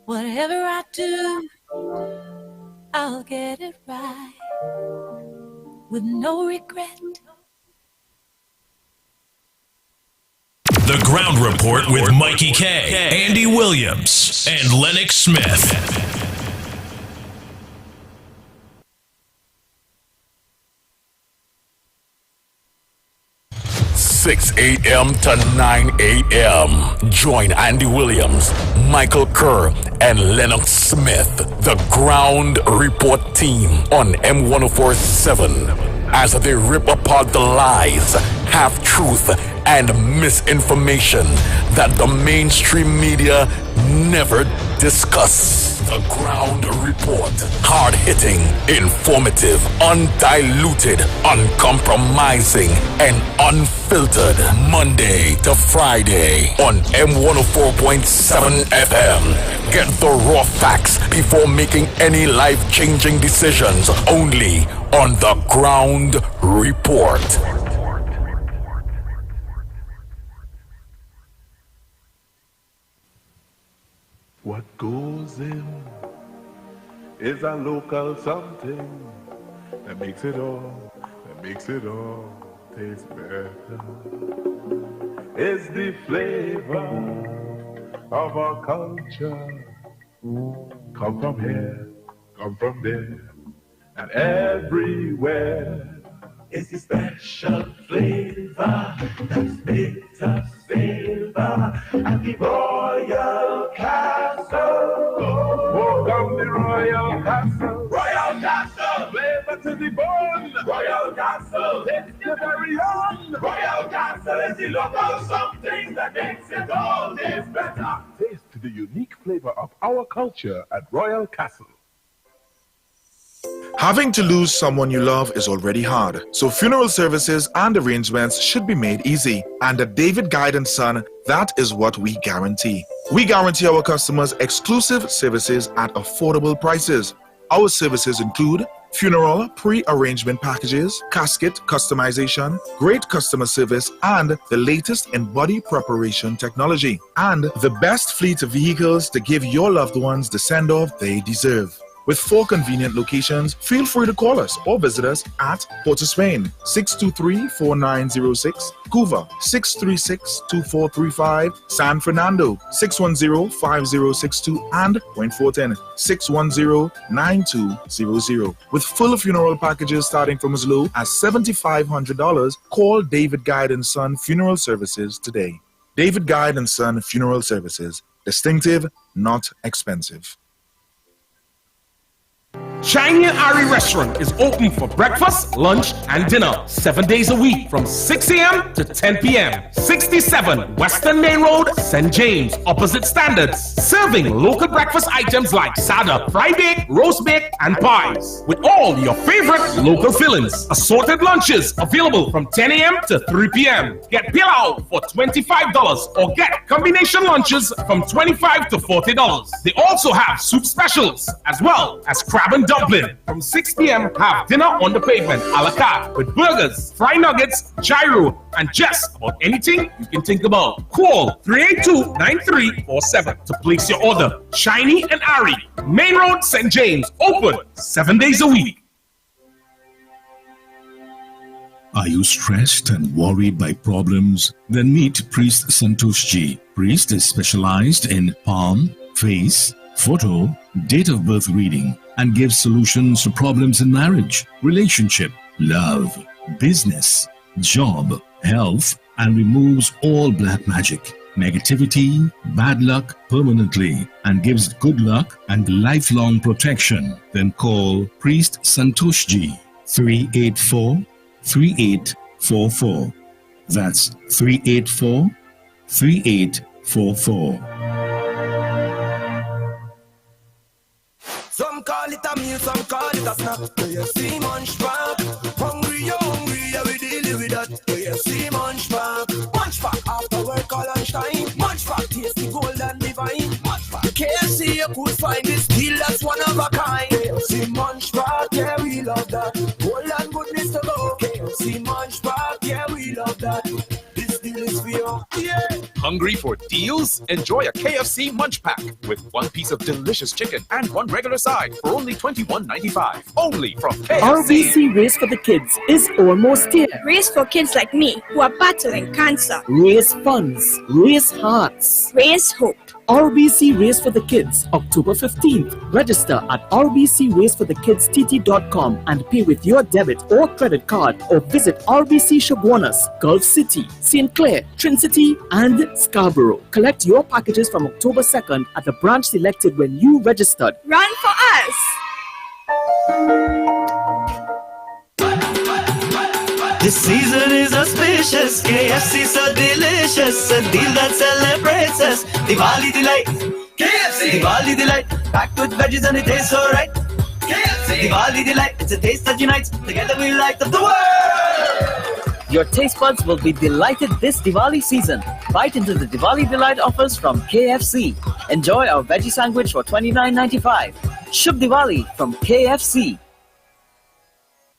Whatever I do, I'll get it right with no regret. The Ground Report with Mikey K, Andy Williams, and Lennox Smith. 6 a.m. to 9 a.m. Join Andy Williams, Michael Kerr, and Lennox Smith, the Ground Report team on M1047, as they rip apart the lies, half-truth, and misinformation that the mainstream media never discuss. The Ground Report. Hard-hitting, informative, undiluted, uncompromising, and unfiltered. Monday to Friday on M104.7 FM. Get the raw facts before making any life-changing decisions. Only on The Ground Report. What goes in is a local something that makes it all taste better. It's the flavor of our culture. Come from here, come from there, and everywhere. It's the special flavor that makes us savor at the Royal Castle. Welcome the Royal Castle. Royal Castle. Flavor to the bone. Royal Castle. It's the very own. Royal Castle is the local something that makes it all taste better. Taste the unique flavor of our culture at Royal Castle. Having to lose someone you love is already hard, so funeral services and arrangements should be made easy. And at David Guide & Son, that is what we guarantee. We guarantee our customers exclusive services at affordable prices. Our services include funeral pre-arrangement packages, casket customization, great customer service, and the latest in body preparation technology, and the best fleet of vehicles to give your loved ones the send-off they deserve. With 4 convenient locations, feel free to call us or visit us at Port of Spain, 623-4906, Cuba, 636-2435, San Fernando, 610-5062, and Point Fortin, 610-9200. With full funeral packages starting from as low as $7,500, call David Guide & Son Funeral Services today. David Guide & Son Funeral Services. Distinctive, not expensive. Shiny and Ari Restaurant is open for breakfast, lunch, and dinner 7 days a week from 6 a.m. to 10 p.m. 67 Western Main Road, St. James, opposite Standards. Serving local breakfast items like sada, fry bake, roast bake, and pies. With all your favorite local fillings. Assorted lunches available from 10 a.m. to 3 p.m. Get pilau for $25 or get combination lunches from $25 to $40. They also have soup specials as well as crab and dumpling. From 6 p.m. have dinner on the pavement a la carte with burgers, fried nuggets, gyro, and just about anything you can think about. Call 382-9347 to place your order. Shiny and Ari, Main Road, St. James, open 7 days a week. Are you stressed and worried by problems? Then meet Priest Santosh Ji. Priest is specialized in palm, face, photo, date of birth reading, and gives solutions to problems in marriage, relationship, love, business, job, health, and removes all black magic, negativity, bad luck permanently, and gives good luck and lifelong protection. Then call Priest Santosh Ji, 384-3844. That's 384-3844. Some call it a meal, some call it a snack. You see Munch Pack. Hungry, you hungry, yeah, we deal with that. You see Munch Pack. Munch Pack after work or lunchtime. Munch Pack tasty, gold and divine. Munch Pack. KFC, you could find this deal that's one of a kind. KFC Munch Pack, yeah, we love that. Gold and goodness to go. KFC Munch Pack, yeah, we love that. This deal is for you, yeah. Hungry for deals? Enjoy a KFC Munch Pack with one piece of delicious chicken and one regular side for only $21.95. Only from KFC. RBC Race for the Kids is almost here. Race for kids like me who are battling cancer. Raise funds. Raise hearts. Raise hope. RBC Race for the Kids, October 15th. Register at rbcraceforthekidst.com and pay with your debit or credit card, or visit RBC Shoguanas, Gulf City, St. Clair, Trinity, and Scarborough. Collect your packages from October 2nd at the branch selected when you registered. Run for us! This season is auspicious, KFC so delicious, a deal that celebrates us. Diwali delight, KFC. Diwali delight, packed with veggies and it tastes so right. KFC. Diwali delight, it's a taste that unites. Together we light up the world. Your taste buds will be delighted this Diwali season. Bite into the Diwali Delight offers from KFC. Enjoy our veggie sandwich for $29.95. Shubh Diwali from KFC.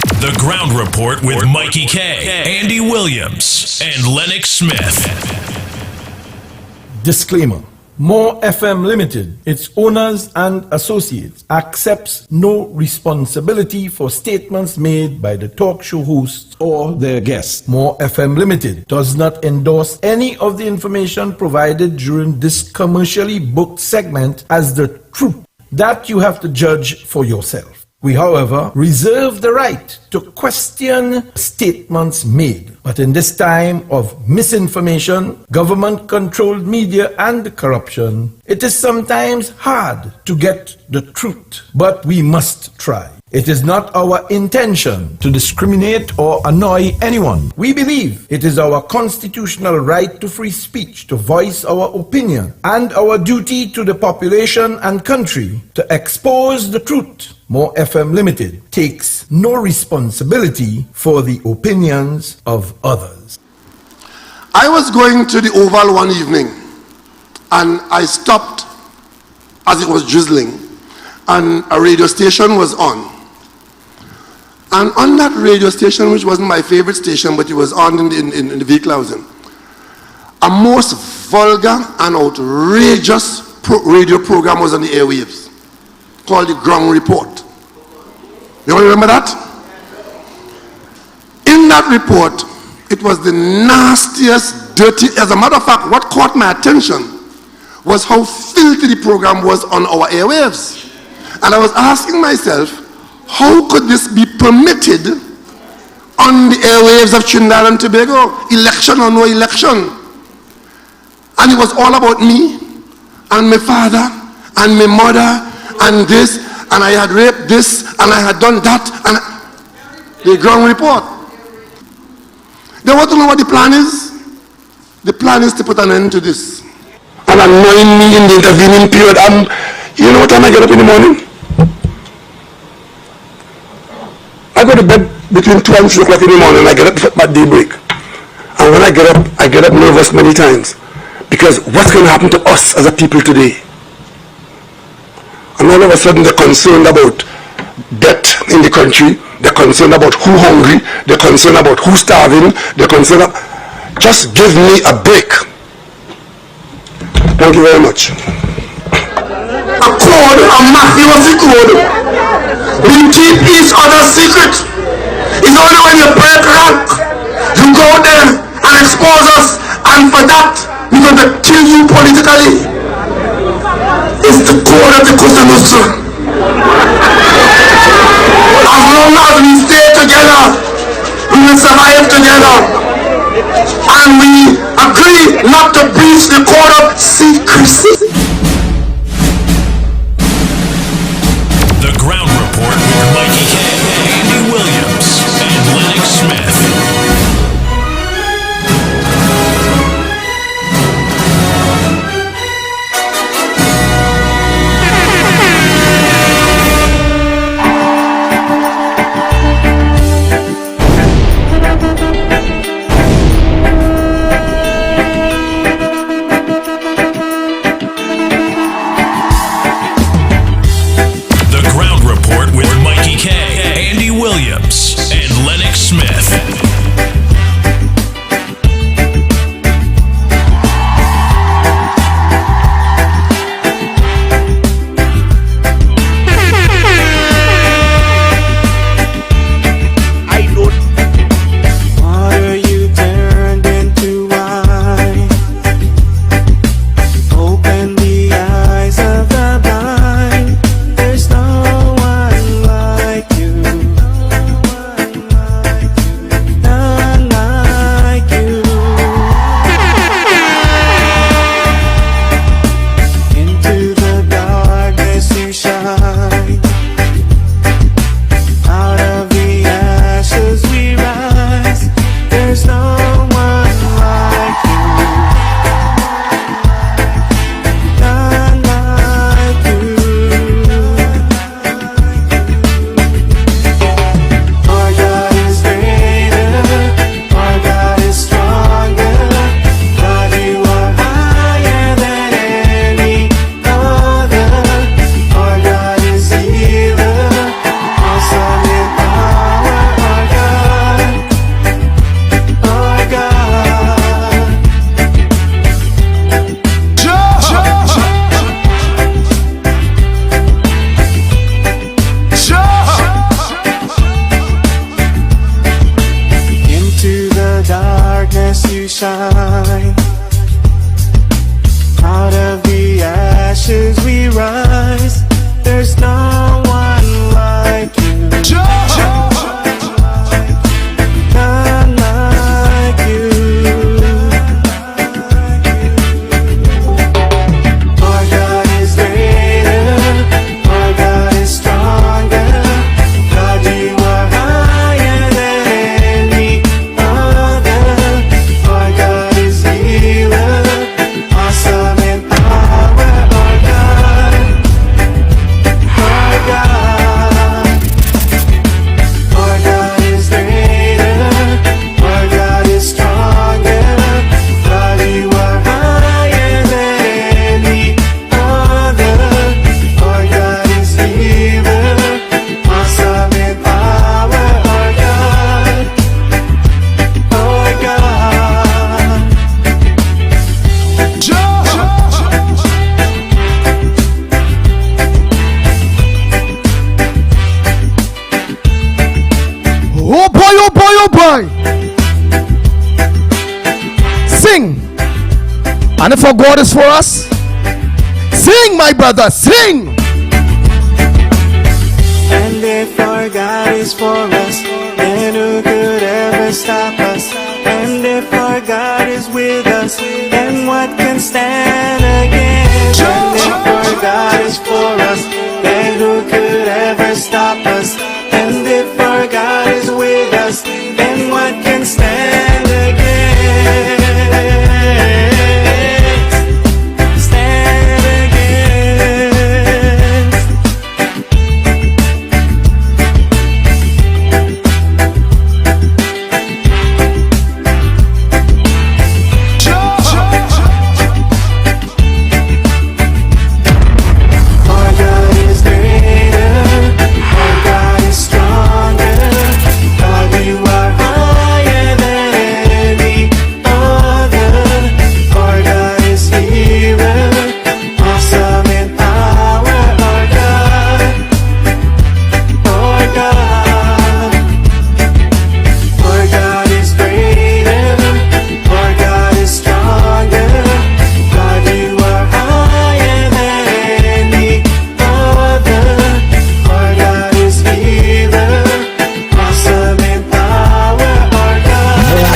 The Ground Report with Mikey K, Andy Williams, and Lennox Smith. Disclaimer. More FM Limited, its owners and associates, accepts no responsibility for statements made by the talk show hosts or their guests. More FM Limited does not endorse any of the information provided during this commercially booked segment as the truth. That you have to judge for yourself. We, however, reserve the right to question statements made. But in this time of misinformation, government-controlled media, and corruption, it is sometimes hard to get the truth. But we must try. It is not our intention to discriminate or annoy anyone. We believe it is our constitutional right to free speech, to voice our opinion, and our duty to the population and country to expose the truth. More FM Limited takes no responsibility for the opinions of others. I was going to the Oval one evening and I stopped as it was drizzling and a radio station was on. And on that radio station, which wasn't my favorite station, but it was on in the vehicle I was in, a most vulgar and outrageous radio program was on the airwaves called The Ground Report. You all remember that? In that report, it was the nastiest, dirty. As a matter of fact, what caught my attention was how filthy the program was on our airwaves. And I was asking myself, how could this be permitted on the airwaves of Trinidad and Tobago, election or no election? And it was all about me and my father and my mother and this, and I had raped this and I had done that, and the Ground Report. They want to know what the plan is? The plan is to put an end to this. And annoying me in the intervening period. You know what time I get up in the morning? I go to bed between 2 and 3 o'clock in the morning. I get up at daybreak. And when I get up nervous many times. Because what's going to happen to us as a people today? And all of a sudden they're concerned about debt in the country. They're concerned about who hungry. They're concerned about who starving. They're concerned about... Just give me a break. Thank you very much. A code, a mafiosi code. We keep each other's secret. It's only when you break rank, you go there and expose us, and for that, we're going to kill you politically. It's the code of the Cosa Nostra. As long as we stay together, we will survive together. And we agree not to breach the code of secrecy. The Ground Report with Mikey K, Andy Williams, and Lennox Smith. And if our God is for us, sing, my brother, sing. And if our God is for us, then who could ever stop us? And if our God is with us, then what can stand against? And if our God is for us, then who could ever stop us? And if our God is with us, then what can stand against? Stand against. Our God is greater, our God is stronger, God, you are higher than any other. Our God is healer, awesome in power. Our God, our God, our God is greater, our God is stronger, God, you are higher than any other. Our God is healer, awesome in power. Our God,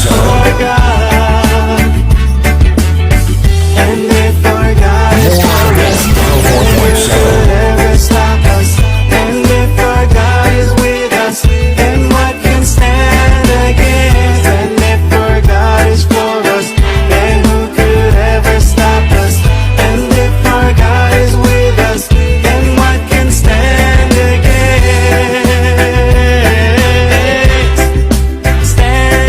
our God. And if our God is for us, then who could ever stop us? And if our God is with us, then what can stand against? And if our God is for us, then who could ever stop us? And if our God is with us, then what can stand against? Stand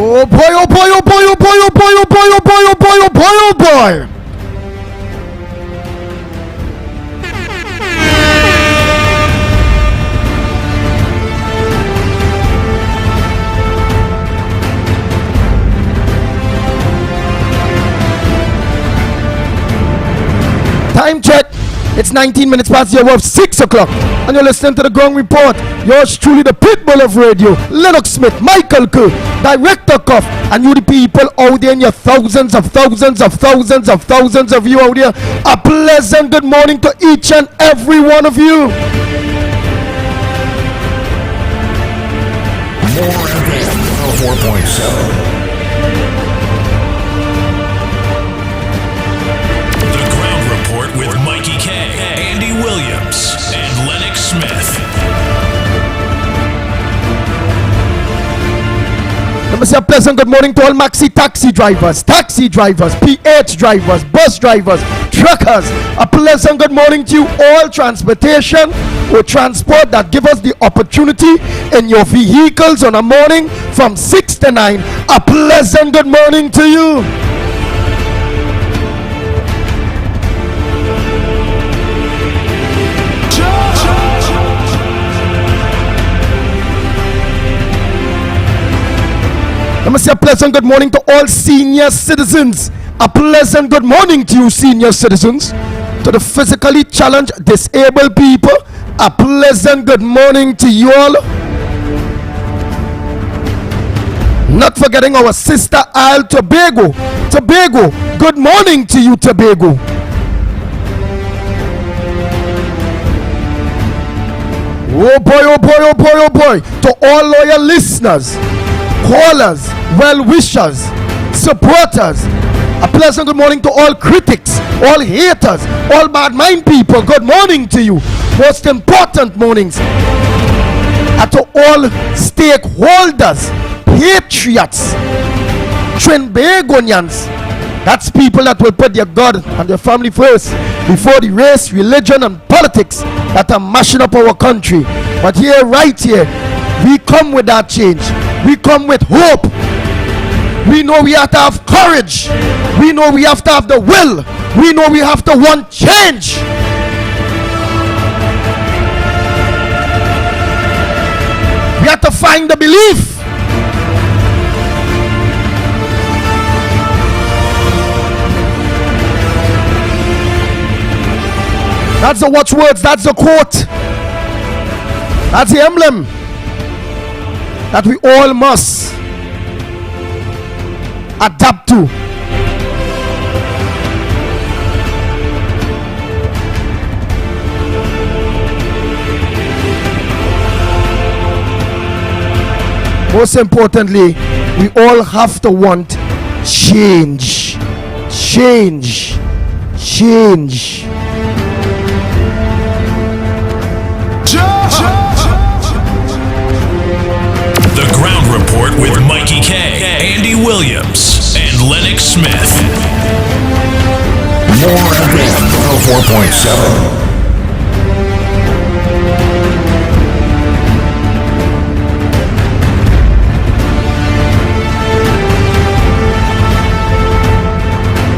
Oh boy, oh boy, oh boy, oh boy, oh boy, oh boy, oh boy, oh boy, oh boy, oh boy. Time check. It's 19 minutes past the hour of 6 o'clock. And you're listening to the Ground Report. Yours truly, the Pitbull of Radio, Lennox Smith, Michael Kerr, Director Cuff, and you the people out there in your thousands of you out there. A pleasant good morning to each and every one of you. More FM 4.7. With Mikey K, Andy Williams, and Lennox Smith. Let me say a pleasant good morning to all maxi taxi drivers, PH drivers, bus drivers, truckers. A pleasant good morning to you all. Transportation or transport that give us the opportunity in your vehicles on a morning from 6 to 9. A pleasant good morning to you. Let me say a pleasant good morning to all senior citizens. A pleasant good morning to you, senior citizens. To the physically challenged, disabled people, a pleasant good morning to you all. Not forgetting our sister Isle Tobago. Tobago, good morning to you, Tobago. Oh boy, oh boy, oh boy, oh boy. To all loyal listeners, callers, well-wishers, supporters, A pleasant good morning to all critics, all haters, all bad mind people. Good morning to you. Most important mornings are to all stakeholders, patriots, Trinbagonians. That's people that will put their God and their family first before the race, religion, and politics that are mashing up our country. But here, right here, we come with that change. We come with hope. We know we have to have courage. We know we have to have the will. We know we have to want change. We have to find the belief. That's the watchwords, that's the quote, that's the emblem that we all must adapt to. Most importantly, we all have to want change. Change. Change. The Ground Report with Mikey K, Andy Williams, and Lennox Smith. More FM 104.7.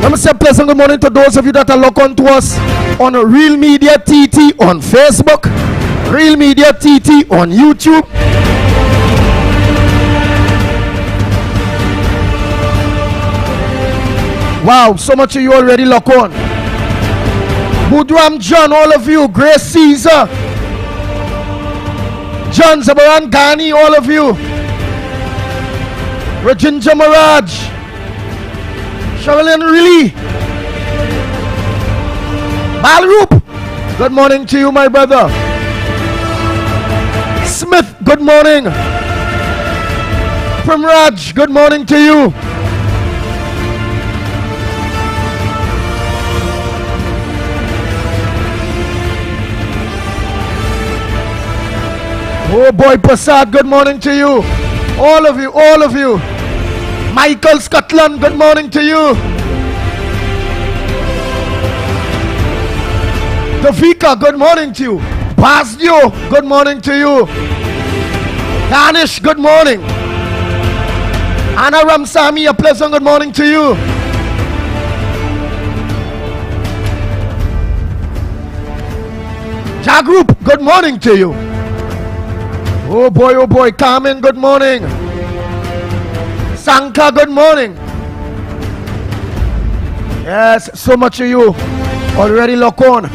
Let me say a pleasant good morning to those of you that are locked on to us on Real Media TT on Facebook, Real Media TT on YouTube. Wow, so much of you already locked on. Budram John, all of you, Grace Caesar, John Zabaran Ghani, all of you, Rajinja Maraj, Sherilyn Riley, Balroop, good morning to you, my brother. Smith, good morning. Primraj, good morning to you. Oh boy, Prasad, good morning to you. All of you, all of you. Michael Scotland, good morning to you. Tafika, good morning to you. Basdio, good morning to you. Danish, good morning. Anna Ramsami, a pleasant good morning to you. Jagroup, good morning to you. Oh boy, Carmen, good morning. Sanka, good morning. Yes, so much of you already lock on.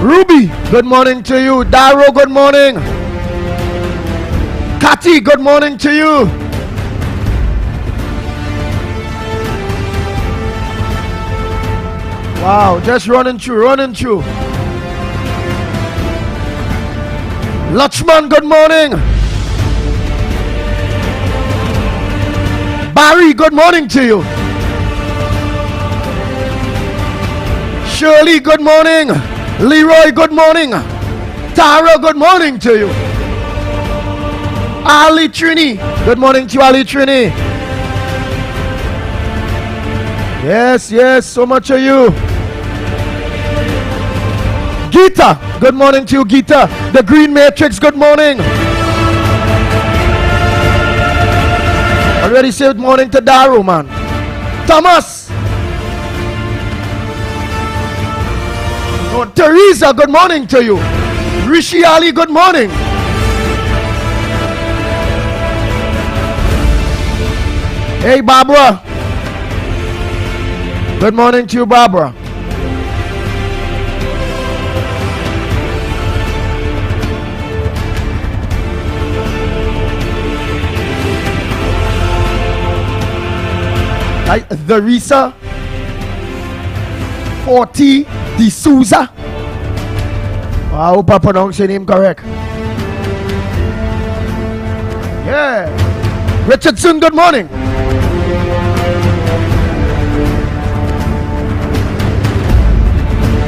Ruby, good morning to you. Daro, good morning. Kati, good morning to you. Wow, just running through. Lachman, good morning. Barry, good morning to you. Shirley, good morning. Leroy, good morning. Tara, good morning to you. Ali Trini, good morning to you, Ali Trini. Yes, so much of you. Gita, good morning to you, Gita. The Green Matrix, good morning. Already said good morning to Daru, man. Thomas. Oh, Teresa, good morning to you. Rishi Ali, good morning. Hey, Barbara. Good morning to you, Barbara. The Risa 40 D'Souza. I hope I pronounced your name correct. Yeah. Richardson, good morning.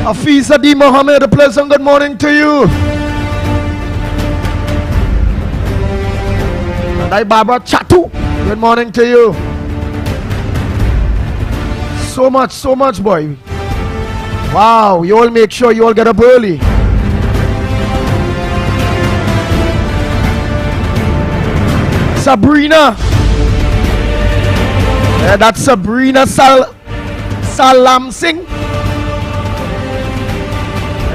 Hafiza D. Mohammed, a pleasant good morning to you. And I, Barbara Chatu, good morning to you. So much, boy. Wow, you all make sure you all get up early. Sabrina. Yeah, that's Sabrina Salam Singh.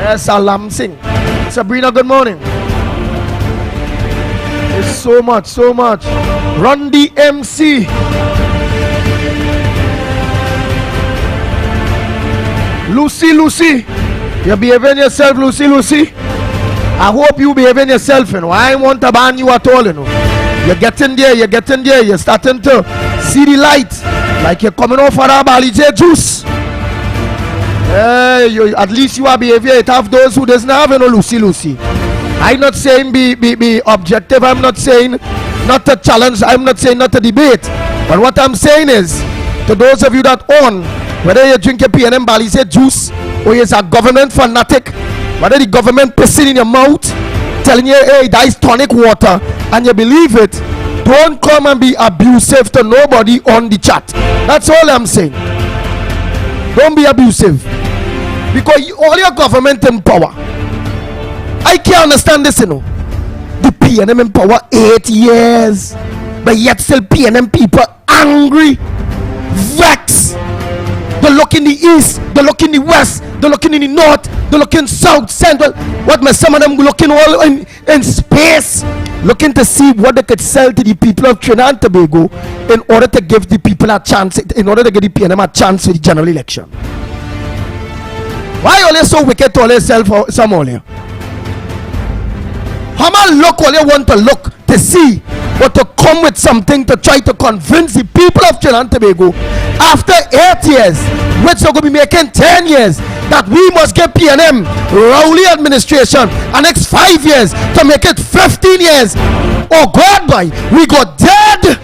Yes, Salam Singh. Sabrina, good morning. There's so much. Run the MC. Lucy. You're behaving yourself, Lucy. I hope you behaving yourself, you know. I don't want to ban you at all, you know. You're getting there. You're starting to see the light. Like you're coming off for a Balije juice. At least you are behavior. It have those who doesn't have, you know, Lucy. I'm not saying be objective. I'm not saying not to challenge. I'm not saying not to debate. But what I'm saying is, to those of you that own, whether you drink your PNM Balije juice or you're a government fanatic, whether the government pissing in your mouth, telling you, hey, that is tonic water, and you believe it, don't come and be abusive to nobody on the chat. That's all I'm saying. Don't be abusive. Because all your government in power. I can't understand this, you know. The PNM in power 8 years, but yet still PNM people angry, vexed. They look in the east, they look in the west, they looking in the north, they looking south, central. What may some of them looking all in space, looking to see what they could sell to the people of Trinidad and Tobago in order to give the people a chance, in order to give the PNM a chance for the general election. Why are they so wicked to all yourself for some all here? How much look all you want to look to see, but to come with something to try to convince the people of Trinidad and Tobago after 8 years, which are going to be making 10 years, that we must get PNM Rowley administration and next 5 years to make it 15 years. Oh God, boy, we got dead.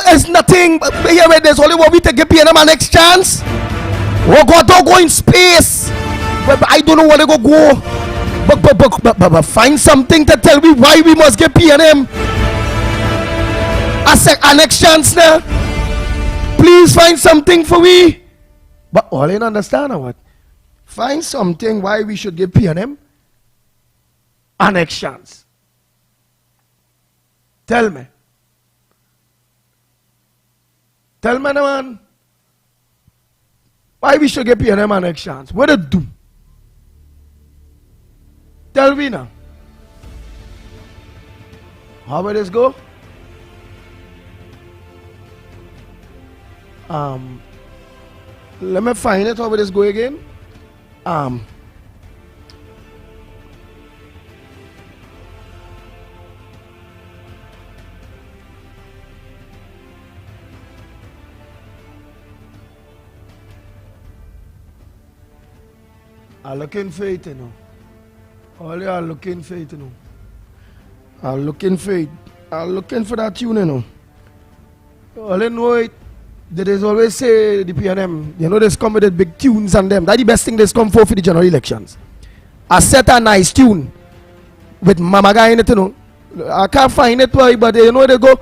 There's nothing here. There's only one way to give PNM a next chance. Oh God, don't go in space. But I don't know where they go. But find something to tell me why we must give PNM a next chance now. Please find something for me. But all I understand or what? Find something why we should give PNM a next chance. Tell me. Tell me, man, why we should give PNM a next chance. What it do? Tell me now. How will this go? Let me find it. How will this go again? I'm looking for it, you know. All you are looking for it, you know. I'm looking for it. I'm looking for that tune, you know. All I know it, they always say the PNM, you know, they come with the big tunes and them. That's the best thing they come for the general elections. I set a nice tune with Mama Guy in it, you know. I can't find it, but you know they go,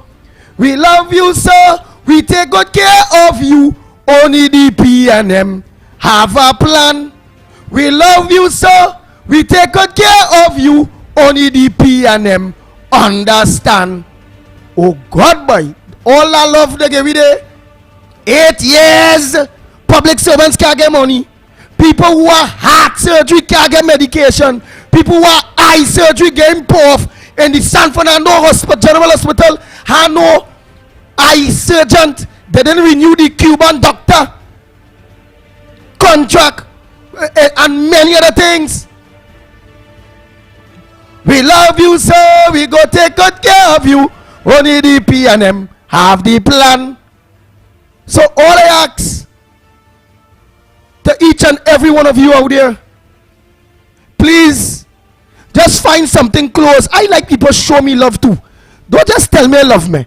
we love you, sir. We take good care of you. Only the PNM have a plan. We love you, sir. We take good care of you. Only the PNM understand. Oh God, boy. All I love they give me there. 8 years. Public servants can't get money. People who are heart surgery can't get medication. People who are eye surgery getting poor in the San Fernando Hospital, General Hospital, have no eye surgeon. They didn't renew the Cuban doctor contract. And many other things. We love you, sir. We go take good care of you. Only the PNM have the plan. So all I ask, to each and every one of you out there, please just find something close. I like people show me love too. Don't just tell me love me.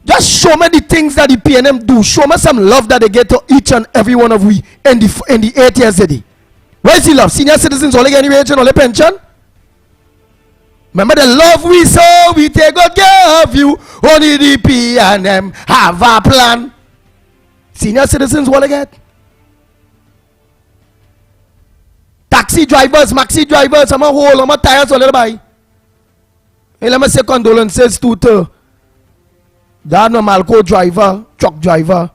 Just show me the things that the PNM do. Show me some love that they get to each and every one of we in the 8 years a day. Where's the love? Senior citizens only get any wage and only pension? Remember the love we saw, we take good care of you. Only the PNM have a plan. Senior citizens only get. Taxi drivers, maxi drivers, I'm a whole, I'm a tires, a little buy. And let me say condolences to that Malco driver, truck driver.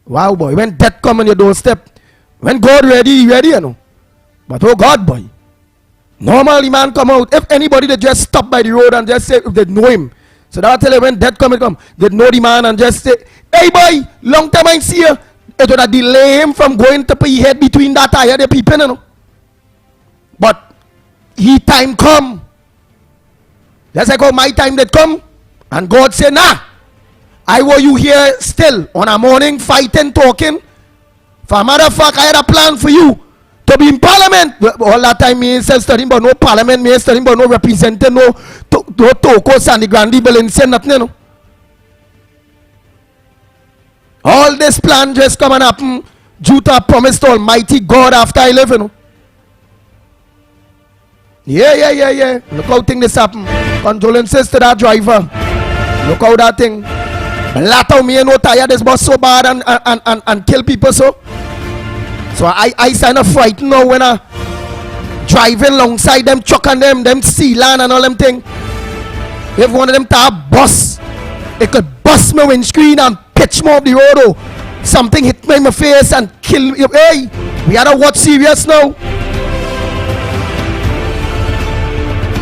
Wow, boy, when death come on your doorstep, when God ready, you know. But oh God, boy, normally man come out. If anybody that just stop by the road and just say if they know him, so that I tell you when death come, they know the man and just say, hey boy, long time I see you. It would delay him from going to put his head between that tire, the people, you know. But he time come. That's like how my time that come. And God say, nah, I want you here still on a morning fighting, talking. For a matter of fact, I had a plan for you to be in parliament. All that time me ain't studying about no parliament, me ain't studying about no representing, no Tokos and the Grandi Bill and say nothing, you know. All this plan just come and happen due to a promise to Almighty God after I live, you know. Yeah. Look how thing this happen. Condolences to that driver. Look how that thing. Later me no tired this bus so bad and kill people so. So I kind of frightened now when I driving alongside them truck and them sealand and all them thing. If one of them tar bus, it could bust my windscreen and pitch me off the road or something hit me in my face and kill me. Hey, we gotta watch serious now.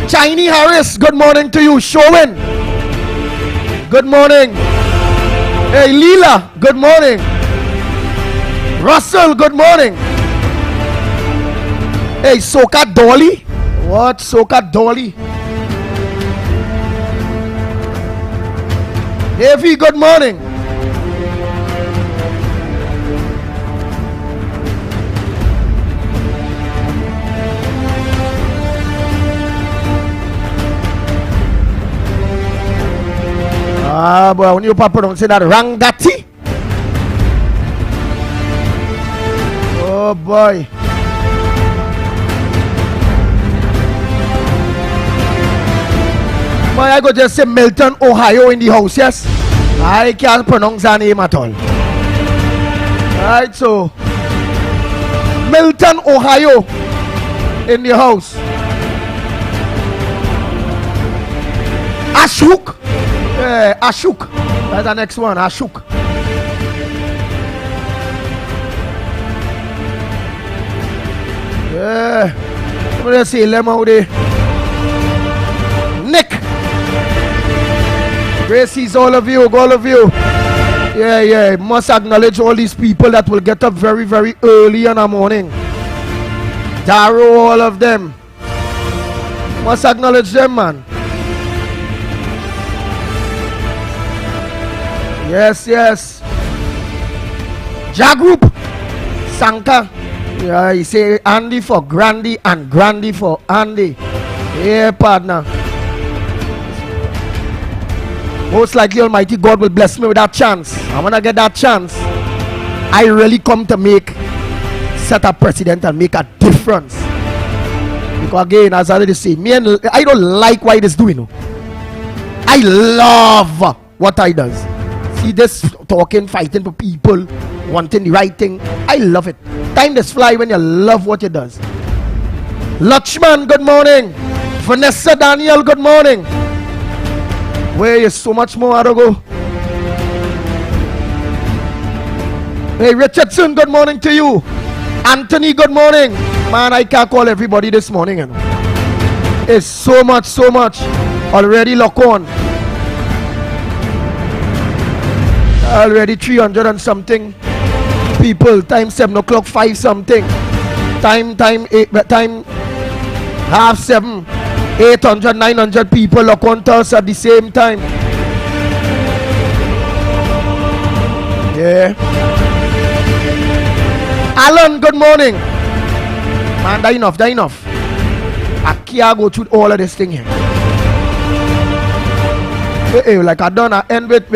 Chiny Harris, good morning to you. Showin, good morning. Hey, Leela, good morning. Russell, good morning. Hey, Soka Dolly. What? Soka Dolly. Davey, good morning. Ah, boy, when you pronounce that Rangati. Oh boy. Boy, I go just say Milton, Ohio in the house, yes? I can't pronounce that name at all. Alright, so Milton, Ohio in the house. Ashuk. Ashuk. That's the next one. Ashuk. Yeah. What do you say? Lemon there. Nick. Gracie's all of you. All of you. Yeah. Must acknowledge all these people that will get up very, very early in the morning. Darrow, all of them. Must acknowledge them, man. Yes. Jagroup. Sanka. Yeah, you say Andy for Grandy and Grandy for Andy. Yeah, partner. Most likely Almighty God will bless me with that chance. And when I get that chance, I really come to set a precedent and make a difference. Because again, as I already say, I don't like what it is doing. I love what I does. See this talking, fighting for people, wanting the right thing. I love it. Time just fly when you love what you does. Lakshman, good morning. Vanessa Daniel, good morning. Where is so much more to go? Hey Richardson, good morning to you. Anthony, good morning. Man, I can't call everybody this morning, you know. It's so much already lock on. Already 300 and something people. Time 7 o'clock, 5 something. Time 7:30. 800, 900 people lock on to us at the same time. Yeah. Alan, good morning. Man, that enough. I can't go through all of this thing here. Hey, like I done, I end with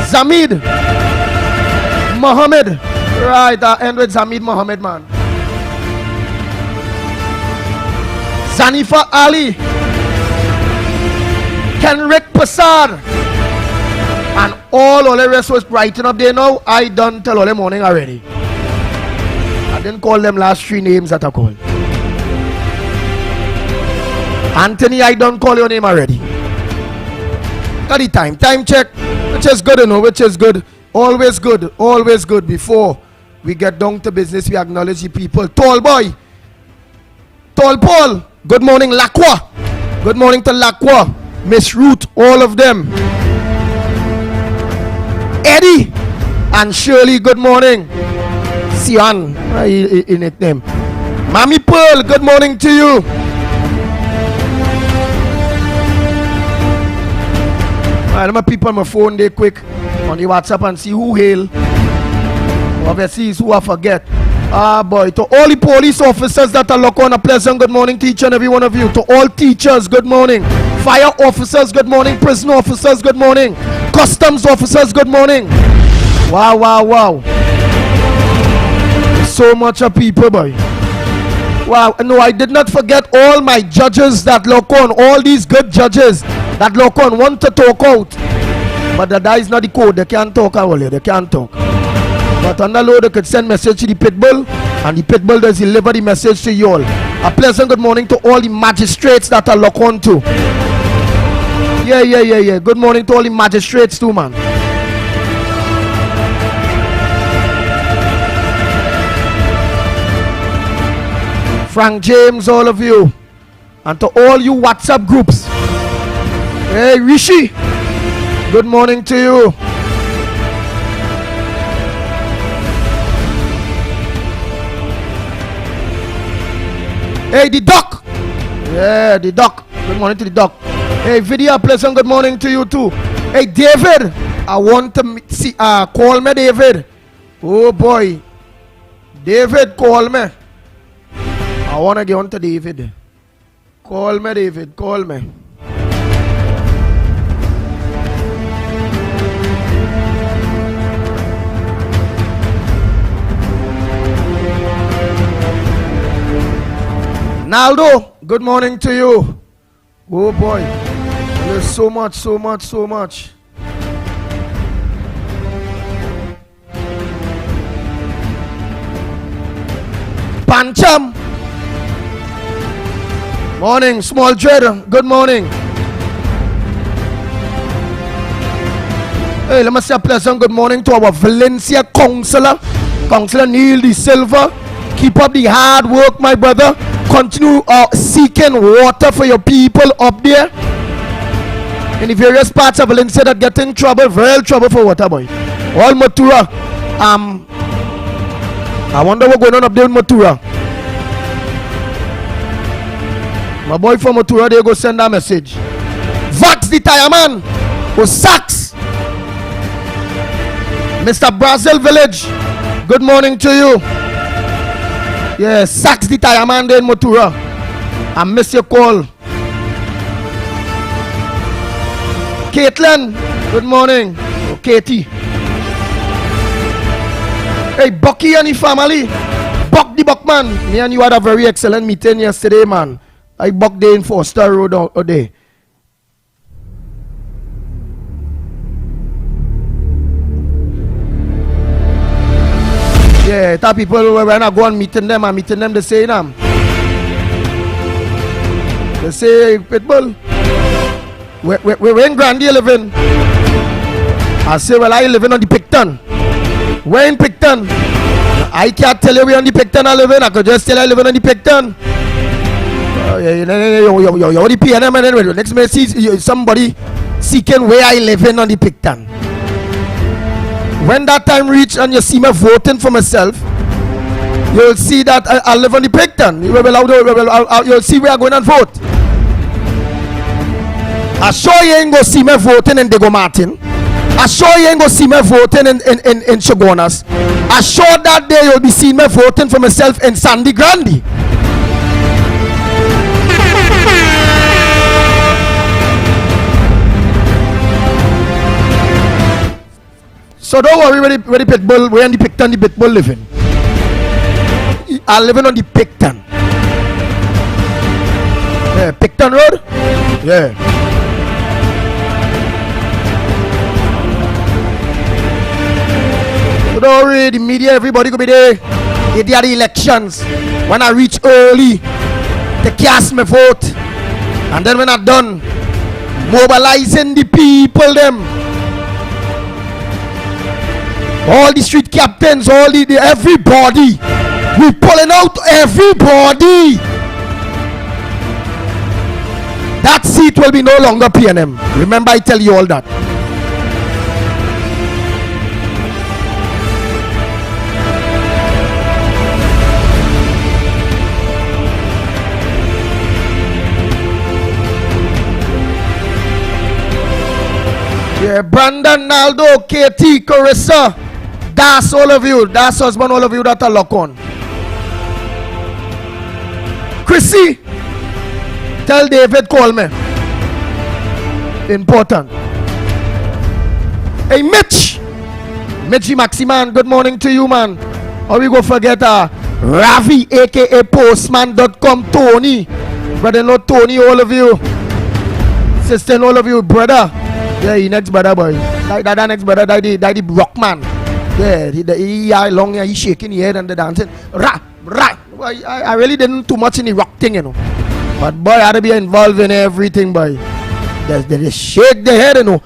Zamid Mohammed. Right, I end with Zamid Mohammed, man. Zanifa Ali, Kenrick Passad, and all the rest was writing up there now. I done till all the morning already. I didn't call them last 3 names that I called. Anthony, I don't call your name already. Got the time check, which is good, which is good. Always good. Before we get down to business, we acknowledge the people. Tall boy, Tall Paul, good morning. Lacroix, good morning to Lacroix, Miss Ruth, all of them. Eddie and Shirley, good morning. Sian, in it name. Mommy Pearl, good morning to you. I'm going to people on my phone there quick on the WhatsApp and see who hail. Obviously, it's who I forget. Boy, to all the police officers that are locked on, a pleasant good morning to each and every one of you. To all teachers, good morning. Fire officers, good morning. Prison officers, good morning. Customs officers, good morning. Wow. So much of people, boy. Wow, no, I did not forget all my judges that lock on. All these good judges that lock on want to talk out. But that is not the code. They can't talk out. They can't talk. But on the load, they could send message to the pitbull, and the pitbull does deliver the message to you all. A pleasant good morning to all the magistrates that are locked on too. Yeah. Good morning to all the magistrates too, man. Frank James, all of you. And to all you WhatsApp groups. Hey, Rishi. Good morning to you. Hey, the doc. Yeah, the doc. Good morning to the doc. Hey, Vidya, pleasant good morning to you too. Hey, David. I want to see, call me, David. Oh boy. David, call me. I want to get on to David. Call me, David. Call me. Naldo, good morning to you. Oh boy. There's so much. Pancham. Morning, Small Dread. Good morning. Hey, let me say a pleasant good morning to our Valencia Councillor Neil De Silva. Keep up the hard work, my brother. Continue seeking water for your people up there in the various parts of Valencia that get in trouble, real trouble for water, boy. All Matura. I wonder what's going on up there in Matura. My boy from Matura, they go send a message. Vax the tire man who sucks. Mr. Brazil Village, good morning to you. Yeah, Sax the tire man there in Matura. I miss your call. Caitlin, good morning. Oh, Katie. Hey, Bucky and the family. Buck the Buckman. Me and you had a very excellent meeting yesterday, man. I bucked there in Foster Road out there. Yeah, that people when I go and meeting them, they say them. They say, Pitbull, we're in Grandy living. I say, well, I living on the Picton. Where in Picton? I can't tell you where on the Picton I live in. I could just tell you I live on the Picton. Yo, the PNM and anyway. Next man sees somebody seeking where I live in on the Picton. When that time reach and you see me voting for myself, you'll see that I live on the Picton. You'll see where I'm going and vote. I sure you ain't gonna see me voting in Diego Martin. I sure you ain't gonna see me voting in Chaguanas. I sure that day you'll be seeing me voting for myself in Sandy Grande. So don't worry where the Pitbull, where in the Picton the Pitbull living. I living on the Picton. Yeah, Picton Road? Yeah. So don't worry, the media, everybody could be there. They did the elections. When I reach early, they cast my vote. And then when I'm done, mobilizing the people them. All the street captains, all the everybody. We pulling out everybody. That seat will be no longer PNM. Remember, I tell you all that. Yeah, Brandon, Naldo, KT, Carissa. That's all of you. That's husband, all of you that are locked on. Chrissy, tell David, call me. Important. Hey, Mitchy Maximan, good morning to you, man. Or we go forget Ravi, aka Postman.com, Tony. Brother-in-law Tony, all of you. Sister, all of you, brother. Yeah, he next brother, boy. That next brother, that the rock man. Yeah, he long hair, he shaking his head and the dancing. I really didn't too much in the rock thing, you know. But boy, I had to be involved in everything, boy. They shake the head, you know.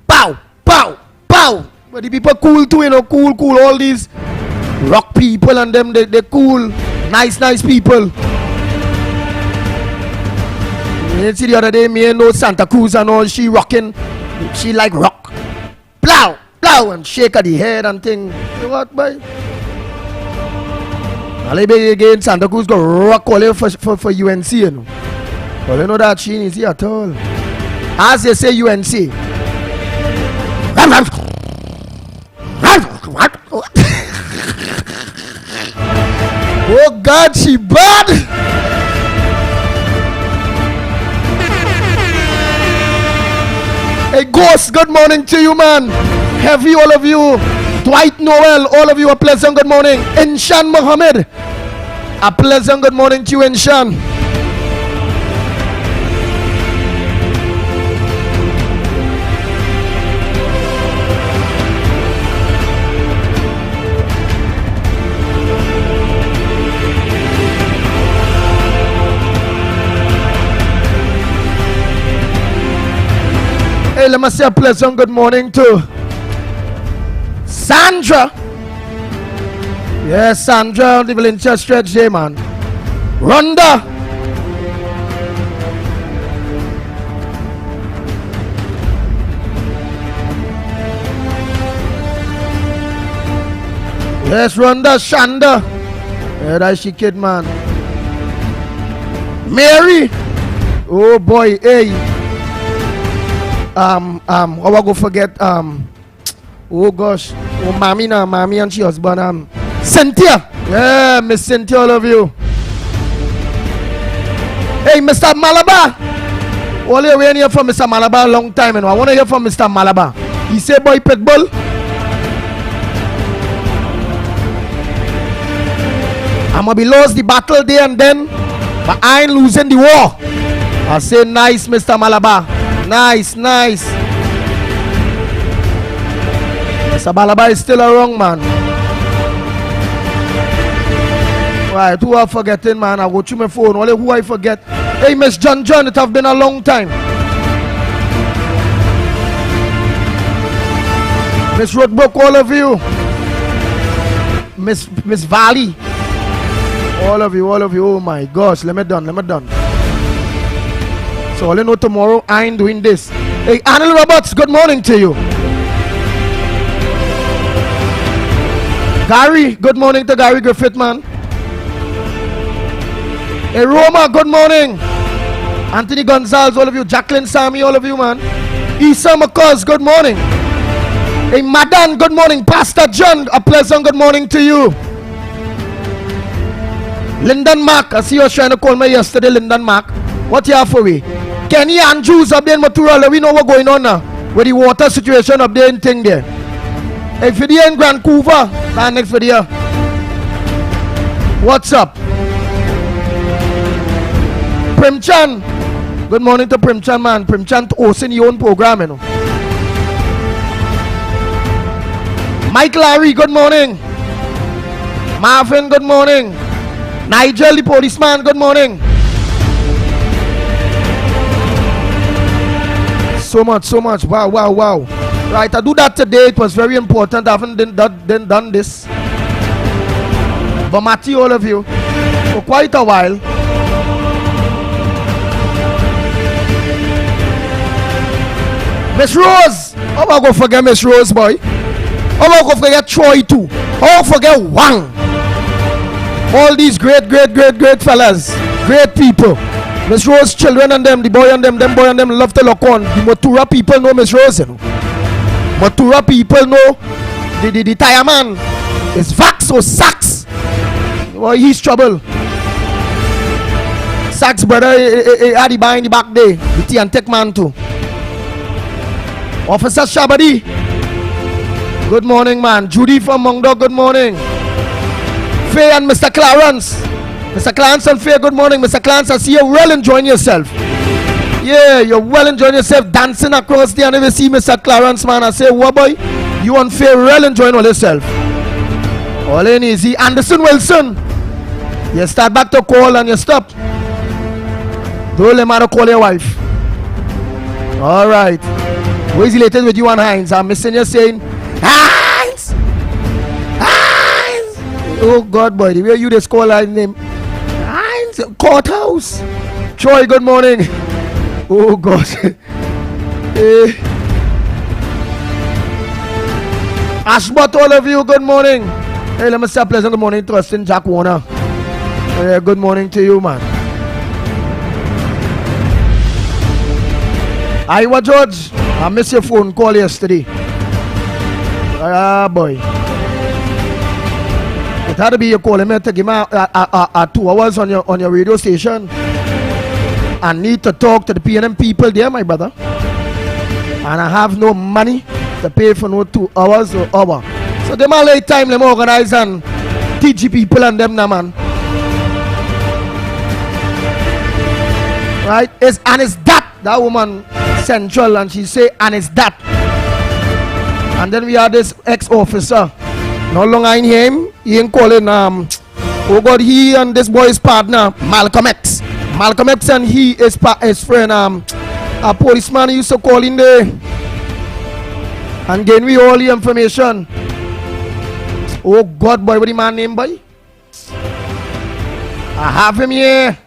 Pow, pow, pow. But the people cool too, you know. Cool. All these rock people and them, they cool. Nice people. You see the other day, me and no Santa Cruz and all, she rocking. She like rock. Plow. And shake the head and thing. You know what, boy? I'll be again. Santa Cruz go rock all for UNC, you know. But you know that she is here at all. As they say UNC. Oh God, she bad. Hey Ghost, good morning to you, man. Heavy, all of you. Dwight Noel, all of you, a pleasant good morning. Inshan Mohammed, a pleasant good morning to you, Inshan. Hey, let me say a pleasant good morning to Sandra. Yes, Sandra on the Valencia stretch there, man. Rhonda. Yes, Rhonda, Shanda. Yeah, that's she kid, man. Mary. Oh boy, hey. How I go forget oh gosh, mommy and she husband Cynthia. Yeah, Miss Cynthia, all of you. Hey, Mr. Malabar. All the way here from Mr. Malabar a long time, and I want to hear from Mr. Malabar. He say, boy, Pitbull. I'm gonna be lost the battle there and then, but I ain't losing the war. I say, nice, Mr. Malabar. Nice. Mr. Malabar is still around, man. Right, who I forgetting, man? I go through my phone. Only who I forget. Hey, Miss John, it have been a long time. Miss Roadbrook, all of you. Miss Valley. All of you. Oh my gosh, let me done. So all you know, tomorrow I ain't doing this. Hey, Arnold Roberts, good morning to you. Gary, good morning to Gary Griffith, man. Hey, Roma, good morning. Anthony Gonzalez, all of you. Jacqueline Sammy, all of you, man. Isa McCause, good morning. Hey, Madan, good morning. Pastor John, a pleasant good morning to you. Lyndon Mark, I see you was trying to call me yesterday, Lyndon Mark. What you have for me? Kenny Andrews up there in Matura, we know what's going on now. With the water situation up there in thing there. Hey, video in Vancouver, that next video. What's up? Primchan. Good morning to Primchan, man. Primchan hosting your own program, you know. Mike Larry, good morning. Marvin, good morning. Nigel, the policeman, good morning. So much. Wow. Right, I do that today. It was very important. I haven't done this. But Matthew, all of you, for quite a while. Miss Rose, how about go forget Miss Rose, boy? How about go forget Troy too? How about forget Wang? All these great fellas, great people. Miss Rose children and them boy and them love to look on. The Matura people know Miss Rose, you know. Matura people know the tire man is Vax or Sax. Well, he's trouble. Sax brother had the bar in the back day. The T and Tech man too. Officer Shabadi, good morning, man. Judy from Mongdog, good morning. Faye and Mr. Clarence. Mr. Clarence and Faye, good morning. Mr. Clarence, I see you well enjoying yourself. Yeah, you're well enjoying yourself, dancing across the and if you see Mr. Clarence, man, I say, what boy? You and Faye well enjoying all yourself. All in easy. Anderson Wilson, you start back to call and you stop. Don't let matter call your wife. All right. Where's the latest with you and Heinz? I'm missing you saying, Heinz! Oh God, boy, the way you just call her name. Heinz, courthouse. Troy, good morning. Oh God. Ashbot, all of you, good morning. Hey, let me say a pleasant good morning to Austin Jack Warner. Good morning to you, man. Iowa George, I missed your phone call yesterday. Boy. It had to be you calling me to give me 2 hours on your radio station. I need to talk to the PNM people there, my brother. And I have no money to pay for no 2 hours or hour. So them all late time, them organize and teach people and them now, man. Right? It's that woman central, and she say, and it's that. And then we have this ex-officer. No longer in him, he ain't calling oh God, he and this boy's partner, Malcolm X. Malcolm X and he is his friend, a policeman used to call in there and gain me all the information. Oh God, boy, what the man name, boy? I have him here.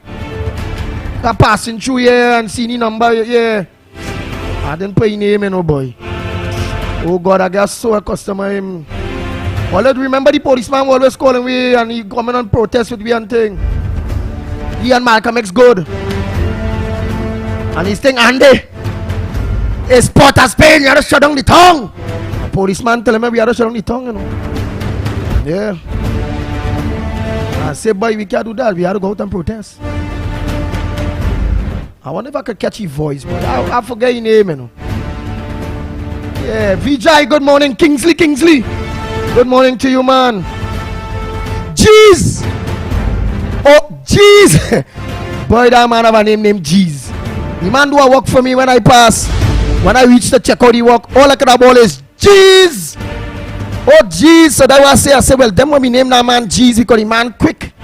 I'm passing through here and see the number here. I didn't put his name in, oh boy. Oh God, I got so accustomed to him. Always remember the policeman always calling me and he coming on protest with me and thing. He and Malcolm X good. And he's saying, Andy, it's Port of Spain, you have to shut down the tongue. The policeman telling me we have to shut down the tongue, you know. Yeah. I say, boy, we can't do that. We have to go out and protest. I wonder if I could catch your voice, but I forget your name, you know. Yeah, Vijay, good morning. Kingsley. Good morning to you, man. Jeez. Oh, jeez. Boy, that man have a name named Jeez. The man do a work for me when I pass. When I reach the checkout, he walk. All I can have all is Jeez. Oh, Jeez. So that was I say, well, them when we name that man Jeez because the man quick.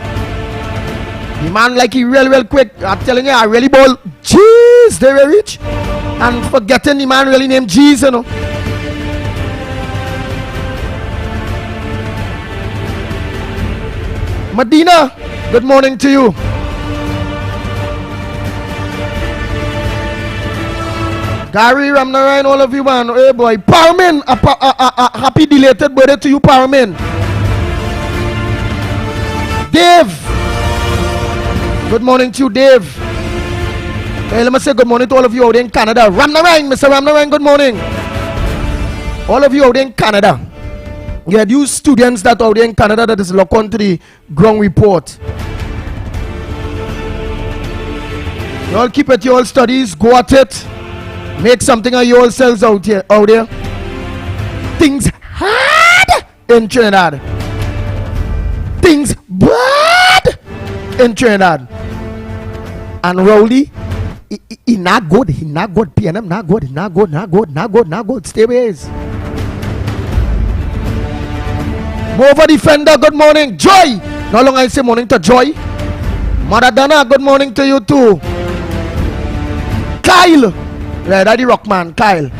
The man like he real quick. I'm telling you, I really ball. Jeez, they were rich. And forgetting the man really named Jeez, you know. Medina, good morning to you. Gary, Ramnarayan, all of you, man. Hey, boy. Parmin, a happy belated birthday to you, Parmin. Dave. Good morning to you, Dave. Hey, let me say good morning to all of you out in Canada. Ramnarayan, Mr. Ramnarayan, good morning. All of you out there in Canada, you had you students that out there in Canada that is locked onto the ground report. You all keep at your studies, go at it, make something of yourselves out there. Things hard in Trinidad. Things bad in Trinidad. And Rowley, he not good. He not good. PNM not good. Not good. Stay ways. Mover Defender, good morning. Joy. No longer I say morning to Joy. Mother Dana, good morning to you too. Kyle. Yeah, Daddy Rockman, Kyle.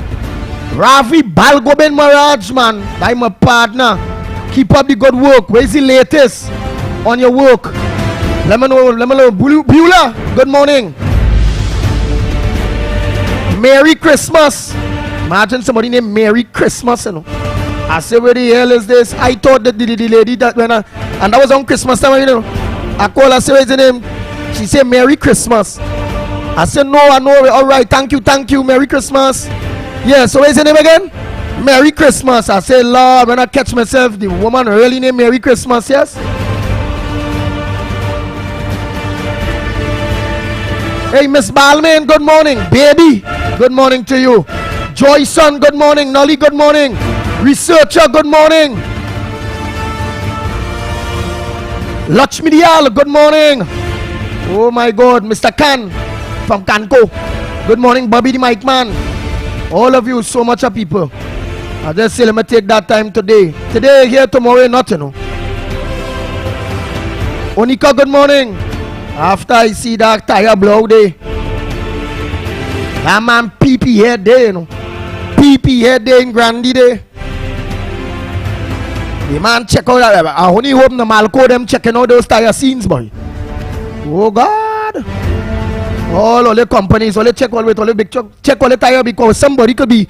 Ravi Balgobin Maraj, man. I'm a partner. Keep up the good work. Where's the latest on your work? Let me know. Beulah, good morning. Merry Christmas. Imagine somebody named Merry Christmas, you know. I said, where the hell is this? I thought that the lady that when and that was on Christmas time, you know. I called her, say, what's the name? She said, Merry Christmas. I said, no, I know. All right, thank you. Merry Christmas. Yeah, so what's the name again? Merry Christmas. I said, Lord, when I catch myself, the woman really named Merry Christmas, yes? Hey, Miss Balmain, good morning. Baby, good morning to you. Joyson, good morning. Nolly, good morning. Researcher, good morning. Lakshmi Diyal, good morning. Oh my God, Mr. Khan from Kanko. Good morning, Bobby the Mike Man. All of you, so much of people. I just say, let me take that time today. Today, here, tomorrow, not, you know. Onika, good morning. After I see that tire blow day. That man PP head day, you know. PP head day in Grandy day. The man check out that. I only hope the Malco them checking out those tire scenes, boy. Oh God. All the companies, all the check all with all the big truck, check all the tire because somebody could be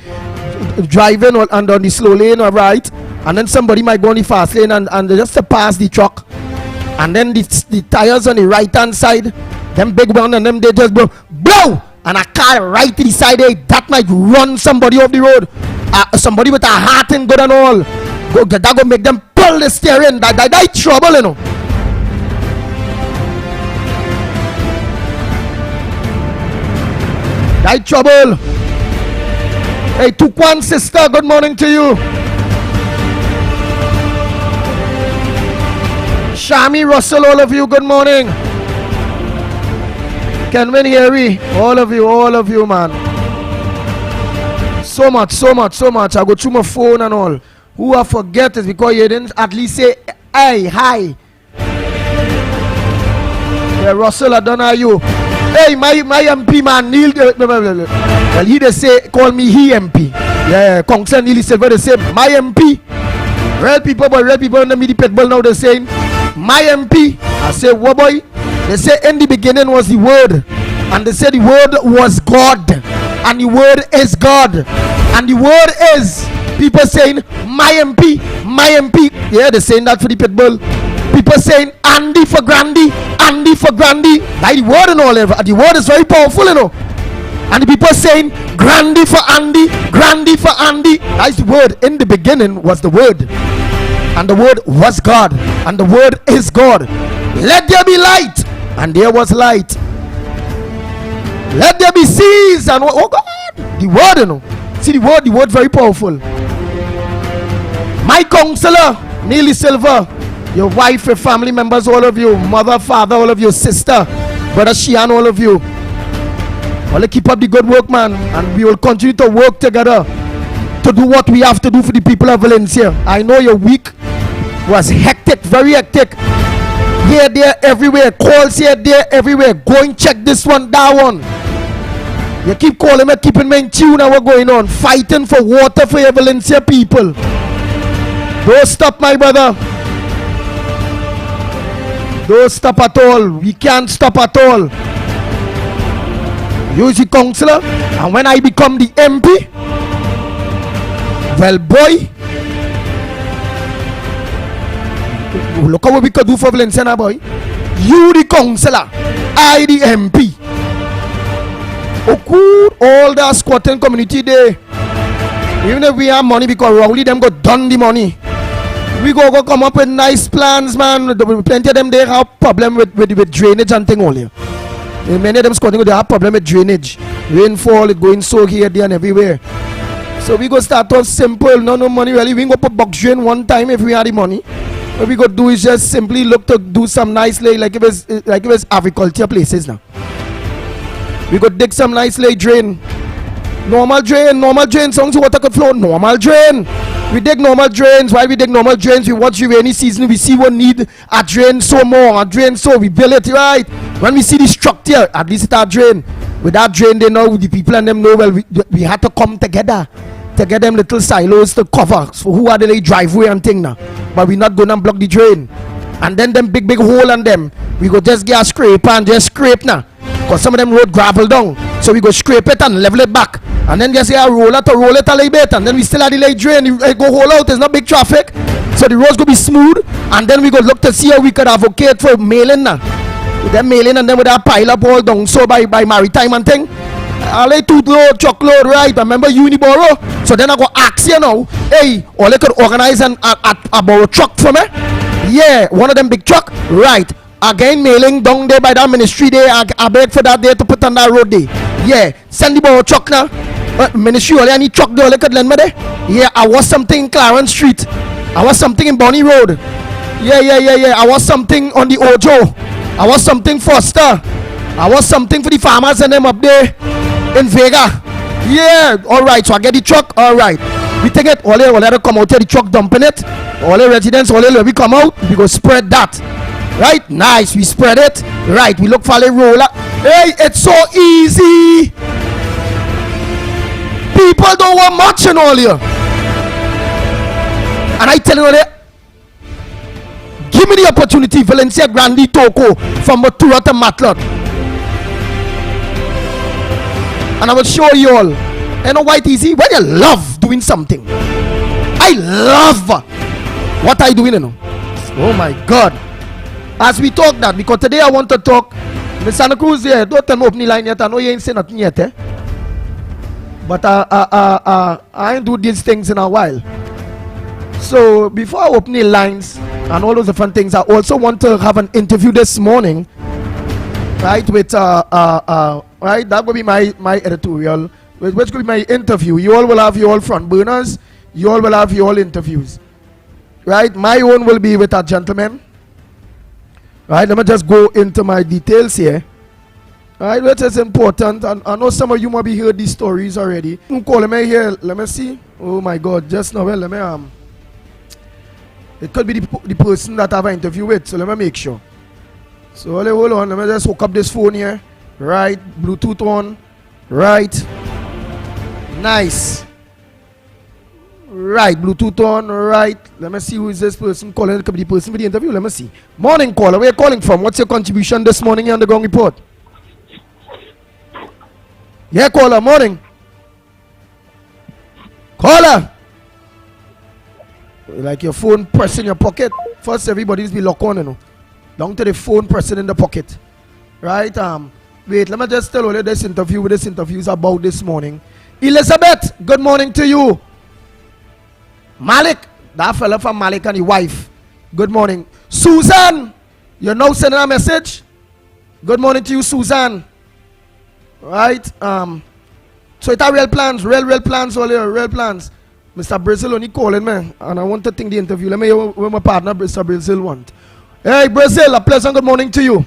driving on the slow lane or right, and then somebody might go on the fast lane and just to pass the truck. And then the tires on the right hand side, them big one, and them they just blow, and a car right to the side there, that might run somebody off the road. Somebody with a heart and good and all. That go make them pull the steering. That trouble, you know. That trouble. Hey, Tukwan sister, good morning to you. Shami Russell, all of you, good morning. Kenwin Harry, all of you, man. So much. I go through my phone and all. Who I forget is because you didn't at least say, hey, hi. Yeah, Russell, I don't know you. Hey, my MP, man, Neil. Well, he just say, call me he MP. Yeah, Councillor Neil Silver, they say, my MP. Real people in the media pitbull now, they're saying, my MP. I say, what boy? They say in the beginning was the word, and they say the word was God, and the word is God, and the word is people saying my MP. Yeah, they're saying that for the pitbull. People saying Andy for Grandy. Like the word and all that. The word is very powerful, you know. And the people saying Grandy for Andy. That's the word. In the beginning was the word, and the word was God, and the word is God. Let there be light, and there was light. Let there be seas, and oh God, the word, you know. See the word very powerful. My counselor, Neely Silver, your wife, your family members, all of you, mother, father, all of you, sister, brother Shian, all of you. Well, keep up the good work, man, and we will continue to work together to do what we have to do for the people of Valencia. I know your week was hectic, very hectic. Here, there, everywhere. Calls here, there, everywhere. Go and check this one, that one. You keep calling me, keeping me in tune on what's going on. Fighting for water for your Valencia people. Don't stop, my brother. Don't stop at all. We can't stop at all. You're the councillor, and when I become the MP, well, boy, look at what we could do for Valencia, boy. You the councillor, I the MP. Oh, good. All the squatting community there. Even if we have money, because Rowley them go done the money. We go come up with nice plans, man. Plenty of them they have problem with drainage and thing only. Many of them they have problem with drainage. Rainfall, it going so here, there and everywhere. So we go start off simple, no money really. We go put box drain one time if we have the money. What we go do is just simply look to do some nice like if it's agriculture places now. We go dig some nice drain. Normal drain, songs water could flow, normal drain. We dig normal drains. While we dig normal drains, we watch the rainy season, we see what need a drain so more, a drain so, we build it right. When we see the structure, at least it's a drain. With that drain, they know, the people and them know, well, we had to come together to get them little silos to cover. So who are the driveway and thing now? But we not gonna block the drain. And then them big hole on them, we go just get a scraper and just scrape now. Because some of them road gravel down. So we go scrape it and level it back. And then just get a roller to roll it a little bit. And then we still have the lay drain. It go hole out. There's not big traffic. So the roads go be smooth. And then we go look to see how we could advocate for mailing now. With them mailing and then with that pile up all down. So by maritime and thing. I lay 2 load, truck load, right? I remember Uniboro. So then I go ask you now. Hey, all they could organize a borrow truck for me. Yeah, one of them big truck. Right. Again, mailing down there by that ministry there. I beg for that there to put on that road there. Yeah, send the borrow truck now. Ministry, all I need truck there. All they could lend me there. Yeah, I was something in Clarence Street. I was something in Bonnie Road. Yeah. I was something on the Ojo. I was something Foster. I was something for the farmers and them up there in Vega. Yeah, alright. So I get the truck. Alright. We take it. All they come out here, the truck dumping it. All the residents, we come out. We go spread that. Right? Nice. We spread it. Right. We look for the roller. Hey, it's so easy. People don't want much in all here. And I tell you that. Give me the opportunity, Valencia Grandi Toko from Matura to Matlot. And I will show you all. You know why it's easy? When you love doing something. I love what I do, you know. Oh my God. As we talk that, because today I want to talk. Miss Santa Cruz here, don't tell me open the line yet. I know you ain't saying nothing yet, eh? But I ain't do these things in a while. So before I open the lines and all those different things, I also want to have an interview this morning, right? With right, that will be my editorial, which will be my interview. You all will have your front burners. You all will have your interviews, right? My own will be with a gentleman. Right, let me just go into my details here. Right, which is important. And I know some of you might be heard these stories already. Call me here. Let me see. Oh my God, just now. Well, let me it could be the person that I have an interview with. So let me make sure. So hold on. Let me just hook up this phone here. Right, Bluetooth on. Right. Nice. Right, Bluetooth on, right. Let me see who is this person calling. It could be the person for the interview. Let me see. Morning, caller. Where are you calling from? What's your contribution this morning here on the Ground Report? Yeah, caller. Morning. Caller. Like your phone pressed in your pocket. First, everybody's be locked on, you know. Down to the phone pressing in the pocket. Right? Wait, let me just tell you this interview is about this morning. Elizabeth, good morning to you. Malik, that fella from Malik and his wife. Good morning. Susan, you're now sending a message. Good morning to you, Susan. Right? So it's real plans, real plans, all here, real plans. Mr. Brazil only calling me, and I want to think the interview. Let me hear what my partner, Mr. Brazil, want. Hey, Brazil, a pleasant good morning to you.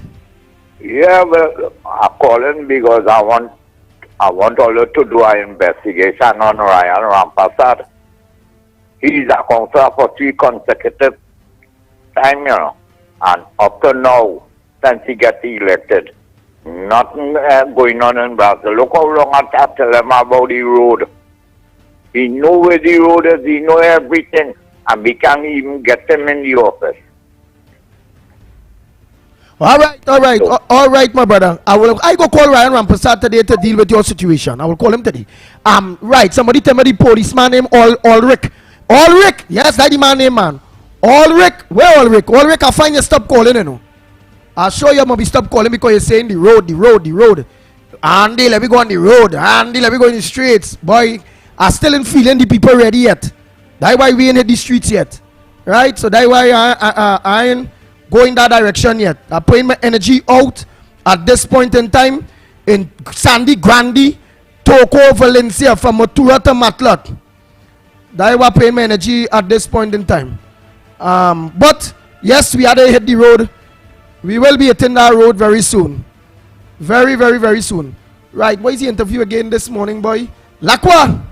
Yeah, well, I'm calling because I want all to do an investigation on Ryan Rampersad. He's a counselor for 3 consecutive times, you know, and up to now, since he got elected, nothing going on in Brazil. Look how long I tell him about the road. He know where the road is, he know everything, and we can't even get him in the office. All right, my brother. I go call Ryan Rampersad today to deal with your situation. I will call him today. Right. Somebody tell me the policeman named Ulrich. Ulrich, yes, that's the man name, man. Ulrich, where Ulrich? Ulrich, I find you stop calling, you know. I'll show you maybe stop calling because you're saying the road. Andy, let me go on the road. Andy, let me go in the streets. Boy, I still ain't feeling the people ready yet. That's why we ain't hit the streets yet. Right? So that's why I ain't going that direction yet. I'm putting my energy out at this point in time in Sandy Grande, Toko, Valencia, from Matura to Matlock. That's why I'm putting my energy at this point in time. But yes, we had to hit the road. We will be hitting that road very soon. Very, very, very soon. Right, what is the interview again this morning, boy? Lakwa!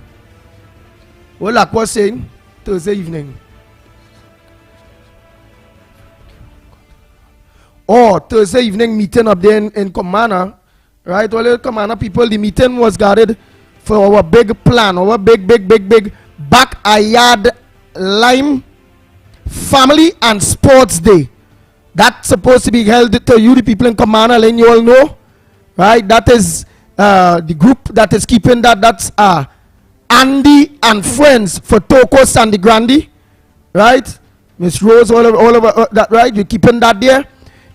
What Lakwa saying? Thursday evening. Oh, Thursday evening meeting up there in Comana. Right, all the Comana people, the meeting was guarded for our big plan, our big backyard lime family and sports day. That's supposed to be held to you, the people in Comana, letting you all know. Right, that is the group that is keeping that. That's Andy and friends for Toko Sandy Grande. Right, Miss Rose, all over that, right? We're keeping that there.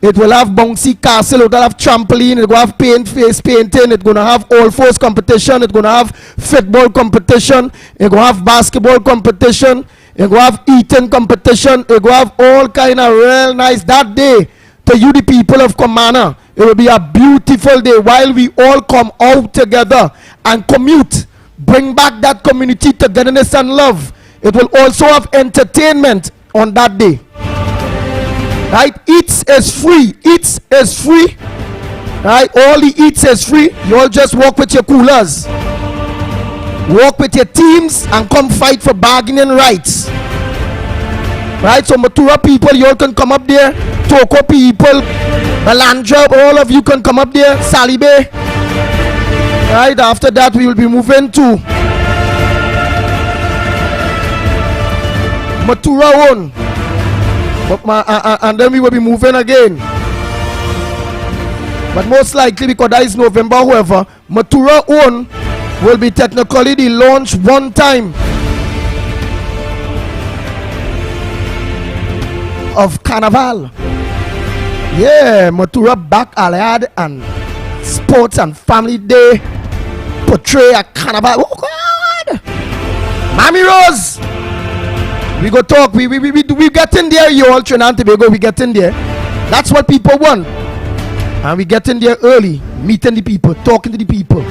It will have bouncy castle, it will have trampoline, it will have face painting, it's going to have all fours competition, it's going to have football competition, it's going to have basketball competition, it's going to have eating competition, it's going to have all kind of real nice that day. To you, the people of Comana, it will be a beautiful day while we all come out together and commute, bring back that community togetherness and love. It will also have entertainment on that day. Right, eats is free. Eats is free. Right, all the eats is free. You all just walk with your coolers, walk with your teams, and come fight for bargaining rights. Right, so Matura people, you all can come up there. Toko people, Balandra, all of you can come up there. Salibe. Right, after that we will be moving to Matura one. And then we will be moving again. But most likely, because that is November, however, Matura One will be technically the launch one time of Carnival. Yeah, Matura Backyard and Sports and Family Day portray a Carnival. Oh God! Mammy Rose! We go talk, we get in there, you all, Trinidad and Tobago, we get in there. That's what people want. And we get in there early, meeting the people, talking to the people.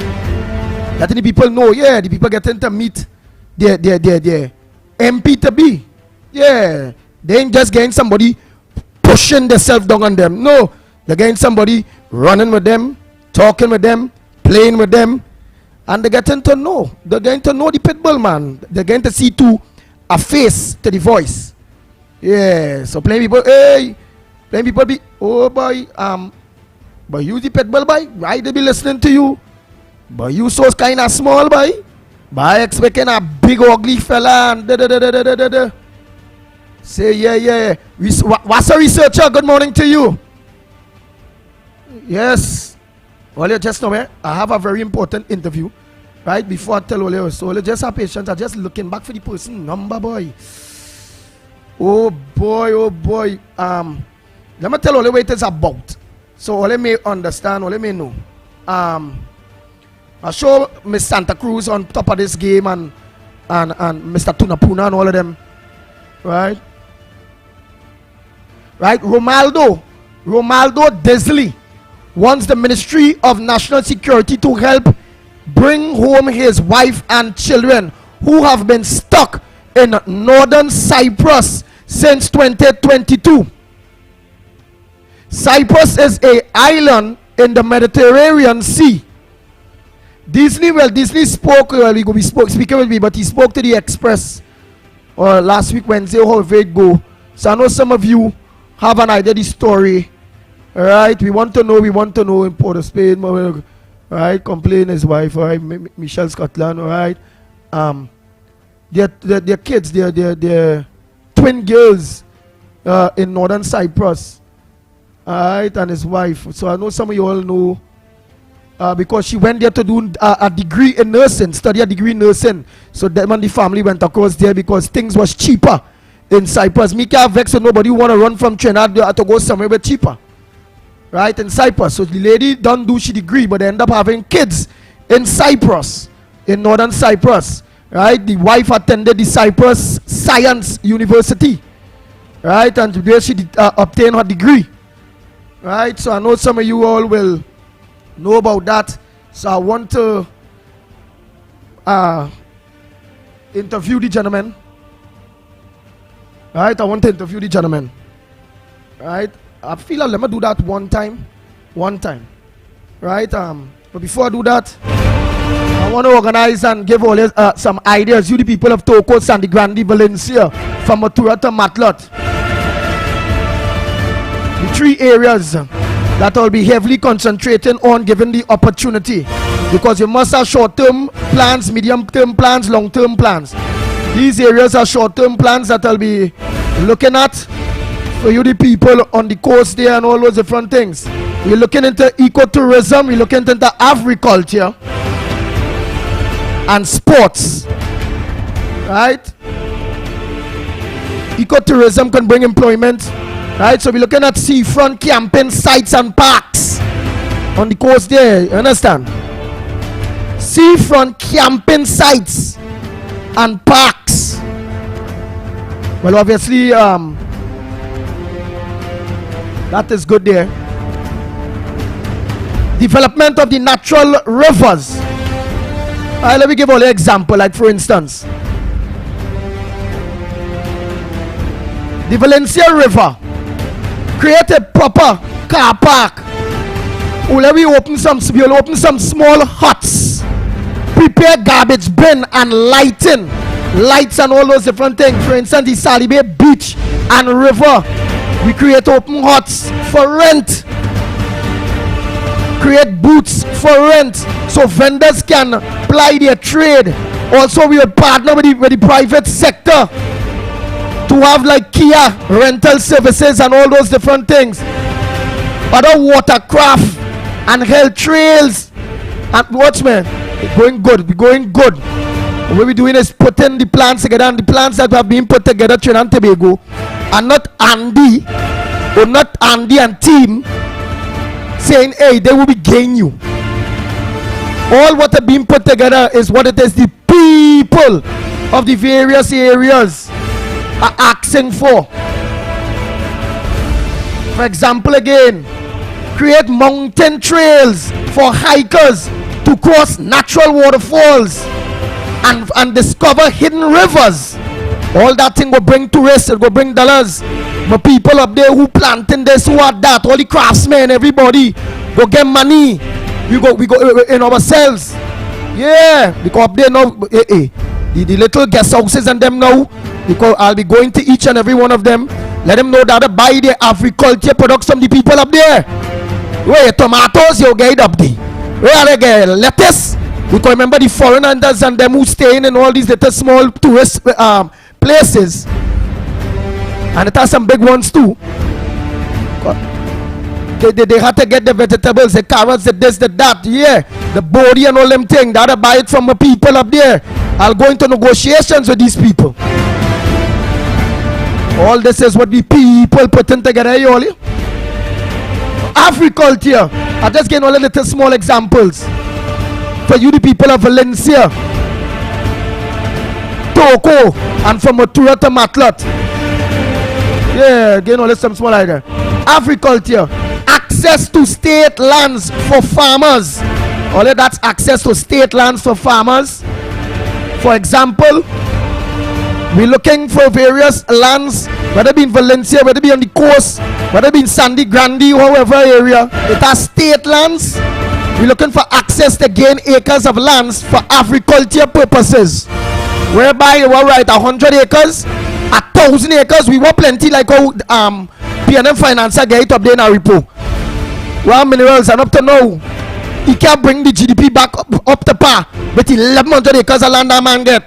Letting the people know, yeah, the people getting to meet their MP to be. Yeah, they ain't just getting somebody pushing themselves down on them. No, they're getting somebody running with them, talking with them, playing with them. And they're getting to know. They're getting to know the pitbull, man. They're getting to see too a face to the voice. Yeah, so plenty people, hey, plenty people be, oh boy, but you the pitbull boy, why they be listening to you? But you so kind of small boy, by expecting a big ugly fella and da. Say yeah. What's a researcher? Good morning to you. Yes. Well, you just know, I have a very important interview. Right before I tell all you, so just have patience. I'm just looking back for the person number, boy. Oh boy. Let me tell all you what it is about. So all me understand, all me know. I show Miss Santa Cruz on top of this game and Mr. Tunapuna and all of them. Right? Romaldo Disley wants the Ministry of National Security to help bring home his wife and children who have been stuck in northern Cyprus since 2022. Cyprus is an island in the Mediterranean Sea. Disney spoke, speaking with me, but he spoke to the Express last week Wednesday, how it go. So I know some of you have an idea of the story. Alright, we want to know in Port of Spain, right? Complain his wife, alright, Michelle Scotland, alright. Their kids, their twin girls in northern Cyprus, alright, and his wife. So I know some of you all know because she went there to do a degree in nursing, study a degree in nursing. So them and the family went across there because things was cheaper in Cyprus. Me can't vex with nobody who want to run from Trinidad to go somewhere bit cheaper. Right, in Cyprus. So the lady don't do she degree, but they end up having kids in Cyprus, in northern Cyprus. right? The wife attended the Cyprus Science University, right? And there she obtained her degree, right? So I know some of you all will know about that. So I want to interview the gentleman, right? I want to interview the gentleman, right? I feel like let me do that one time, right? But before I do that, I want to organize and give all some ideas. You the people of Toco, Sandy Grande, Valencia, from Matura to Matlock. The 3 areas that I'll be heavily concentrating on given the opportunity, because you must have short-term plans, medium-term plans, long-term plans. These areas are short-term plans that I'll be looking at for you the people on the coast there and all those different things. We're looking into ecotourism, we're looking into agriculture and sports, right? Ecotourism can bring employment, right? So we're looking at seafront camping sites and parks on the coast there, you understand? Seafront camping sites and parks. Well, obviously, that is good there. Development of the natural rivers. Let me give all an example, like for instance, the Valencia River. Create a proper car park. We'll open some small huts. Prepare garbage bin and lights and all those different things. For instance, the Salibe Beach and River, we create open huts for rent. Create booths for rent so vendors can ply their trade. Also, we will partner with the private sector to have like Kia rental services and all those different things. Other watercraft and health trails. And watch, man, it's going good. We're going good. What we're doing is putting the plans together, and the plans that have been put together, Trinidad and Tobago, and not Andy and team saying, hey, they will be gaining you. All what have been put together is what it is the people of the various areas are asking for. For example, again, create mountain trails for hikers to cross natural waterfalls and discover hidden rivers. All that thing will bring tourists, it will bring dollars. But people up there who planting this, who are that, all the craftsmen, everybody go get money. We go in ourselves. Yeah, because up there now, the little guest houses and them now, because I'll be going to each and every one of them. Let them know that they buy their agriculture products from the people up there. Where tomatoes you get up there. Where they get lettuce. Because remember the foreigners and them who staying in all these little small tourist places. And it has some big ones too. They had to get the vegetables, the carrots, the this, the that, yeah, the body and all them things. They had to buy it from the people up there. I'll go into negotiations with these people. All this is what the people putting together, you all. Agriculture. I'm just getting all the little small examples for you, the people of Valencia, Toco, and from Matura to Matlock. Yeah, again, all some small idea. Agriculture, access to state lands for farmers. All of that's access to state lands for farmers. For example, we're looking for various lands, whether it be in Valencia, whether it be on the coast, whether it be in Sandy Grande, however area. It has state lands. We're looking for access to gain acres of lands for agriculture purposes. Whereby you were right, 100 acres. 1,000 acres, we want plenty like how PNM Financer get it up there in our repo. Well, minerals, and up to now, he can't bring the GDP back up to par with 1,100 acres of land that man get.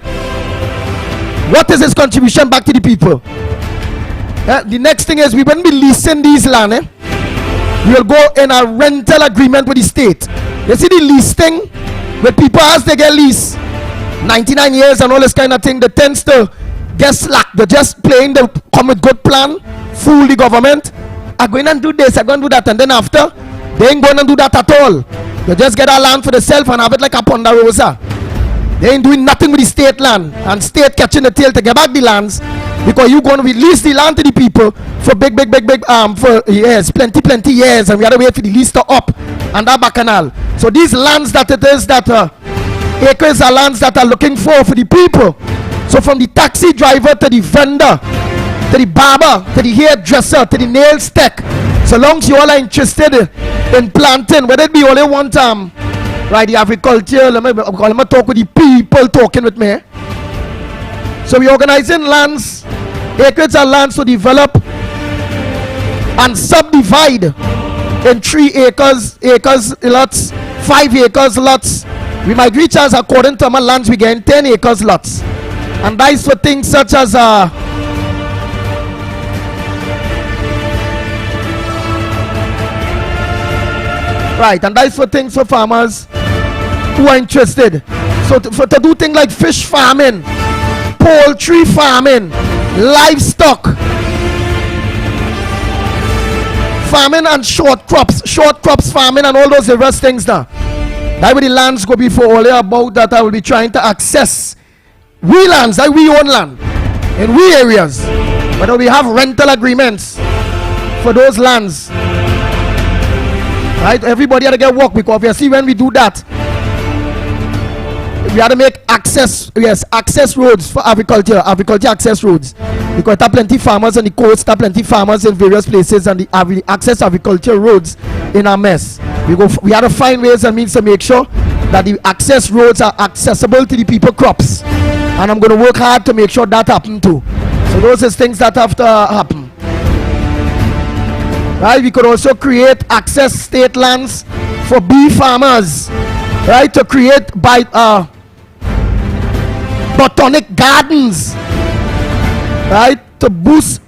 What is his contribution back to the people? The next thing is we won't be leasing these land. We will go in a rental agreement with the state. You see the lease thing? With people as they get lease, 99 years and all this kind of thing, they tends to get slack. They're just playing the come with good plan, fool the government. I'm going to do this, I'm going to do that, and then after, they ain't going to do that at all. They just get our land for themselves and have it like a ponderosa. They ain't doing nothing with the state land, and state catching the tail to get back the lands, because you going to release the land to the people for big for years, plenty years, and we had to wait for the lease to up and that bacchanal. So these lands that it is that acres are lands that are looking for the people. So from the taxi driver to the vendor, to the barber, to the hairdresser, to the nails tech, so long as you all are interested in planting, whether it be only one time, right, the agriculture, let me talk with the people talking with me. So we organizing lands, acres are lands to develop and subdivide in 3 acres lots, 5 acres lots. We might reach as according to my lands we get 10 acres lots. And that is for things such as right, and that is for things for farmers who are interested. So to do things like fish farming, poultry farming, livestock farming, and short crops farming, and all those various things now. That way the lands go before all about that I will be trying to access. We lands, that we own land in we areas, but we have rental agreements for those lands. Right, everybody had to get work, because obviously when we do that, we had to make access roads for agriculture access roads, because there are plenty farmers on the coast, there are plenty farmers in various places, and the access agriculture roads in a mess. We had to find ways and means to make sure that the access roads are accessible to the people crops, and I'm going to work hard to make sure that happen too. So those are things that have to happen. Right, we could also create access state lands for bee farmers, right, to create botanic gardens, right, to boost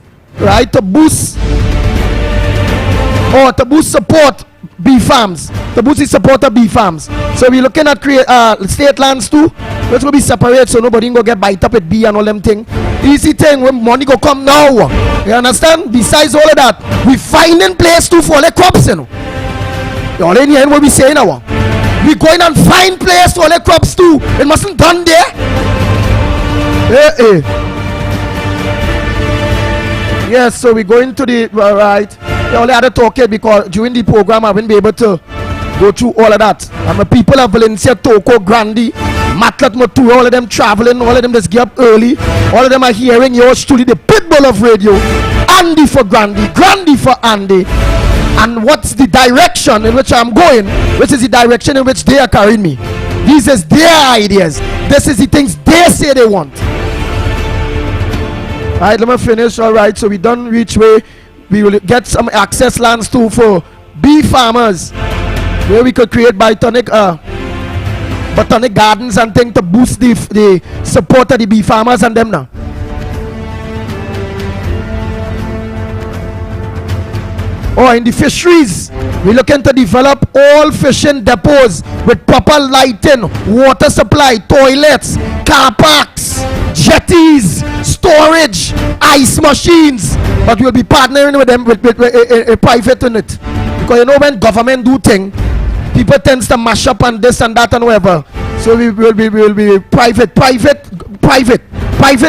support bee farms, to boost the support of bee farms. So we're looking at create state lands too, which will be separate, so nobody go get bite up with bee and all them thing. Easy thing when money go come now. You understand? Besides all of that, we finding place too for all the crops, you know. You all in here what we saying now. We going and find place for all the crops too. It mustn't done there. Yes, so we going to the right. You only had to talk it because during the program I wouldn't be able to go through all of that. And the people of Valencia, Toko, Grandi, Matlat, Motu, all of them traveling, all of them just get up early, all of them are hearing yours truly, the pitbull of radio, Andy for Grandi, Grandi for Andy. And what's the direction in which I'm going, which is the direction in which they are carrying me. These is their ideas. This is the things they say they want. Alright, let me finish. Alright, so we done reach way. We will get some access lands too for bee farmers, where we could create botanic gardens and things to boost the support of the bee farmers and them now. Or in the fisheries, we're looking to develop all fishing depots with proper lighting, water supply, toilets, car parks, jetties, storage, ice machines. But we'll be partnering with them with a private unit, because you know when government do thing, people tends to mash up and this and that and whatever. So we will be private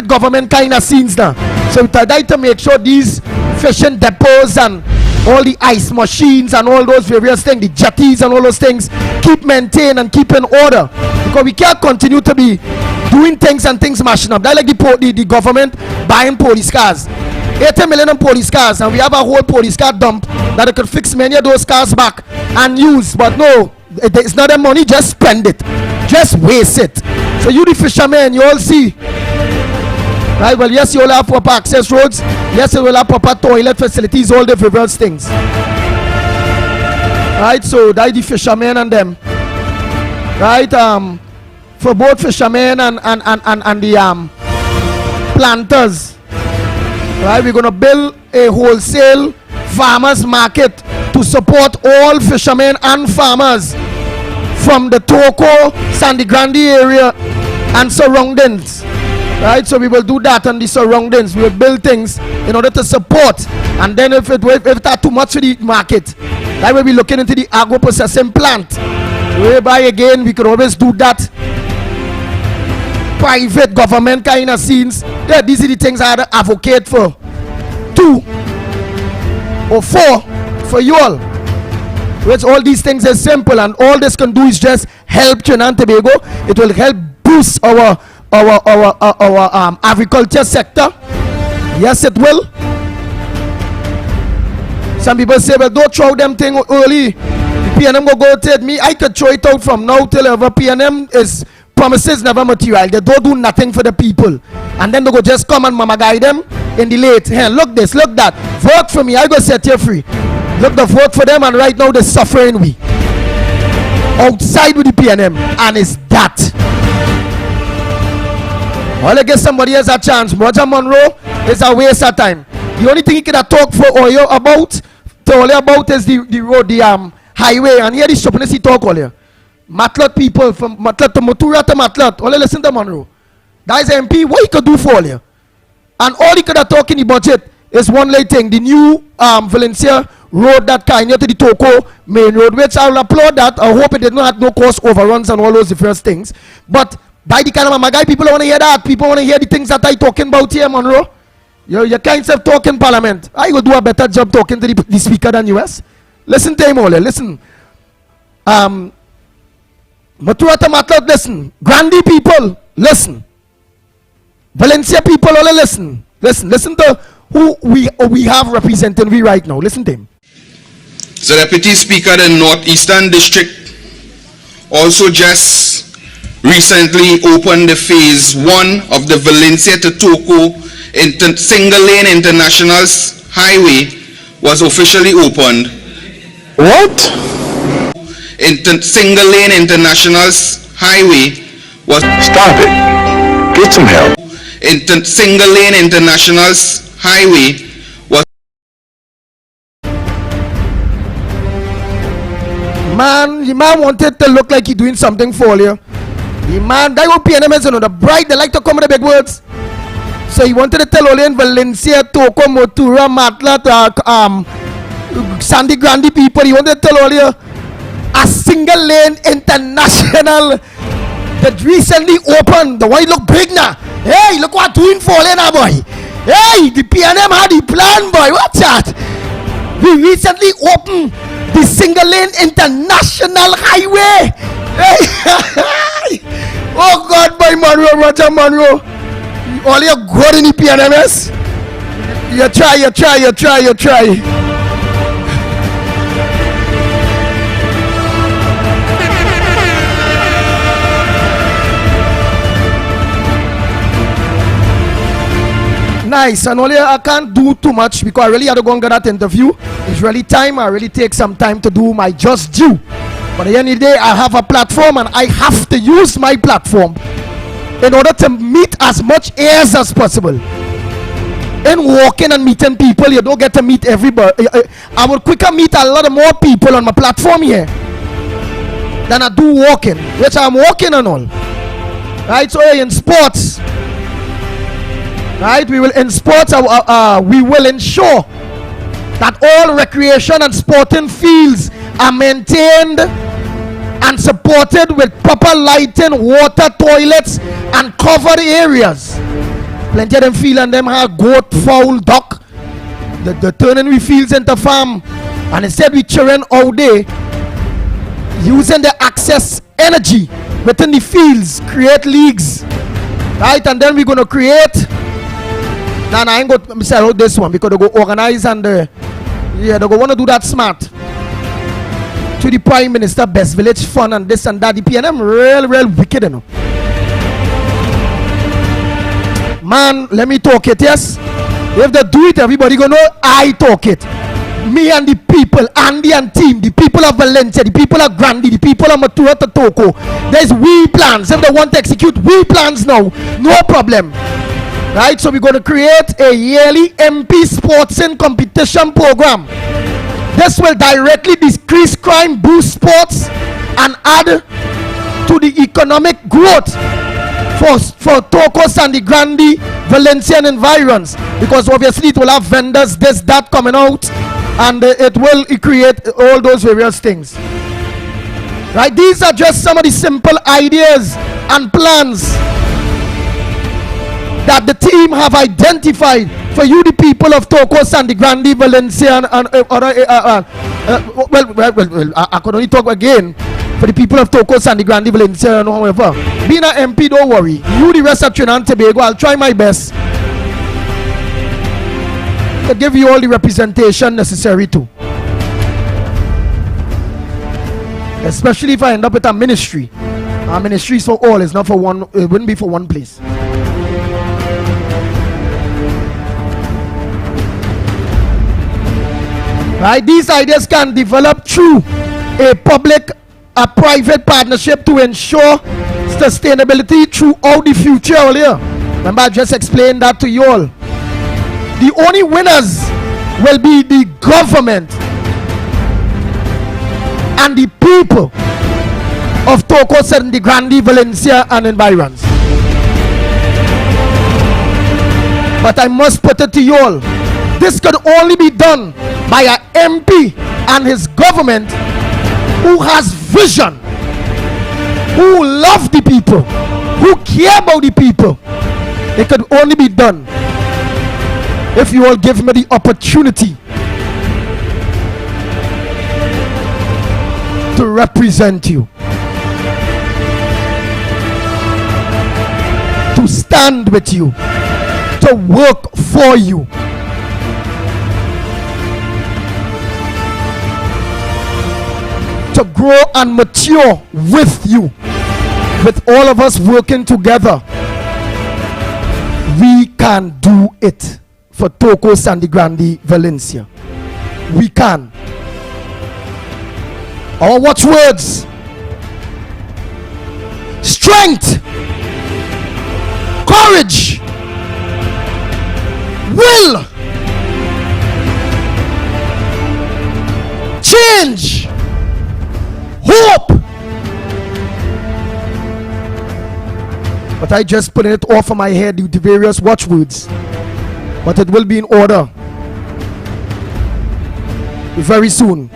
government kind of scenes now. So we try to make sure these fishing depots and all the ice machines and all those various things, the jetties and all those things, keep maintained and keep in order, because we can't continue to be doing things and things mashing up. That's like the government buying police cars, 80 million police cars, and we have a whole police car dump that it could fix many of those cars back and use. But no, it's not the money, just spend it, just waste it. So you the fishermen, you all see, right? Well, yes, you all have proper access roads, yes, you will have proper toilet facilities, all the various things, right? So that the fishermen and them, right? For both fishermen and the planters, right, we're gonna build a wholesale farmers market to support all fishermen and farmers from the Toko, Sandy Grande area and surroundings, right? So we will do that on the surroundings. We will build things in order to support, and then if that's too much for the market, that way we're looking into the agro processing plant, whereby again we could always do that private government kind of scenes. Yeah, these are the things I advocate for. 2 or 4 for you all. Which all these things is simple, and all this can do is just help Trinidad and Tobago. It will help boost our agriculture sector. Yes, it will. Some people say, well, don't throw them thing early. The PNM go take me. I could throw it out from now till ever. PNM is promises never material. They don't do nothing for the people, and then they go just come and mama guide them in the late. Hey, look this, look that. Vote for me. I go set you free. Look, the vote for them, and right now they're suffering. We outside with the PNM, and it's that. I'll give somebody else a chance. Roger Monroe is a waste of time. The only thing he can talk for Oyo about, is the road, the highway, and here the shopping he talk all here. Matlat people from Matlat to Motura to Matlat. Only listen to Monroe. That is MP. What he could do for all here, and all he could talk in the budget is one late thing: the new Valencia road that kind to the Toko main road, which I'll applaud that. I hope it did not have no cost overruns and all those different things. But by the kind of my guy, people want to hear that. People want to hear the things that I talking about here, Monroe. You kind of talk in Parliament. I will do a better job talking to the speaker than US. Listen to him all. Listen. Maturata Matlat, listen. Grandi people, listen. Valencia people, all listen. Listen to who we have representing we right now. Listen to him. The Deputy Speaker of the Northeastern District also just recently opened the phase 1 of the Valencia to Toko single lane international highway was officially opened. What? Single lane international highway was stop it. Get some help. Single lane international highway was. Man, the man wanted to look like he doing something for you. The man, that will be an element, the bright, they like to come with the big words. So he wanted to tell Olean Valencia, Toko, Motura, Matlat, Sandy Grandi people, he wanted to tell all you a single lane international that recently opened. The one look big now. Hey, look what doing for Olean, boy. Hey, the PNM had the plan, boy. What's that? We recently opened the single lane international highway. Hey, oh God, boy, Monroe, Roger Monroe. All you good in the PNMS? You try. Nice, and only I can't do too much because I really had to go and get that interview. It's really time. I really take some time to do my just due. But at the end of the day, I have a platform and I have to use my platform in order to meet as much ears as possible. In walking and meeting people, you don't get to meet everybody. I will quicker meet a lot of more people on my platform here than I do walking, which I'm walking and all. Right, so in sports, right, we will ensure that all recreation and sporting fields are maintained and supported with proper lighting, water, toilets, and covered areas. Plenty of them field and them have goat, fowl, duck. The turning we fields into farm, and instead we children out there using the access energy within the fields, create leagues, right? And then we're gonna create. Now I ain't going to sell out this one because they go organize and they go want to do that smart. To the Prime Minister, Best Village Fund and this and that. The PNM real wicked, you know. Man, let me talk it, yes? If they do it, everybody gonna know I talk it. Me and the people, Andy and team, the people of Valencia, the people of Grandi, the people of Matura to Toko. There's we plans. If they want to execute we plans now, no problem. Right, so we're going to create a yearly MP sportsing competition program. This will directly decrease crime, boost sports, and add to the economic growth for Tokos and the Grandi Valencian environs. Because obviously it will have vendors, this, that coming out, and it will create all those various things. Right, these are just some of the simple ideas and plans that the team have identified for you, the people of Toco, Sandy Grande, Valencia, and I could only talk again for the people of Toco, Sandy Grande, Valencia, and however. Being an MP, don't worry. You, the rest of Trinidad and Tobago, I'll try my best to give you all the representation necessary to. Especially if I end up with a ministry. Our ministry is for all, it's not for one, it wouldn't be for one place. Right? These ideas can develop through a private partnership to ensure sustainability throughout the future earlier. Remember, I just explained that to you all. The only winners will be the government and the people of Toco, Sandy Grande, Valencia, and environs. But I must put it to you all, this could only be done by an MP and his government who has vision, who love the people, who care about the people. It could only be done if you all give me the opportunity to represent you, to stand with you, to work for you. To grow and mature with you, with all of us working together. We can do it for Toco, Sandy Grande, Valencia. We can. Our watchwords: strength, courage, will, change, hope. But I just put it off of my head with the various watchwords, but it will be in order very soon.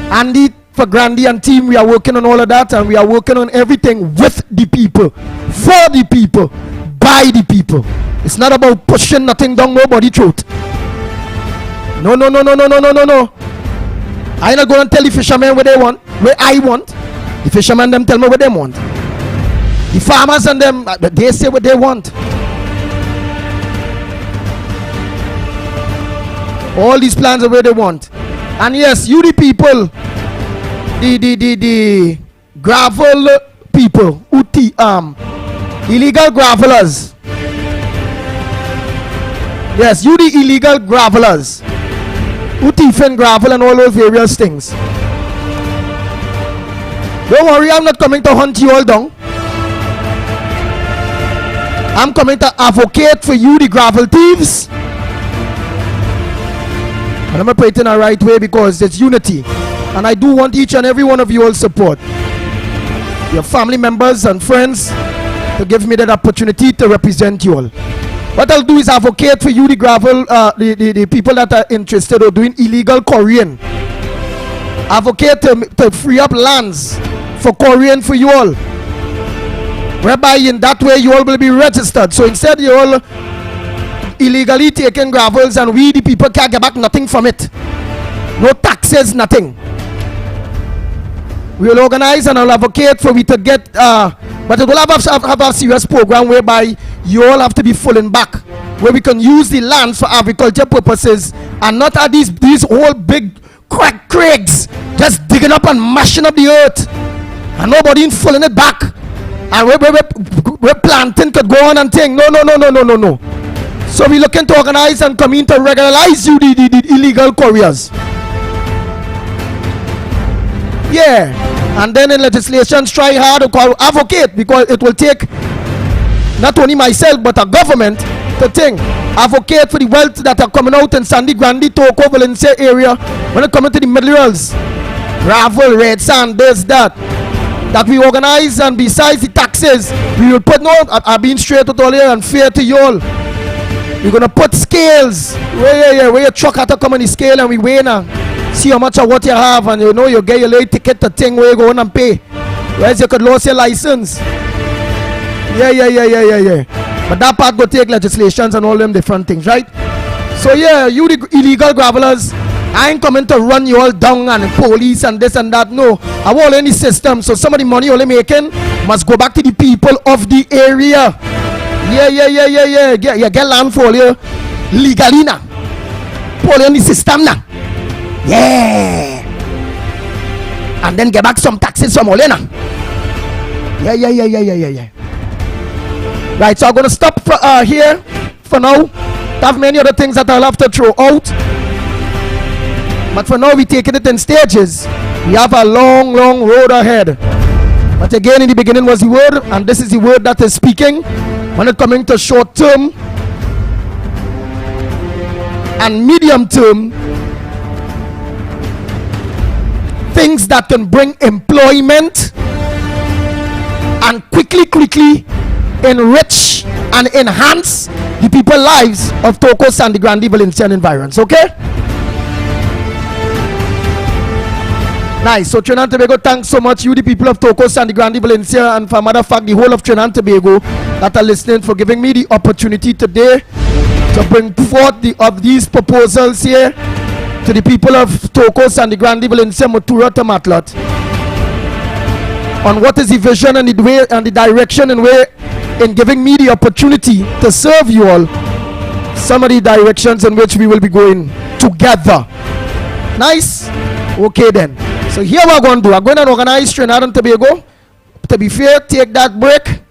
Andy for Grandi and team, we are working on all of that, and we are working on everything with the people, for the people, by the people. It's not about pushing nothing down nobody's throat. No. I ain't not going to tell the fishermen what they want, what I want. The fishermen them tell me what they want. The farmers and them, they say what they want. All these plans are where they want. And yes, you the people, the gravel people, illegal gravelers. Yes, you the illegal gravelers, who thief and gravel and all those various things. Don't worry, I'm not coming to hunt you all down. I'm coming to advocate for you, the gravel thieves. And I'm going to put it in the right way because it's unity. And I do want each and every one of you all support. Your family members and friends to give me that opportunity to represent you all. What I'll do is advocate for you, the gravel, the people that are interested in doing illegal quarrying. Advocate to free up lands for quarrying for you all. Whereby in that way you all will be registered. So instead you all illegally taking gravels and we the people can't get back nothing from it. No taxes, nothing. We will organize and I'll advocate for we to get but it will have a serious program whereby you all have to be falling back, where we can use the lands for agriculture purposes and not have these whole big crack crags just digging up and mashing up the earth and nobody in falling it back and where planting could go on and thing. No. So we're looking to organize and come in to regularize you the illegal quarriers. Yeah. And then in legislation, try hard to advocate, because it will take not only myself but a government to think, advocate for the wealth that are coming out in Sandy Grande, Toco, Valencia area when it comes to the minerals, gravel, red sand, this, that we organize. And besides the taxes, we will put, I've been straight with all here and fair to you all. We're gonna put scales where your truck had to come on the scale and we weigh now. See how much of what you have, and you get your little ticket to thing where you go on and pay. Whereas you could lose your license. Yeah. But that part go take legislations and all them different things, right? So yeah, you the illegal gravelers, I ain't coming to run you all down and police and this and that. No, I want any system. So some of the money only making must go back to the people of the area. Yeah. Get land for you legally now. Pull in the system now. Yeah. And then get back some taxes from all now. Yeah. Right, so I'm gonna stop here for now. I have many other things that I'll have to throw out, but for now we're taking it in stages. We have a long road ahead. But again, in the beginning was the word, and this is the word that is speaking. When it coming to short term and medium term, things that can bring employment and quickly enrich and enhance the people lives of Toco, Sandy Grande, Valencia and environs. Okay, nice. So Trinidad and Tobago, thanks so much, you the people of Toco, Sandy Grande, Valencia, and for matter of fact the whole of Trinidad and Tobago that are listening, for giving me the opportunity today to bring forth these proposals here to the people of Toco, Sandy Grande, Valencia, Motura, Tomatlot, on what is the vision and the way and the direction and way in giving me the opportunity to serve you all, some of the directions in which we will be going together. Nice? Okay then. So here we're going to do, I'm going to organize Trinidad and Tobago. To be fair, take that break.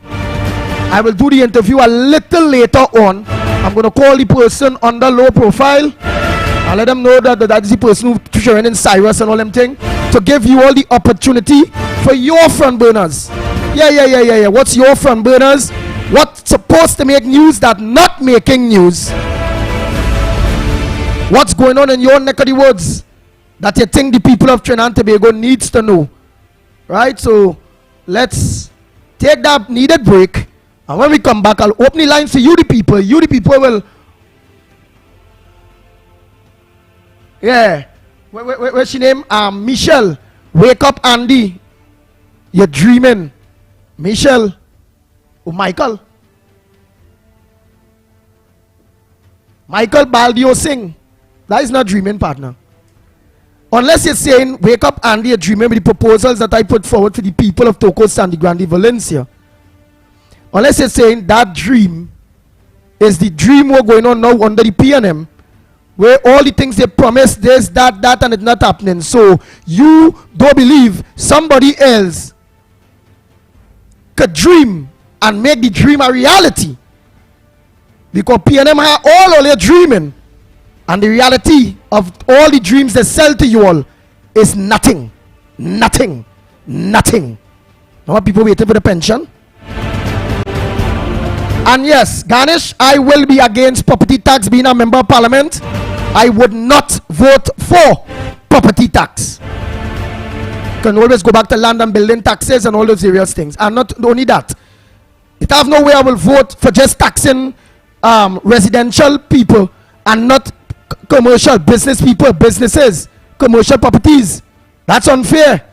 I will do the interview a little later on. I'm going to call the person under low profile. I'll let them know that is the person who sharing in Cyrus and all them things, to give you all the opportunity for your front burners. Yeah. What's your front burners? What's supposed to make news that not making news? What's going on in your neck of the woods that you think the people of Trinidad and Tobago needs to know? Right? So let's take that needed break, and when we come back, I'll open the lines to you the people. You the people will. Yeah. What's your name? Michelle. Wake up, Andy. You're dreaming. Michelle. Oh, Michael. Michael Baldio Singh. That is not dreaming, partner. Unless you're saying, wake up, Andy, you're dreaming with the proposals that I put forward for the people of Toco, Sandy Grande, Valencia. Unless you're saying that dream is the dream we're going on now under the PNM, where all the things they promised, this, that, and it's not happening. So you don't believe somebody else could dream and make the dream a reality, because PNM have all their dreaming, and the reality of all the dreams they sell to you all is nothing. Now people waiting for the pension. And yes, Garnish, I will be against property tax. Being a member of parliament, I would not vote for property tax. Can always go back to land and building taxes and all those various things. And not only that, it have no way I will vote for just taxing residential people and not commercial business people, businesses, commercial properties. That's unfair.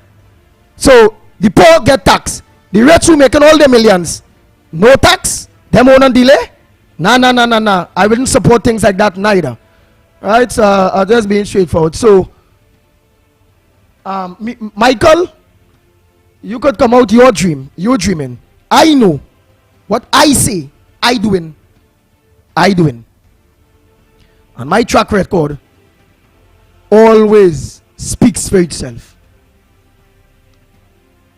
So the poor get taxed, the rich who making all the millions, no tax, them own and delay. Nah. I wouldn't support things like that neither. Right? So I'll just being straightforward. So Michael, you could come out your dream. You're dreaming. I know what I say. I doing. And my track record always speaks for itself.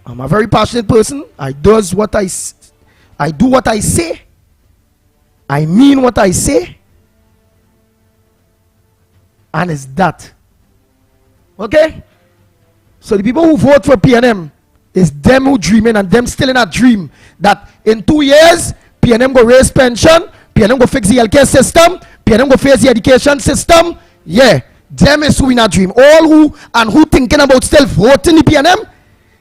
I'm a very passionate person. I do what I say. I mean what I say. And it's that. Okay? So the people who vote for PNM is them who dreaming, and them still in a dream that in 2 years PNM go raise pension, PNM go fix the healthcare system, PNM go fix the education system. Yeah, them is who in a dream. All who thinking about still voting the PNM,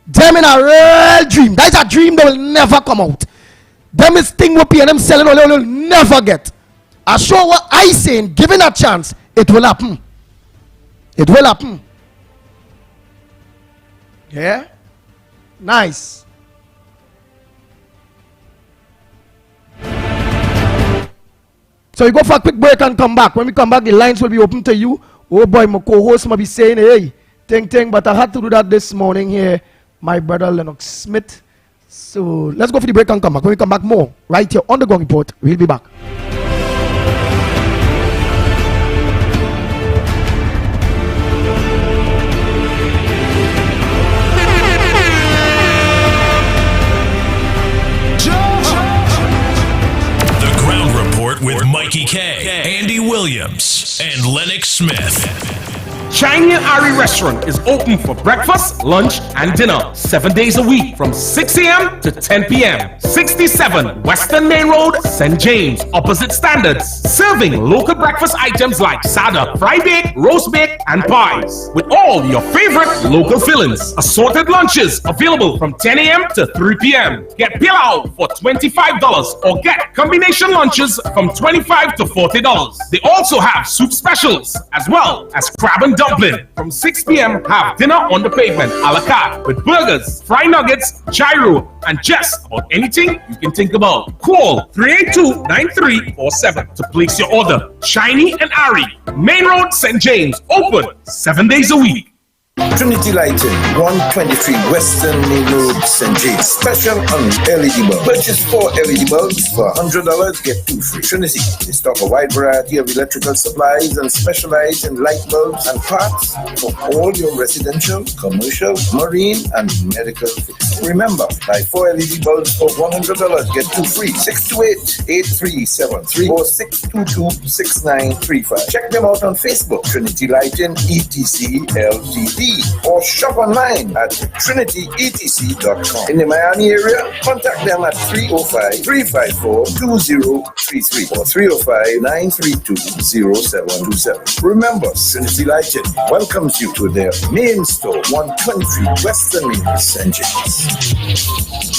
them in a real dream. That is a dream that will never come out. Them is thing what PNM selling will never get. I show what I saying, given a chance, it will happen. It will happen. Yeah? Nice. So we go for a quick break and come back. When we come back, the lines will be open to you. Oh boy, my co-host might be saying, hey, ting, but I had to do that this morning here, my brother Lennox Smith. So let's go for the break and come back. When we come back, more right here on the Ground Report. We'll be back. With Mikey K, Andy Williams, and Lennox Smith. Shiny and Ari Restaurant is open for breakfast, lunch, and dinner 7 days a week from 6 a.m. to 10 p.m. 67 Western Main Road, St. James, opposite Standards. Serving local breakfast items like sada, fry bake, roast bake, and pies. With all your favorite local fillings. Assorted lunches available from 10 a.m. to 3 p.m. Get pilau for $25 or get combination lunches from $25 to $40. They also have soup specials as well as crab and dumpling. From 6 p.m. have dinner on the pavement a la carte with burgers, fried nuggets, gyro, and just about anything you can think about. Call 382-9347 to place your order. Shiny and Ari, Main Road, St. James, open 7 days a week. Trinity Lighting, 123 Western Main Road, St. James. Special on LED bulbs. Purchase 4 LED bulbs for $100, get 2 free. Trinity, they stock a wide variety of electrical supplies and specialize in light bulbs and parts for all your residential, commercial, marine, and medical fixtures. Remember, buy 4 LED bulbs for $100, get 2 free. 628-8373 or 622-6935. Check them out on Facebook, Trinity Lighting, ETC LTD. Or shop online at trinityetc.com. In the Miami area, contact them at 305-354-2033 or 305-932-0727. Remember, Trinity Lighting welcomes you to their main store, 123 Western Main, St. James.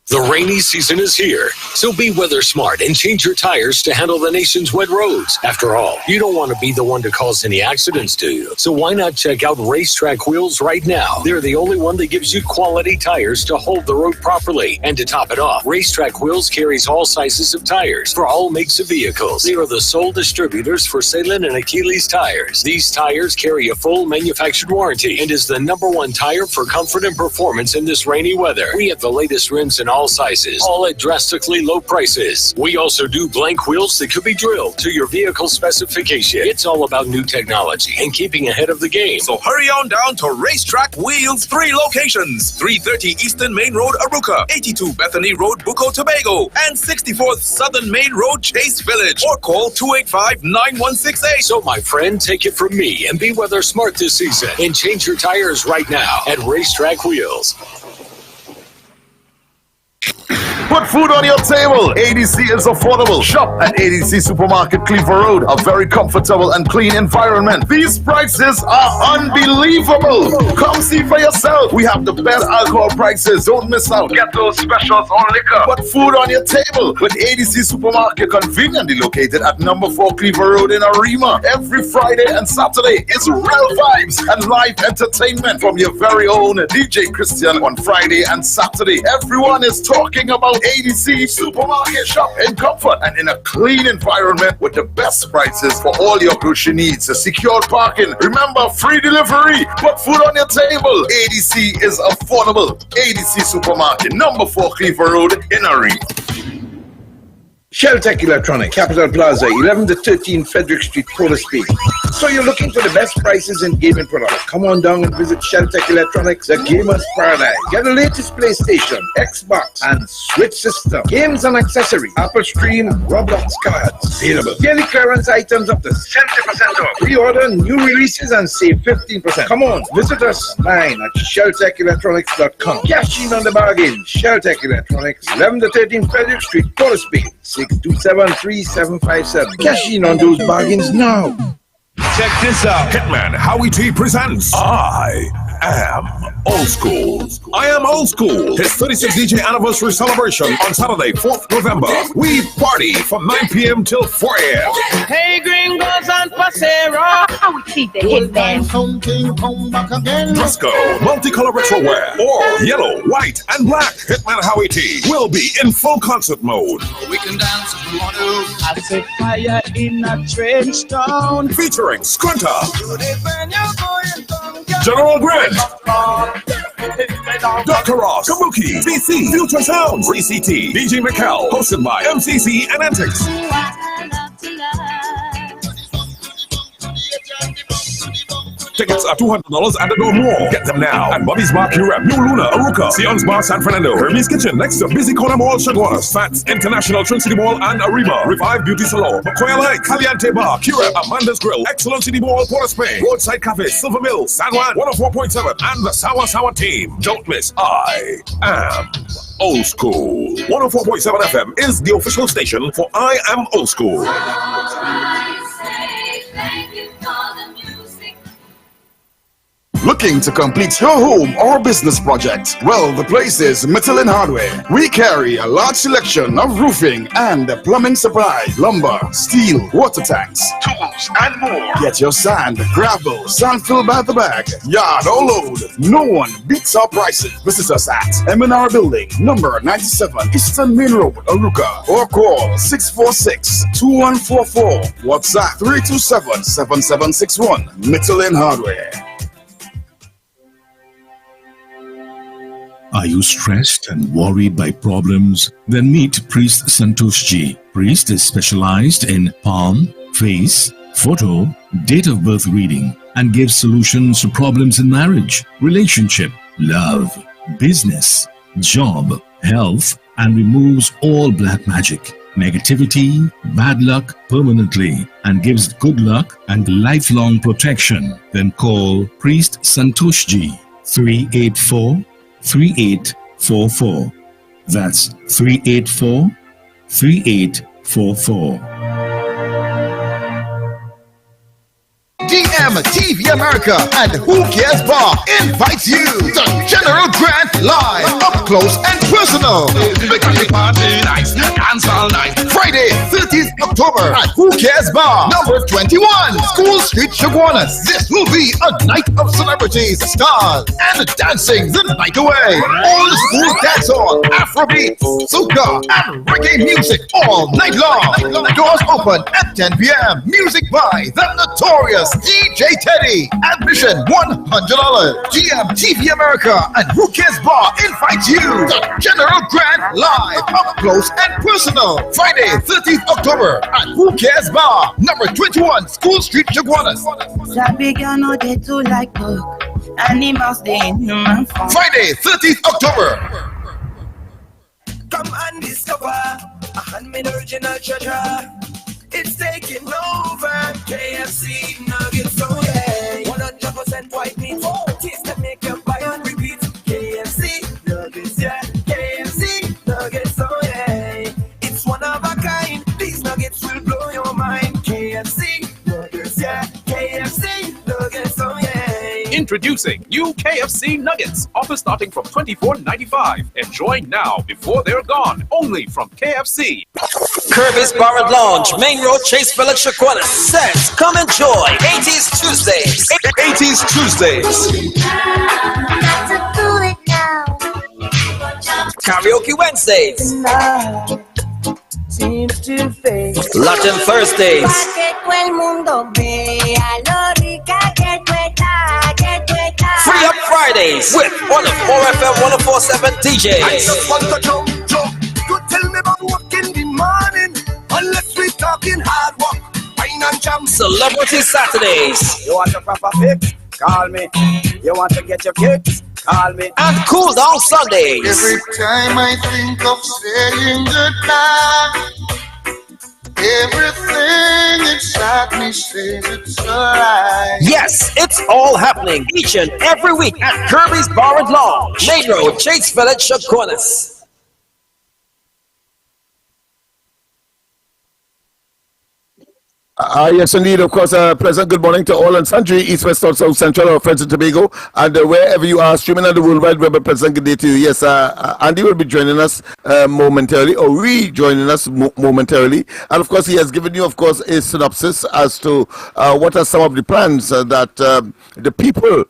The rainy season is here, so be weather smart and change your tires to handle the nation's wet roads. After all, you don't want to be the one to cause any accidents, do you? So why not check out Racetrack Wheels right now? They're the only one that gives you quality tires to hold the road properly. And to top it off, Racetrack Wheels carries all sizes of tires for all makes of vehicles. They are the sole distributors for Salem and Achilles tires. These tires carry a full manufactured warranty and is the #1 tire for comfort and performance in this rainy weather. We have the latest rims in all sizes, all at drastically low prices. We also do blank wheels that could be drilled to your vehicle specification. It's all about new technology and keeping ahead of the game. So hurry on down to Racetrack Wheels, 3 locations: 330 Eastern Main Road, Aruca, 82 Bethany Road, Bucco, Tobago, and 64th Southern Main Road, Chase Village. Or call 285-9168. So my friend, take it from me and be weather smart this season and change your tires right now at Racetrack Wheels. Put food on your table. ADC is affordable. Shop at ADC Supermarket, Cleaver Road. A very comfortable and clean environment. These prices are unbelievable. Come see for yourself. We have the best alcohol prices. Don't miss out. Get those specials on liquor. Put food on your table with ADC Supermarket, conveniently located at number 4 Cleaver Road in Arima. Every Friday and Saturday is real vibes and live entertainment from your very own DJ Christian on Friday and Saturday. Everyone is talking about ADC Supermarket. Shop in comfort and in a clean environment with the best prices for all your grocery needs. A secured parking. Remember, free delivery. Put food on your table. ADC is affordable. ADC Supermarket, number 4 Cleaver Road in Arima. Sheltech Electronics, Capital Plaza, 11 to 13 Frederick Street, Port Speak. So you're looking for the best prices in gaming products? Come on down and visit Sheltech Electronics, the gamer's paradise. Get the latest PlayStation, Xbox, and Switch system. Games and accessories, Apple Stream, Roblox cards available. Daily clearance items up to 70% off. Pre-order new releases and save 15%. Come on, visit us online at sheltechelectronics.com. Cash in on the bargain. Sheltech Electronics, 11 to 13 Frederick Street, Port Speak. 627-3757. Cash in on those bargains now. Check this out. Hitman Howie T presents I Am Old School. I Am Old School. His 36th DJ anniversary celebration on Saturday, 4th November. We party from 9 p.m. till 4 a.m. Hey, Green. Gringos and Pasero. How we treat the hitman. Something come back again. Fresco, multicolor retro wear, or yellow, white, and black. Hitman Howie T will be in full concert mode. We can dance if we want to. I set fire in a trench town. Featuring Squinter, General Grant, Dr. Ross, Kabuki, CC, Future Sounds, Reese T, DJ McCall, hosted by MCC and Antics. Tickets are $200 and a door more. Get them now at Bobby's Bar, Curem, New Luna, Aruca, Sion's Bar, San Fernando, Hermes Kitchen, next to Busy Corner Mall, Chaguanas, Fats, International, Trinity Mall, and Arriba, Revive Beauty Salon, Macoya Light, Caliente Bar, Curem, Amanda's Grill, Excellent City Mall, Port of Spain, Roadside Cafe, Silver Mill, San Juan, 104.7, and the Sawa team. Don't miss I Am Old School. 104.7 FM is the official station for I Am Old School. Looking to complete your home or business project? Well, the place is Michelin Hardware. We carry a large selection of roofing and plumbing supply, lumber, steel, water tanks, tools, and more. Get your sand, gravel, sand fill by the bag, yard or load. No one beats our prices. Visit us at M&R Building, number 97, Eastern Main Road, Aruca, or call 646-2144. WhatsApp 327-7761. Michelin Hardware. Are you stressed and worried by problems? Then meet Priest Santosh Ji. Priest is specialized in palm, face, photo, date of birth reading, and gives solutions to problems in marriage, relationship, love, business, job, health, and removes all black magic, negativity, bad luck permanently, and gives good luck and lifelong protection. Then call Priest Santosh Ji, 384-3844. That's 384-3844. DM TV America and Who Cares Bar invites you to General Grant live, up close and personal. Friday, 30th October at Who Cares Bar, number 21, School Street, Chaguanas. This will be a night of celebrities, stars, and dancing the night away. All the school dance on, Afrobeat, soca, and reggae music all night long. Doors open at 10 p.m. Music by the notorious DJ Teddy. Admission $100. GM TV America and Who Cares Bar invite you to General Grant live, up close and personal. Friday, 30th October at Who Cares Bar, number 21, School Street, Chaguanas. Friday, 30th October. Come and discover a handmade original treasure. It's taking over. KFC nuggets, oh yeah. 100% white meat. Taste that make you buy and repeat. KFC nuggets, yeah. KFC nuggets, oh yeah. It's one of a kind. These nuggets will blow your mind. KFC nuggets, yeah. KFC nuggets, oh yeah. Introducing new KFC Nuggets. Offer starting from $24.95. Enjoy now before they're gone. Only from KFC. Kirby's Bar and Lounge, Main Road, Chase Village, Chaguanas says, come enjoy 80s Tuesdays. 80s Tuesdays. Karaoke Wednesdays. Seems to fade. Latin Thursdays. Free Up Fridays with one of 4FM 104.7 DJs. I just want to jump. You tell me about work in the morning. Unless we talking hard work, wine and jam. Celebrity Saturdays. You want a proper fix? Call me. You want to get your kicks? Call me. And Cool Down Sundays. Every time I think of saying goodbye, everything inside me says it's alright. Yes, it's all happening each and every week at Kirby's Bar and Lounge, Main Road, Chase Village, Chaguanas. Yes, indeed. Of course, pleasant good morning to all and sundry, East, West, North, South, Central, or Friends in Tobago, and wherever you are, streaming on the World Wide Web. A pleasant good day to you. Yes, Andy will be joining us momentarily, or rejoining us momentarily. And of course, he has given you, of course, a synopsis as to what are some of the plans that the people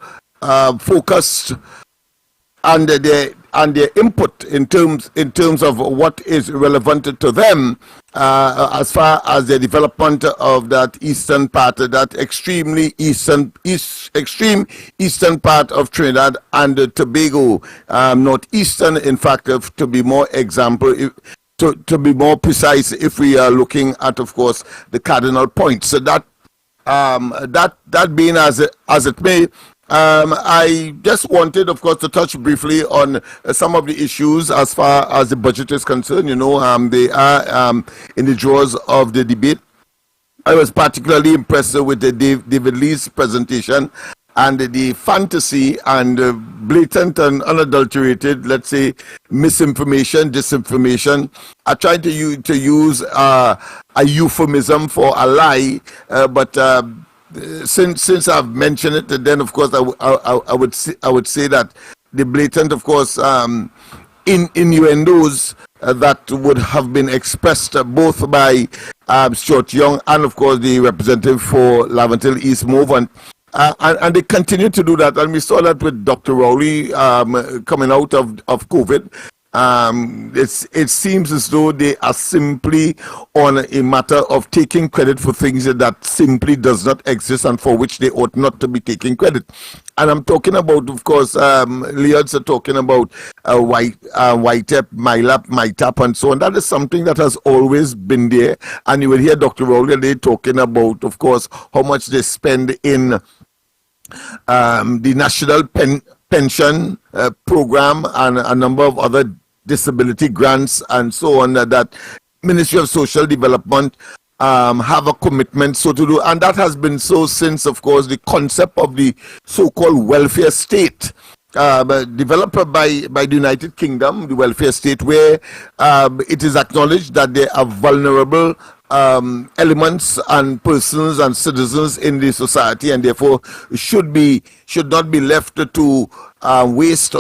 focused and their input in terms of what is relevant to them as far as the development of that eastern part, that extreme eastern part of Trinidad and Tobago, northeastern, in fact, to be more to be more precise, if we are looking at, of course, the cardinal points. So that being as it may. I just wanted, of course, to touch briefly on some of the issues as far as the budget is concerned. They are in the jaws of the debate. I was particularly impressed with the David Lee's presentation and the fantasy and blatant and unadulterated, let's say, misinformation, disinformation. I tried to use a euphemism for a lie, but since I've mentioned it, then of course I would say that the blatant, of course, innuendos that would have been expressed both by Stuart Young and of course the representative for Laventille East Movement, and they continue to do that, and we saw that with Dr. Rowley coming out of COVID. It seems as though they are simply on a matter of taking credit for things that simply does not exist and for which they ought not to be taking credit. And I'm talking about, of course, Leon's are talking about YTEP, MyLab, MyTap, and so on. That is something that has always been there. And you will hear Dr. Rowley talking about, of course, how much they spend in the National Pension Program and a number of other disability grants and so on, that Ministry of Social Development have a commitment so to do, and that has been so since, of course, the concept of the so-called welfare state developed by the United Kingdom, the welfare state, where it is acknowledged that there are vulnerable elements and persons and citizens in the society, and therefore should not be left to waste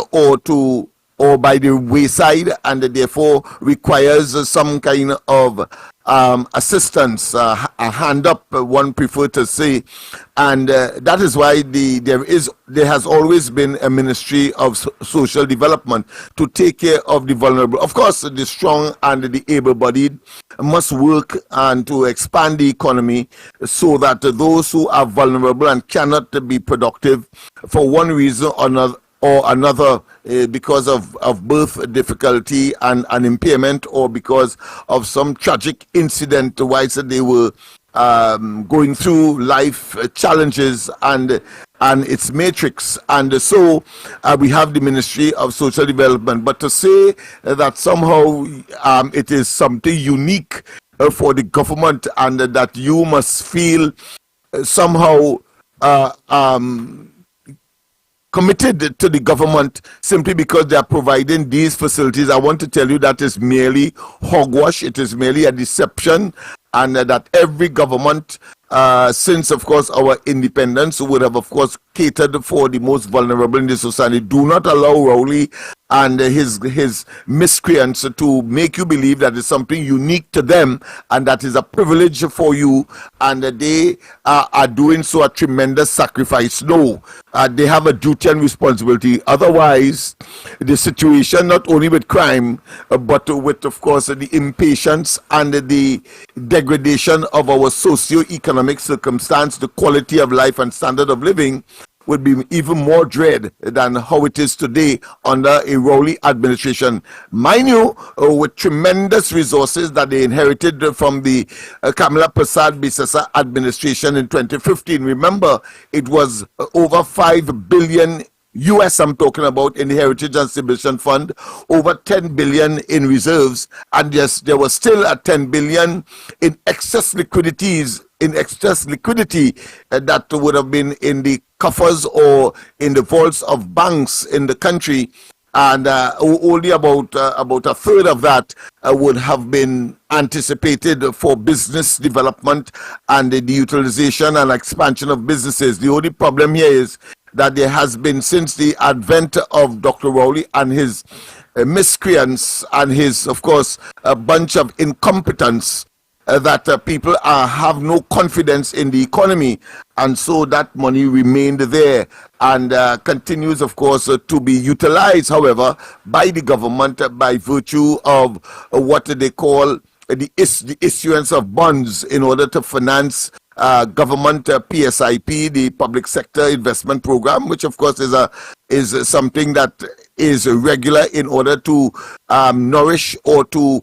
or by the wayside, and therefore requires some kind of assistance, a hand up, one prefer to say, and that is why there has always been a Ministry of Social Development to take care of the vulnerable. Of course, the strong and the able-bodied must work and to expand the economy so that those who are vulnerable and cannot be productive for one reason or another, because of birth difficulty and an impairment, or because of some tragic incident whilst they were going through life challenges and its matrix. And so we have the Ministry of Social Development. But to say that somehow it is something unique for the government and that you must feel somehow committed to the government simply because they are providing these facilities, I want to tell you that is merely hogwash. It is merely a deception, and that every government since, of course, our independence would have, of course, catered for the most vulnerable in the society. Do not allow Rowley and his miscreants to make you believe that it's something unique to them and that is a privilege for you, and they are doing so a tremendous sacrifice. No, they have a duty and responsibility. Otherwise, the situation, not only with crime, but with, of course, the impatience and the degradation of our socio-economic circumstance, the quality of life and standard of living, would be even more dread than how it is today under a Rowley administration. Mind you, with tremendous resources that they inherited from the Kamala Prasad-Bissessa administration in 2015. Remember, it was over $5 billion US, I'm talking about, in the Heritage and Stabilization Fund, over 10 billion in reserves, and yes, there was still a 10 billion in excess liquidity that would have been in the coffers or in the vaults of banks in the country. and only about a third of that would have been anticipated for business development and the utilization and expansion of businesses. The only problem here is that there has been, since the advent of Dr. Rowley and his miscreants and his, of course, a bunch of incompetence, that people have no confidence in the economy, and so that money remained there and continues, of course, to be utilized, however, by the government by virtue of what they call the issuance of bonds in order to finance government PSIP, the public sector investment program, which of course is something that is regular in order to nourish or to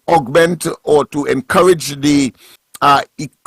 augment or to encourage the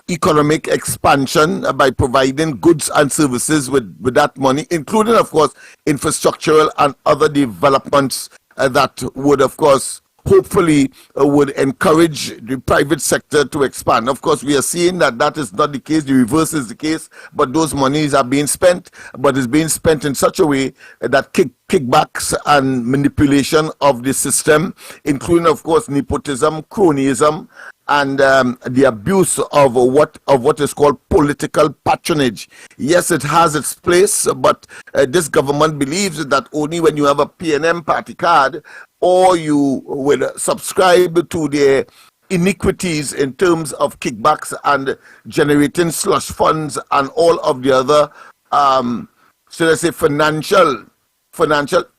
economic expansion by providing goods and services with that money, including, of course, infrastructural and other developments that would, of course, hopefully would encourage the private sector to expand. Of course, we are seeing that that is not the case. The reverse is the case, but those monies are being spent, but it's being spent in such a way that kickbacks and manipulation of the system, including, of course, nepotism, cronyism, and the abuse of what is called political patronage. Yes, it has its place, but this government believes that only when you have a PNM party card or you will subscribe to their iniquities in terms of kickbacks and generating slush funds and all of the other, should I say, financial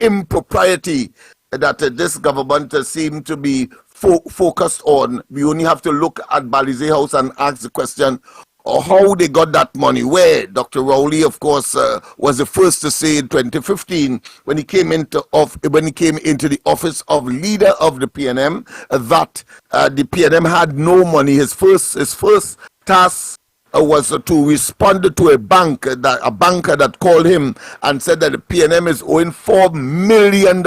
impropriety that this government seems to be focused on. We only have to look at Balize House and ask the question, how they got that money, where Dr. Rowley, of course, was the first to say in 2015 when he came into the office of leader of the PNM that the PNM had no money. His first task was to respond to a banker that called him and said that the PNM is owing $4 million.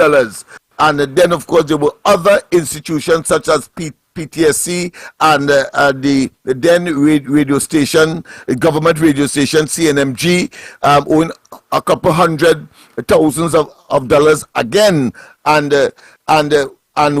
And then, of course, there were other institutions such as PTSC and the then radio station, government radio station, CNMG, owing a couple $100,000s of dollars again. And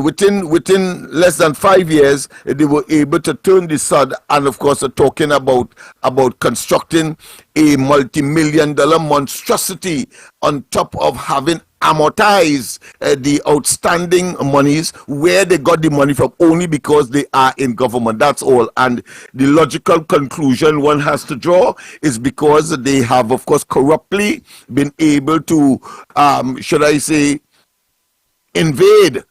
within less than 5 years, they were able to turn the sod and, of course, talking about constructing a multi-million-dollar monstrosity on top of having amortized the outstanding monies where they got the money from only because they are in government. That's all. And the logical conclusion one has to draw is because they have, of course, corruptly been able to, should I say, invade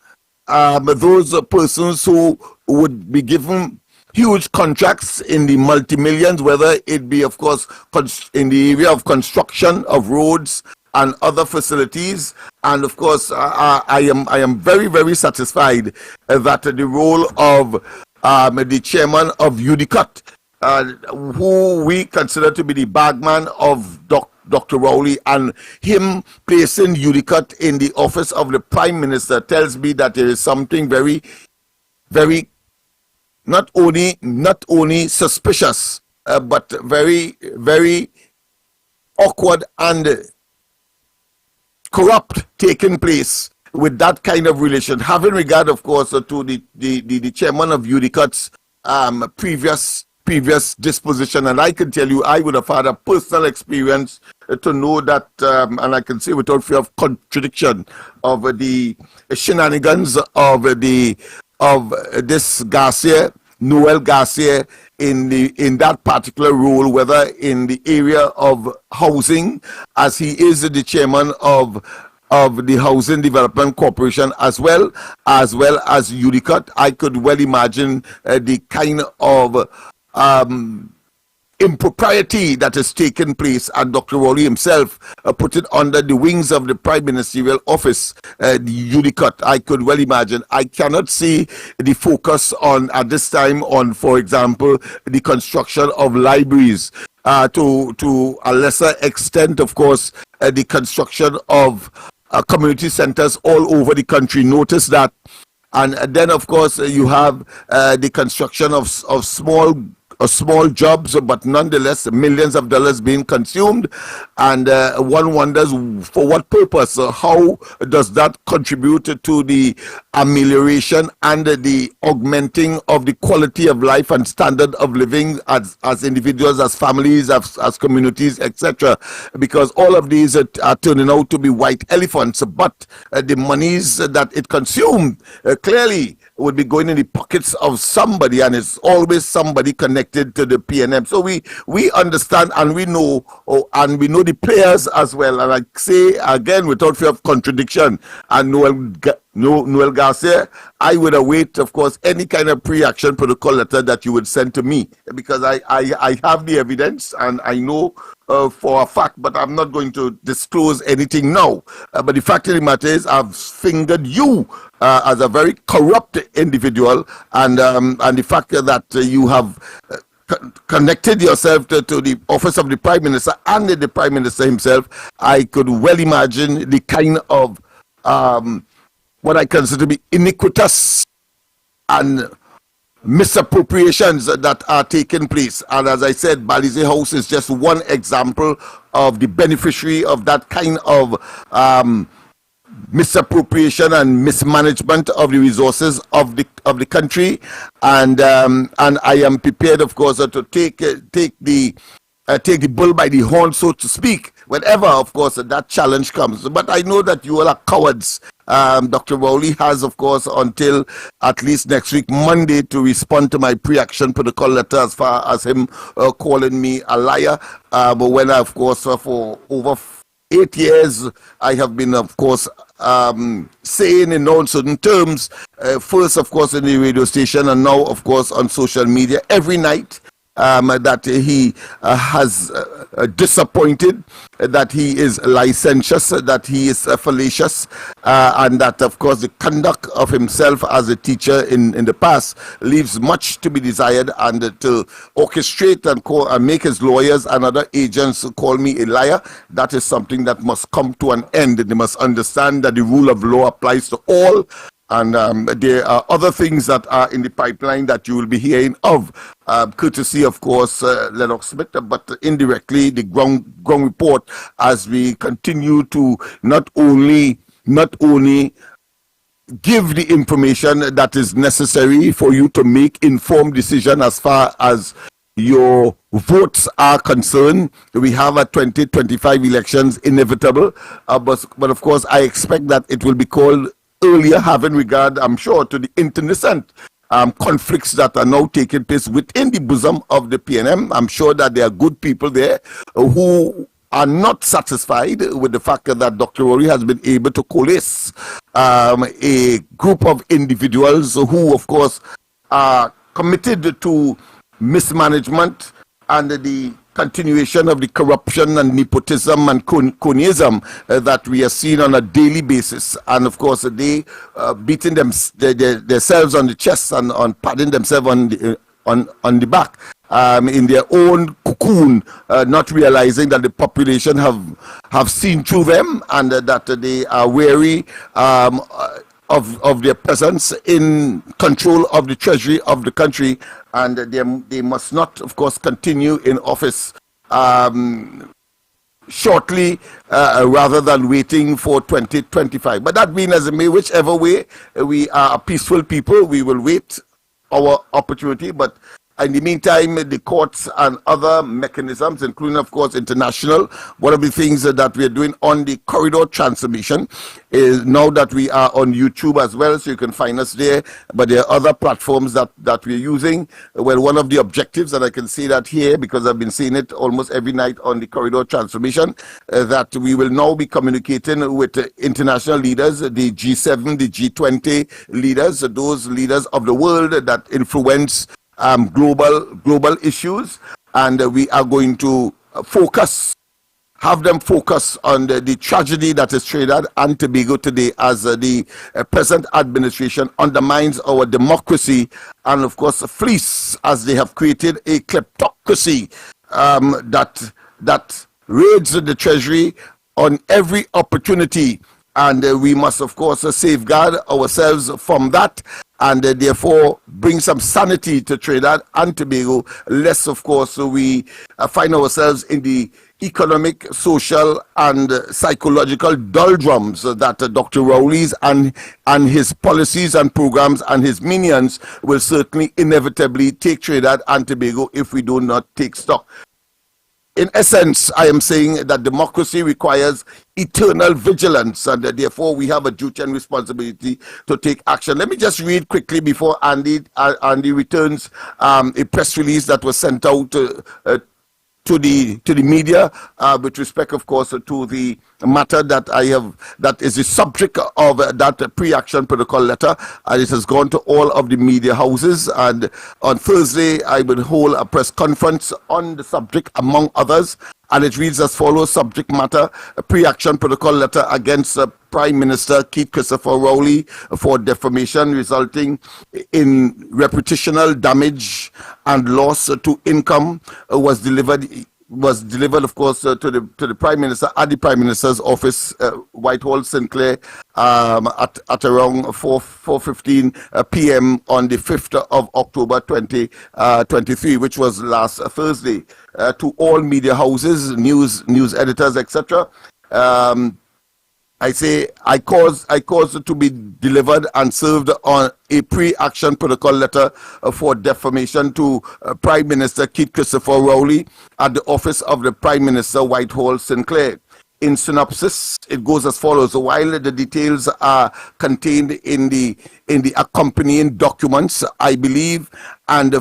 those persons who would be given huge contracts in the multi-millions, whether it be, of course, in the area of construction of roads and other facilities. And of course, I am very, very satisfied that the role of the chairman of UDICOT, who we consider to be the bagman of Dr. Rowley, and him placing UDICOT in the office of the Prime Minister tells me that there is something very, very not only suspicious, but very, very awkward and corrupt taking place with that kind of relation, having regard, of course, to the chairman of UDICOT's previous disposition. And I can tell you, I would have had a personal experience to know that, and I can say without fear of contradiction, of the shenanigans of this Garcia, Noel Garcia, in that particular role, whether in the area of housing, as he is the chairman of the Housing Development Corporation, as well as UDICOT. I could well imagine the kind of impropriety that has taken place, and Dr. Rowley himself put it under the wings of the Prime Ministerial Office, the UDICOT. I could well imagine. I cannot see the focus at this time on, for example, the construction of libraries, to a lesser extent, of course, the construction of community centers all over the country. Notice that. And then, of course, you have the construction of small small jobs, but nonetheless millions of dollars being consumed, and one wonders for what purpose. How does that contribute to the amelioration and the augmenting of the quality of life and standard of living as individuals, as families, as communities, etc.? Because all of these are turning out to be white elephants, but the monies that it consumed clearly would be going in the pockets of somebody, and it's always somebody connected to the PNM. So we understand, and we know, and we know the players as well. And I say again, without fear of contradiction, and Noel Garcia, I would await, of course, any kind of pre-action protocol letter that you would send to me, because I have the evidence, and I know for a fact, but I'm not going to disclose anything now. But the fact of the matter is, I've fingered you as a very corrupt individual, and the fact that you have connected yourself to the office of the Prime Minister and the Prime Minister himself, I could well imagine the kind of what I consider to be iniquitous and misappropriations that are taking place. And as I said, Balize House is just one example of the beneficiary of that kind of misappropriation and mismanagement of the resources of the country. And I am prepared, of course, to take the bull by the horn, so to speak, whenever, of course, that challenge comes. But I know that you all are cowards. Dr. Rowley has, of course, until at least next week, Monday, to respond to my pre-action protocol letter, as far as him calling me a liar. But when I, of course, for over 8 years, I have been, of course, saying in uncertain terms, first, of course, in the radio station, and now, of course, on social media, every night, that he has disappointed, that he is licentious, that he is fallacious, and that, of course, the conduct of himself as a teacher in the past leaves much to be desired, and to orchestrate and make his lawyers and other agents call me a liar, that is something that must come to an end. They must understand that the rule of law applies to all. And there are other things that are in the pipeline that you will be hearing of, courtesy, of course, Lennox Smith, but indirectly the ground report, as we continue to not only give the information that is necessary for you to make informed decision as far as your votes are concerned. We have a 2025 elections inevitable, but of course I expect that it will be called earlier, having regard, I'm sure, to the internecine conflicts that are now taking place within the bosom of the PNM. I'm sure that there are good people there who are not satisfied with the fact that Dr. Rory has been able to coalesce a group of individuals who, of course, are committed to mismanagement and the continuation of the corruption and nepotism and cronyism that we are seeing on a daily basis. And of course, they beating themselves on the chest and on patting themselves on the back in their own cocoon, not realizing that the population have seen through them, and that they are wary of their presence in control of the treasury of the country, and they must not, of course, continue in office shortly, rather than waiting for 2025. But that being as it may, whichever way, we are a peaceful people. We will wait our opportunity, but in the meantime, the courts and other mechanisms, including, of course, international, one of the things that we are doing on the corridor transformation is now that we are on YouTube as well, so you can find us there, but there are other platforms that we're using. Well, one of the objectives, and I can see that here because I've been seeing it almost every night on the corridor transformation, that we will now be communicating with international leaders, the G7, the G20 leaders, those leaders of the world that influence global issues, and we are going to have them focus on the tragedy that is Trinidad and Tobago today, as the present administration undermines our democracy and, of course, fleece, as they have created a kleptocracy that raids the treasury on every opportunity. And we must, of course, safeguard ourselves from that. and therefore bring some sanity to Trinidad and Tobago, lest, of course, we find ourselves in the economic, social, and psychological doldrums that Dr. Rowley's and his policies and programs and his minions will certainly inevitably take Trinidad and Tobago if we do not take stock. In essence, I am saying that democracy requires eternal vigilance, and therefore we have a duty and responsibility to take action. Let me just read quickly before Andy returns a press release that was sent out to the media with respect, of course, to the matter that is the subject of that pre-action protocol letter, and it has gone to all of the media houses. And on Thursday, I will hold a press conference on the subject, among others, and it reads as follows: subject matter, a pre-action protocol letter against Prime Minister Keith Christopher Rowley for defamation resulting in reputational damage and loss to income was delivered, of course, to the Prime Minister at the Prime Minister's office, Whitehall, Sinclair, at around 4:15 p.m. on the 5th of October 2023, which was last Thursday, to all media houses, news editors, etc. I say I caused to be delivered and served on a pre-action protocol letter for defamation to Prime Minister Keith Christopher Rowley at the office of the Prime Minister, Whitehall, Sinclair. In synopsis, it goes as follows: while the details are contained in the accompanying documents, I believe, and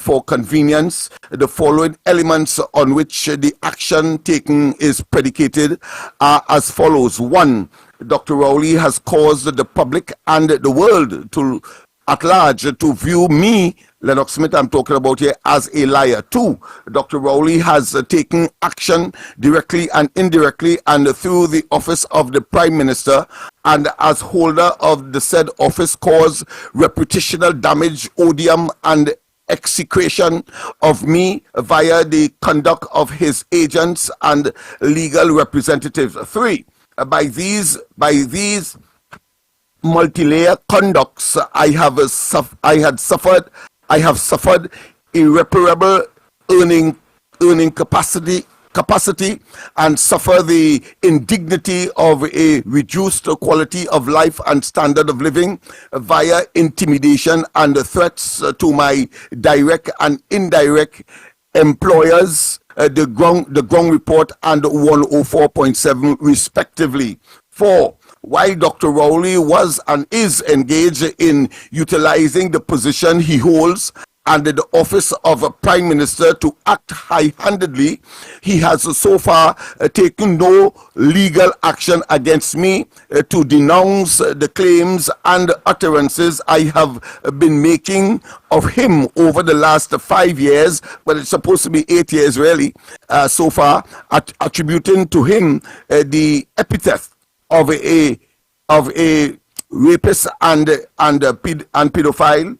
for convenience, the following elements on which the action taken is predicated are as follows. 1. Dr. Rowley has caused the public and the world at large to view me, Lennox Smith, I'm talking about here, as a liar. 2. Dr. Rowley has taken action directly and indirectly and through the office of the Prime Minister, and as holder of the said office caused reputational damage, odium, and execration of me via the conduct of his agents and legal representatives. 3. By these multi-layer conducts, I have suffered irreparable earning capacity and suffer the indignity of a reduced quality of life and standard of living via intimidation and threats to my direct and indirect employers, the Ground Report and 104.7 respectively. 4. While Dr. Rowley was and is engaged in utilizing the position he holds and the office of a Prime Minister to act high-handedly, he has so far taken no legal action against me to denounce the claims and utterances I have been making of him over the last 5 years, but it's supposed to be 8 years really, so far, attributing to him the epithet of a rapist and pedophile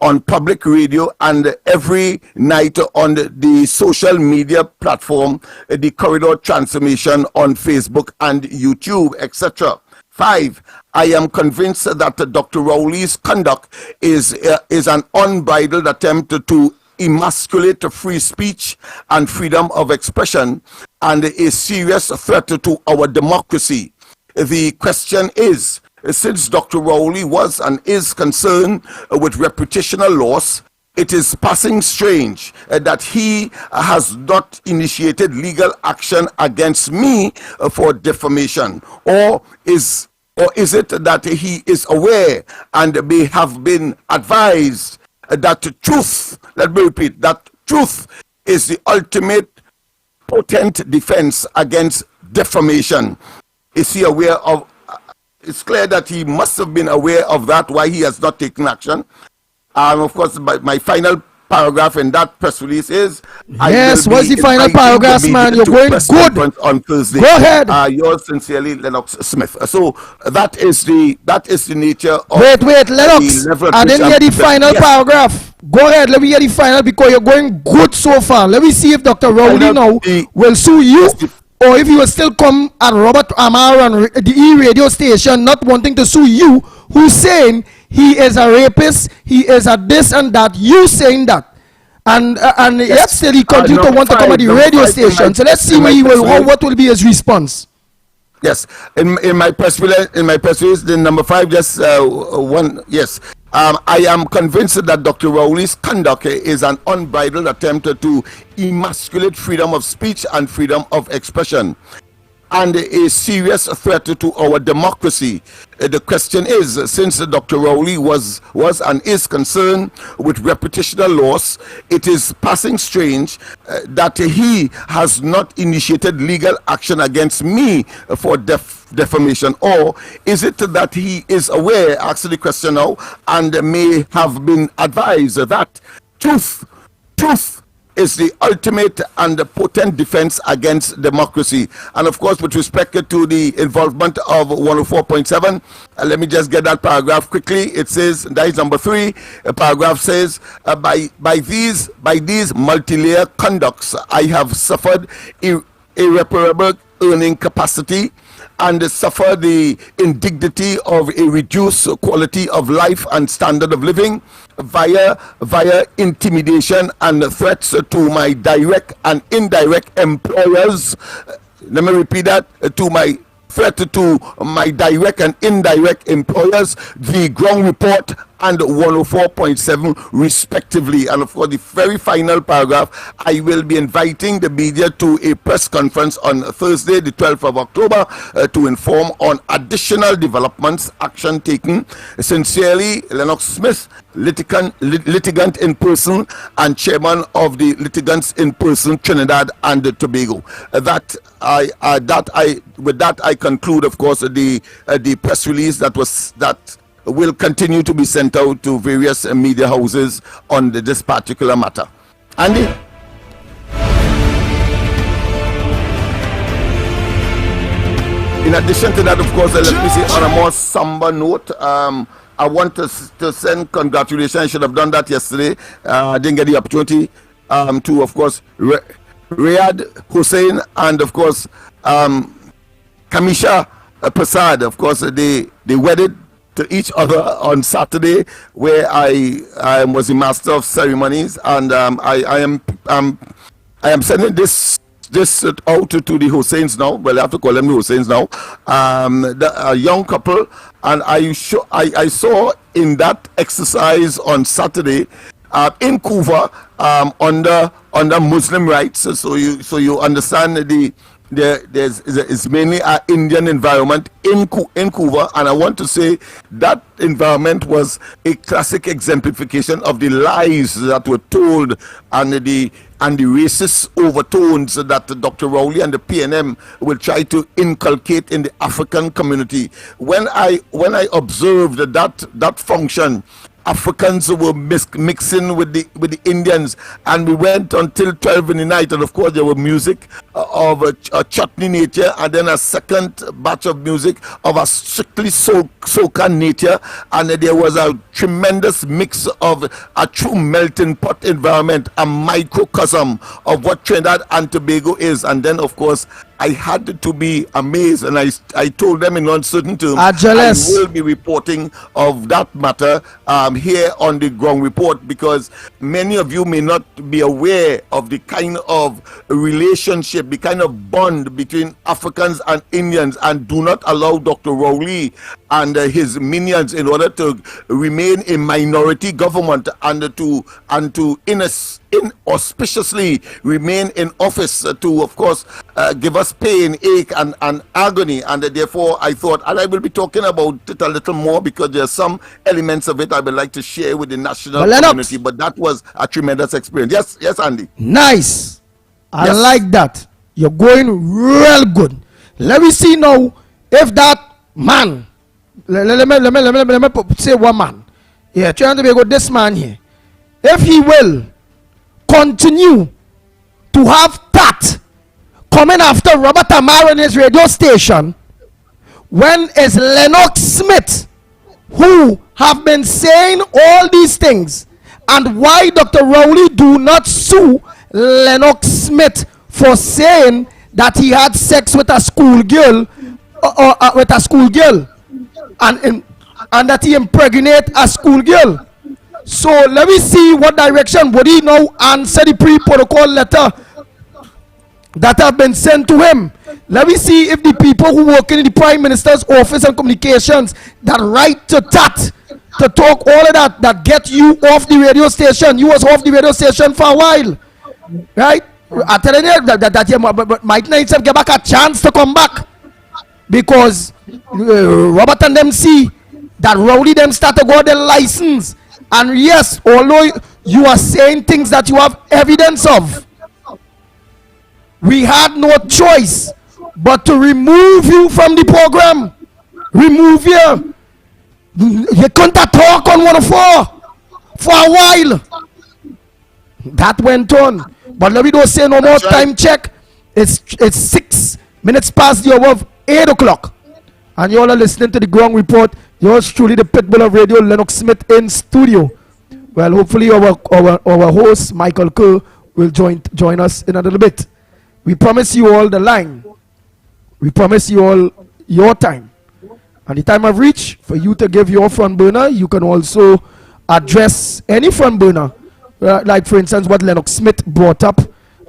on public radio and every night on the social media platform, the Corridor Transformation on Facebook and YouTube, etc. 5. I am convinced that Dr. Rowley's conduct is an unbridled attempt to emasculate free speech and freedom of expression and a serious threat to our democracy. The question is, since Dr. Rowley was and is concerned with reputational loss, it is passing strange that he has not initiated legal action against me for defamation, or is it that he is aware and may have been advised that truth, let me repeat, that truth is the ultimate potent defense against defamation. Is he aware of? It's clear that he must have been aware of that, why he has not taken action. Of course, my final paragraph in that press release is... Yes, what's the final paragraph, man? You're going good. On Thursday. Go ahead. Yours sincerely, Lennox Smith. So that is the nature of... Wait, Lennox, I didn't hear the final paragraph. Go ahead, let me hear the final because you're going good so far. Let me see if Dr. Rowley now will sue you, or if you will still come at Robert Amar on the E-radio station not wanting to sue you, who's saying he is a rapist, he is a this and that. You saying that. And yet still he continue to want to come at the radio station. So let's see what will be his response. Yes, in my press release, the number 5, just one. Yes, I am convinced that Dr. Rowley's conduct is an unbridled attempt to emasculate freedom of speech and freedom of expression, and a serious threat to our democracy. The question is, since Dr. Rowley was and is concerned with reputational loss, it is passing strange that he has not initiated legal action against me for defamation. Or is it that he is aware, ask the question now, and may have been advised that truth is the ultimate and the potent defense against democracy. And of course, with respect to the involvement of 104.7, let me just get that paragraph quickly. It says, that is number 3. The paragraph says, by these multi-layer conducts, I have suffered irreparable earning capacity and suffer the indignity of a reduced quality of life and standard of living via intimidation and threats to my direct and indirect employers. Let me repeat that, to my threat to my direct and indirect employers, the Ground Report and 104.7 respectively. And of course, the very final paragraph, I will be inviting the media to a press conference on Thursday, the 12th of October, to inform on additional developments, action taken. Sincerely, Lennox Smith, litigant in person and chairman of the litigants in person, Trinidad and Tobago. With that I conclude, of course, the press release that will continue to be sent out to various media houses on this particular matter. Andy? In addition to that, of course, let me say on a more somber note, I want to send congratulations. I should have done that yesterday. I didn't get the opportunity to, of course, Riyad Hussein and, of course, Kamisha Prasad. Of course, they wedded to each other on Saturday, where I was the master of ceremonies, and I am sending this out to the Husseins now. Well, I have to call them the Husseins now. A young couple, and I saw in that exercise on Saturday in Couva under Muslim rights. So you understand it's mainly an Indian environment in Couva, and I want to say that environment was a classic exemplification of the lies that were told and the racist overtones that Dr. Rowley and the PNM will try to inculcate in the African community. When I observed that function, Africans were mixing with the Indians, and we went until 12 in the night, and of course there were music of a chutney nature, and then a second batch of music of a strictly soca nature, and there was a tremendous mix of a true melting pot environment, a microcosm of what Trinidad and Tobago is. And then of course I had to be amazed, and I told them in uncertain terms, I will be reporting of that matter here on the Ground Report, because many of you may not be aware of the kind of relationship, the kind of bond between Africans and Indians, and do not allow Dr. Rowley and his minions, in order to remain a minority government and to inauspiciously remain in office, to of course give us pain, ache and agony. And therefore I thought, and I will be talking about it a little more, because there are some elements of it I would like to share with the national community. But that was a tremendous experience. Yes, Andy. Nice. I like that. You're going real good. Let me see now if that man, let me say one man, trying to be good, this man here, if he will continue to have that coming after Robert Amar in his radio station, when is Lennox Smith, who have been saying all these things, and why Dr. Rowley do not sue Lennox Smith for saying that he had sex with a schoolgirl, and and that he impregnate a schoolgirl. So let me see what direction would he now answer the pre-protocol letter that have been sent to him. Let me see if the people who work in the Prime Minister's office and communications that right to that, to talk all of that get you off the radio station. You was off the radio station for a while, right? I tell you that you might not even get back a chance to come back because Robert and them see that Rowley them start to go their license. And yes, although you are saying things that you have evidence of, we had no choice but to remove you from the program. Remove you. You couldn't talk on 104 for a while. That went on. But let me don't say no more time check. It's 6 minutes past the hour of 8 o'clock. And you all are listening to the Ground Report. Yours truly, the Pitbull of Radio, Lennox Smith in studio. Well, hopefully our host, Michael Kerr, will join us in a little bit. We promise you all the line. We promise you all your time. And the time I've reached for you to give your front burner, you can also address any front burner. Like, for instance, what Lennox Smith brought up.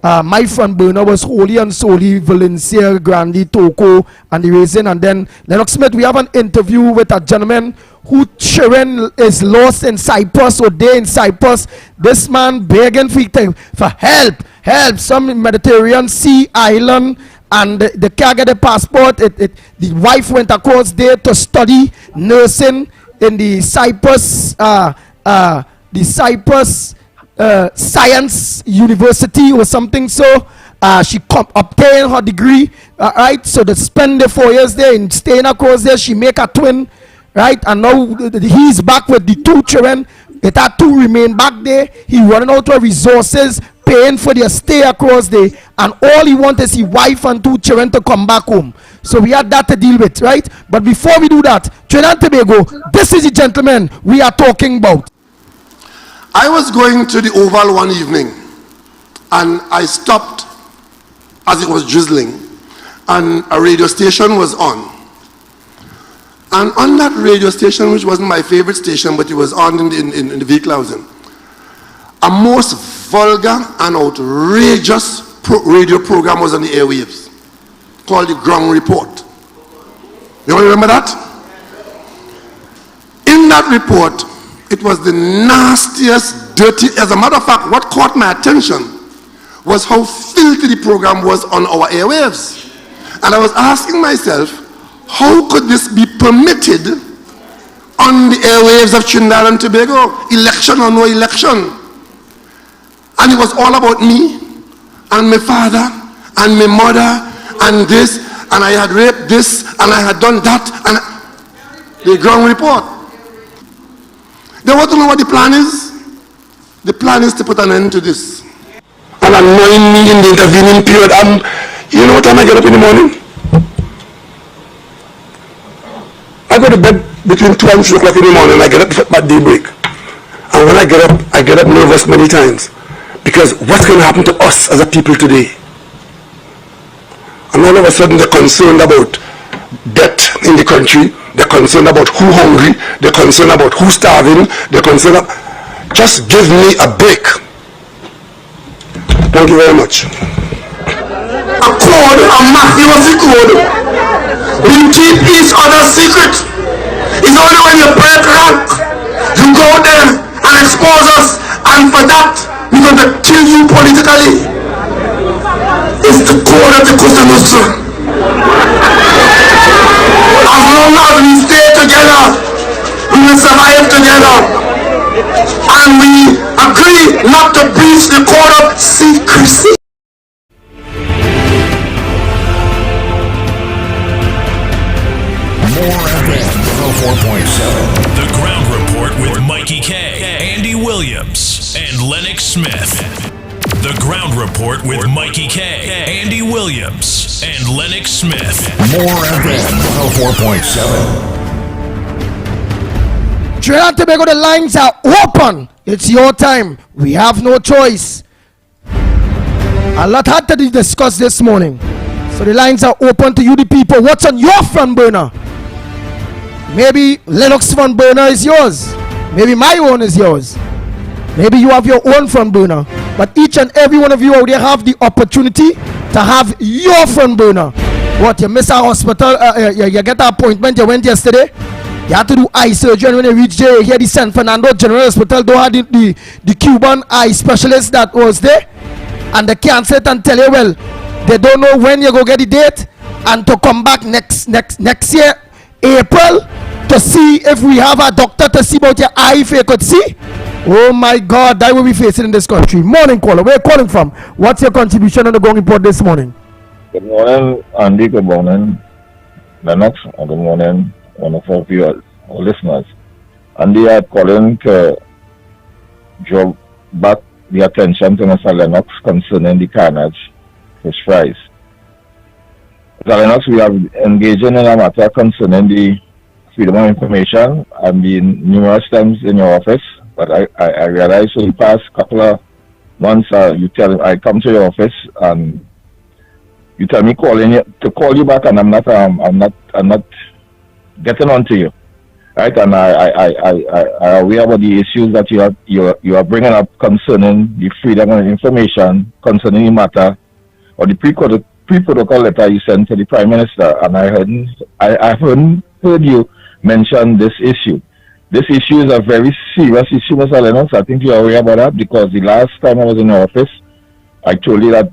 My front burner was wholly and solely Valencia, Grandi, Toko, and the Raisin. And then Lennox Smith, we have an interview with a gentleman who children is lost in Cyprus, or they in Cyprus. This man begging for help. Some Mediterranean Sea island, and they can't get a passport. The wife went across there to study nursing in the Cyprus, Science University or something. So she obtained her degree, right? So they spend the 4 years there and staying across there. She make a twin, right? And now he's back with the 2 children. It had 2 remain back there. He running out of resources, paying for their stay across there, and all he wants is his wife and 2 children to come back home. So we had that to deal with, right? But before we do that, Trinidad and Tobago, this is the gentleman we are talking about. I was going to the Oval one evening, and I stopped as it was drizzling, and a radio station was on. And on that radio station, which wasn't my favorite station, but it was on in the vehicle I was in, a most vulgar and outrageous radio program was on the airwaves called the Ground Report. You all remember that? In that report, it was the nastiest, dirty. As a matter of fact, what caught my attention was how filthy the program was on our airwaves. And I was asking myself, how could this be permitted on the airwaves of Trinidad and Tobago? Election or no election. And it was all about me and my father and my mother and this, and I had raped this and I had done that, and the Ground Report. They want to know what the plan is. The plan is to put an end to this. And annoying me in the intervening period. And you know what time I get up in the morning? I go to bed between 2 and 3 o'clock in the morning. I get up at daybreak. And when I get up nervous many times. Because what's going to happen to us as a people today? And all of a sudden they're concerned about debt in the country. They're concerned about who hungry. They're concerned about who starving. They're concerned about... Just give me a break. Thank you very much. A code, a mafiosi code. We keep each other's secret. It's only when you break rank, you go there and expose us, and for that, we're going to kill you politically. It's the code of the Cosa Nostra. As long as we stay together, we will survive together. And we agree not to breach the code of secrecy. More FM 104.7. The Ground Report with Mikey K, Andy Williams, and Lennox Smith. The Ground Report with Mikey K, Andy Williams, and Lennox Smith. More FM 104.7. Trinidad and Tobago, the lines are open. It's your time. We have no choice. A lot had to discuss this morning. So the lines are open to you, the people. What's on your front burner? Maybe Lennox front burner is yours. Maybe my own is yours. Maybe you have your own front burner. But each and every one of you out there have the opportunity to have your front burner. What, you miss a hospital, you get an appointment, you went yesterday, you had to do eye surgery, and when you reach there, here the San Fernando General Hospital don't have the Cuban eye specialist that was there, and they can't sit and tell you, well, they don't know when you go get the date, and to come back next year, April, to see if we have a doctor to see about your eye if you could see. Oh my God, that will be facing in this country. Morning caller, where are you calling from? What's your contribution on the Going Report this morning? Good morning, Andy. Good morning, Lennox. And good morning, one of our viewers, our listeners. Andy, I'm calling to draw back the attention to Mr. Lennox concerning the carnage fish fries. Mr. Lennox, we are engaging in a matter concerning the freedom of information. I've been numerous times in your office, but I realize for the past couple of months, I come to your office and you tell me to call you back, and I'm not getting on to you, right? And I aware about the issues that you are bringing up concerning the freedom of information concerning the matter or the pre-protocol letter you sent to the Prime Minister, and I haven't heard you mention this issue. This issue is a very serious issue, Mr. Lennox. I think you're aware about that, because the last time I was in your office, I told you that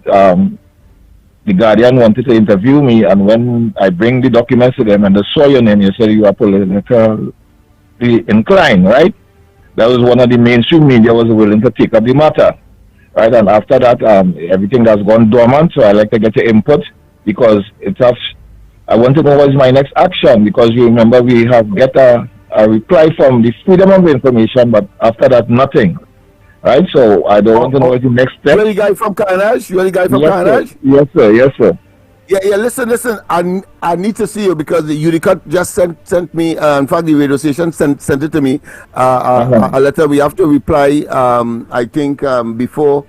the Guardian wanted to interview me, and when I bring the documents to them and they saw your name, you said you are politically inclined, right? That was one of the mainstream media was willing to take up the matter, right? And after that, everything has gone dormant, so I like to get your input, because I want to know what is my next action, because you remember we have get a reply from the Freedom of Information, but after that, nothing. Right, so I don't want to know what the next step. You are the guy from Carnage? Yes, sir. Yes, sir. Yeah. Listen. I need to see you, because the Unicode just sent me. In fact, the radio station sent it to me. A letter. We have to reply. I think before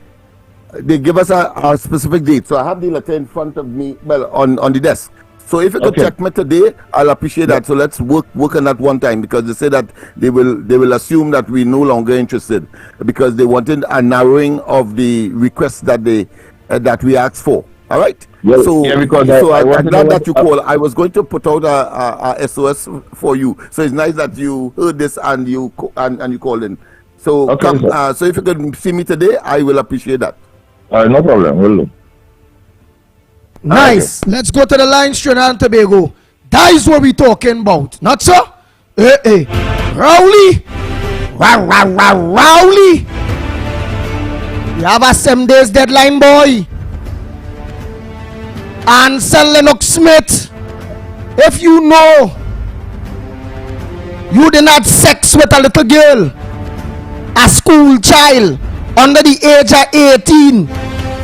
they give us a specific date. So I have the letter in front of me. Well, on the desk. So if you could check me today, I'll appreciate that. So let's work on that one time, because they say that they will assume that we're no longer interested, because they wanted a narrowing of the requests that we asked for. All right. Yeah, so I'm glad that you called. I was going to put out a SOS for you. So it's nice that you heard this and you called in. So so if you could see me today, I will appreciate that. No problem. Will do. Nice. Let's go to the line, Trinidad and Tobago. That is what we're talking about. Not so? Rowley. Rowley. You have a 7 days deadline, boy. Answer Lennox Smith. If you know you did not sex with a little girl, a school child under the age of 18,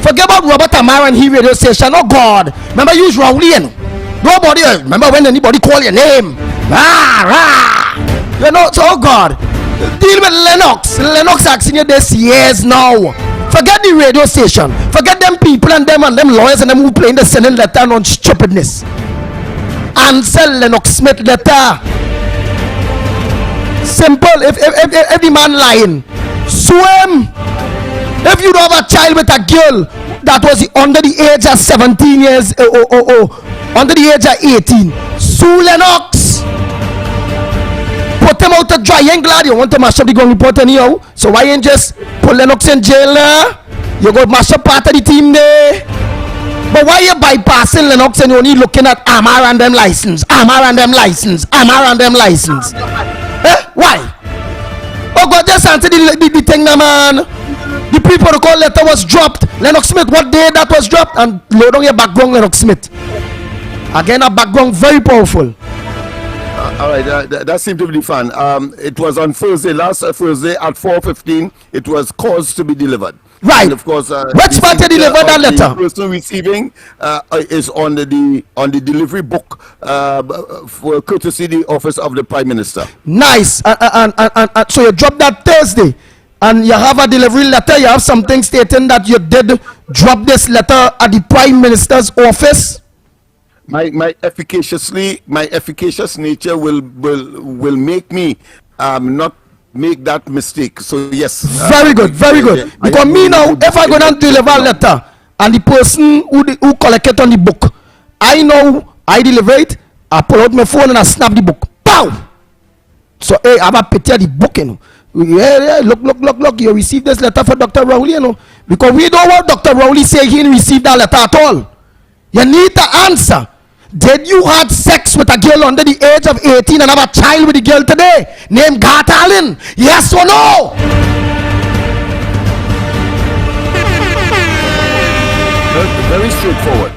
forget about Robert Amara and he radio station. Oh God, remember use Rowley. Nobody remember when anybody call your name. You know, so oh God, deal with Lennox. Lennox asking you this years now. Forget the radio station. Forget them people and them lawyers and them who playing the sending letter on stupidness. Answer Lennox Smith letter. Simple. If the man lying, sue him. If you don't have a child with a girl that was under the age of 17 years, under the age of 18, sue Lennox. Put him out to dry. You ain't glad you want to mash up the Going Report anyhow. So why ain't just put Lennox in jail there? You go mash up part of the team there. But why you bypassing Lennox and you only looking at Amar and them license? Amar and them license. Amar and them license. Why? Oh God, just answer the thing, man. The pre-protocol letter was dropped. Lennox Smith, what day that was dropped? And load on your background, Lennox Smith. Again, a background very powerful. All right, that seemed to be fun. It was on Thursday, last Thursday at 4:15. It was caused to be delivered. Right. And of course, which party delivered that letter? The person receiving is on the delivery book for courtesy the office of the Prime Minister. Nice. And so you dropped that Thursday, and you have a delivery letter. You have something stating that you did drop this letter at the Prime Minister's office. my efficacious nature will make me not make that mistake. So yes. Very good. Because me now, if I go down to deliver a letter and the person who collected on the book, I know I deliver it, I pull out my phone and I snap the book. Pow! So hey, I'm a picture the book, you know. Yeah, look, you received this letter for Dr. Rowley, you know. Because we don't want Dr. Rowley say he didn't receive that letter at all. You need to answer. Did you have sex with a girl under the age of 18 and have a child with the girl today named Garth Allen? Yes or no? Very straightforward.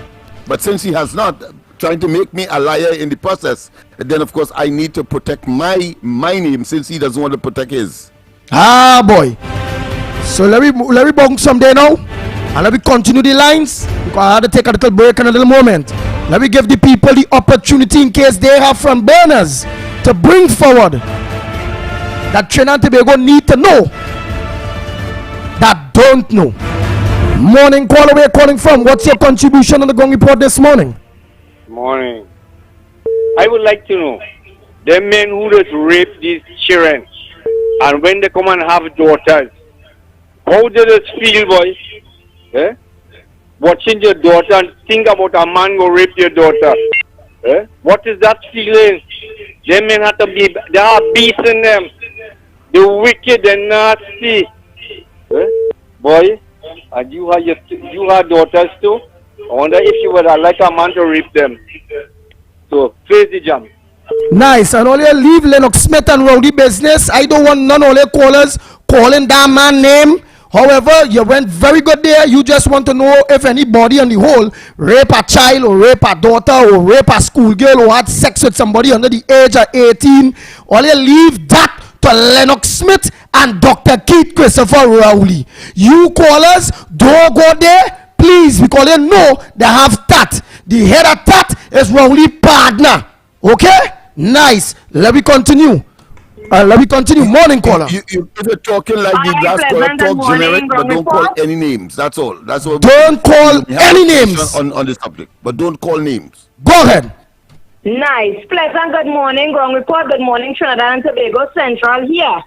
But since he has not, trying to make me a liar in the process, then of course I need to protect my name since he doesn't want to protect his. Ah boy. So let me bong someday now. And let me continue the lines because I had to take a little break in a little moment. Let me give the people the opportunity in case they have from burners to bring forward that Trinidad and Tobago need to know that don't know. Morning caller, where calling from? What's your contribution on the Gong Report this morning? Morning. I would like to know the men who just rape these children and when they come and have daughters, how does it feel, boys? Eh? Watching your daughter and think about a man go rape your daughter. Eh? What is that feeling? Them men have to be, they are beasts in them. The wicked and nasty. Eh? Boy, and you have daughters too? I wonder if you would like a man to rape them. So, face the jam. Nice, and only leave Lennox Smith and Rowdy business. I don't want none only callers calling that man name. However, you went very good there. You just want to know if anybody on the whole rape a child or rape a daughter or rape a schoolgirl or had sex with somebody under the age of 18. Only leave that to Lennox Smith and Dr. Keith Christopher Rowley. You callers, don't go there, please, because they know they have that. The head of that is Rowley partner. Okay? Nice. Let me continue. Morning caller. You're talking like the last caller, talk generic, but don't call any names. That's all. That's all. Don't call any names on this topic, but don't call names. Go ahead. Nice. Pleasant good morning, Ground Report. Good morning, Trinidad and Tobago Central here.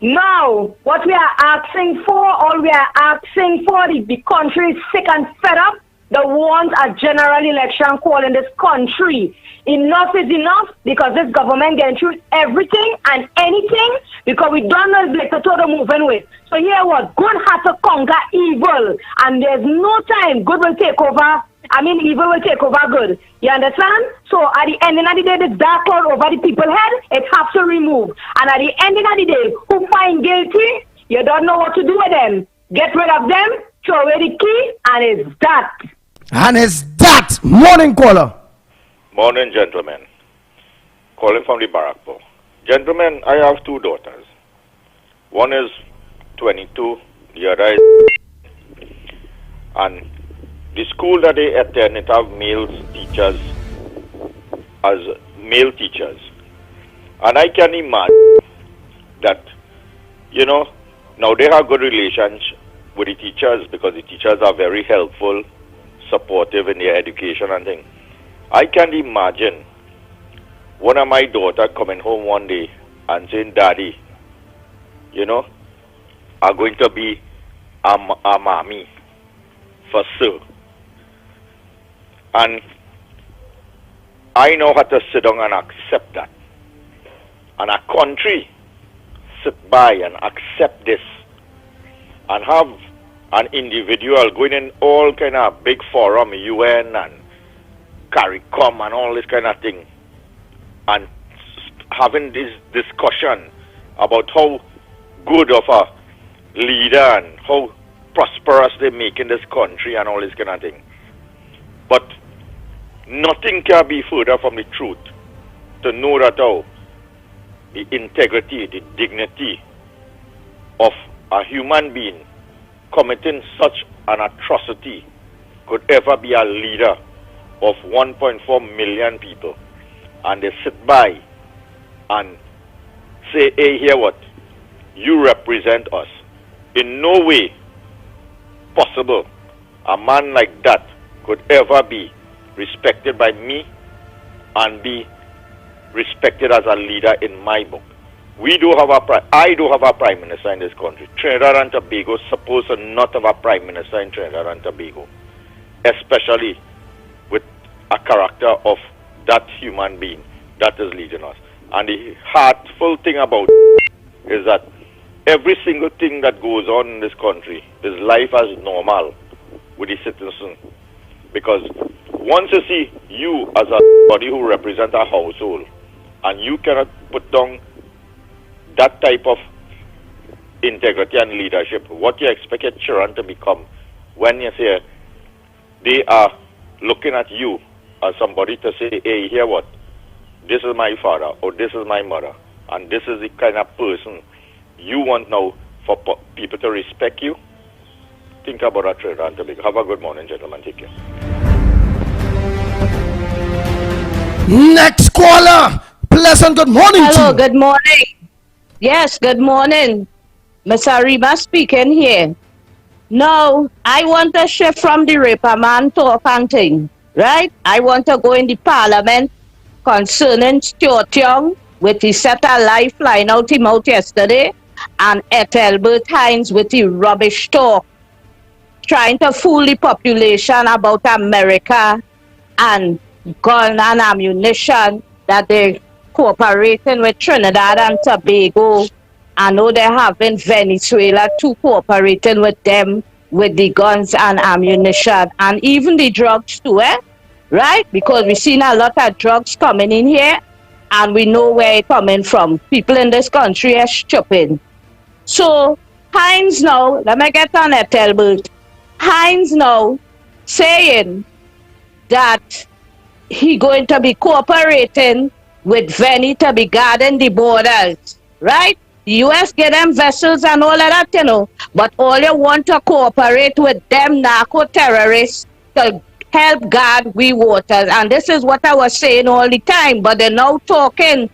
Now, what we are asking for, the country is sick and fed up. They want a general election call in this country. Enough is enough because this government getting through everything and anything because we don't know the total moving with. So here what? Good has to conquer evil and there's no time good will take over. Evil will take over good. You understand? So at the ending of the day, this dark cloud over the people's head, it has to remove. And at the ending of the day, who find guilty, you don't know what to do with them. Get rid of them, throw away the key, and it's that. And it's that. Morning caller. Morning, gentlemen. Calling from the Barrackpur. Gentlemen, I have two daughters. One is 22, the other is... And the school that they attend, it have male teachers as male teachers. And I can imagine that, now they have good relations with the teachers because the teachers are very helpful, supportive in their education and things. I can imagine one of my daughter coming home one day and saying, Daddy, I'm going to be a mommy for sure. And I know how to sit down and accept that. And a country sit by and accept this and have an individual going in all kind of big forum, UN and CARICOM and all this kind of thing, and having this discussion about how good of a leader and how prosperous they make in this country and all this kind of thing. But nothing can be further from the truth to know that how the integrity, the dignity of a human being committing such an atrocity could ever be a leader of 1.4 million people, and they sit by and say, hey, hear what? You represent us. In no way possible a man like that could ever be respected by me and be respected as a leader in my book. I do have a prime minister in this country. Trinidad and Tobago is supposed to not have a prime minister in Trinidad and Tobago, especially with a character of that human being that is leading us. And the heartful thing about is that every single thing that goes on in this country is life as normal with the citizen. Because once you see you as a body who represents a household, and you cannot put down that type of integrity and leadership, what you expect your children to become when you say they are looking at you as somebody to say, hey, hear what? This is my father or this is my mother, and this is the kind of person you want now for people to respect you. Think about that, Trinidad and Tobago. Have a good morning, gentlemen. Take care. Next caller. Pleasant good morning. Hello, to you. good morning. Yes, good morning. Miss Ariba speaking here. No, I want to shift from the Raper Man talk and thing, right? I want to go in the parliament concerning Stuart Young, with he set a lifeline out him out yesterday, and Ethelbert Hines with the rubbish talk, trying to fool the population about America and gun and ammunition, that they cooperating with Trinidad and Tobago. I know they're having Venezuela too cooperating with them with the guns and ammunition and even the drugs too, right? Because we've seen a lot of drugs coming in here and we know where it's coming from. People in this country are stupid. So Hines now, let me get on Ethelbert. Hines now saying that he going to be cooperating with Veni to be guarding the borders, right? The U.S. get them vessels and all of that, you know, but all you want to cooperate with them narco-terrorists to help guard we waters. And this is what I was saying all the time, but they're now talking,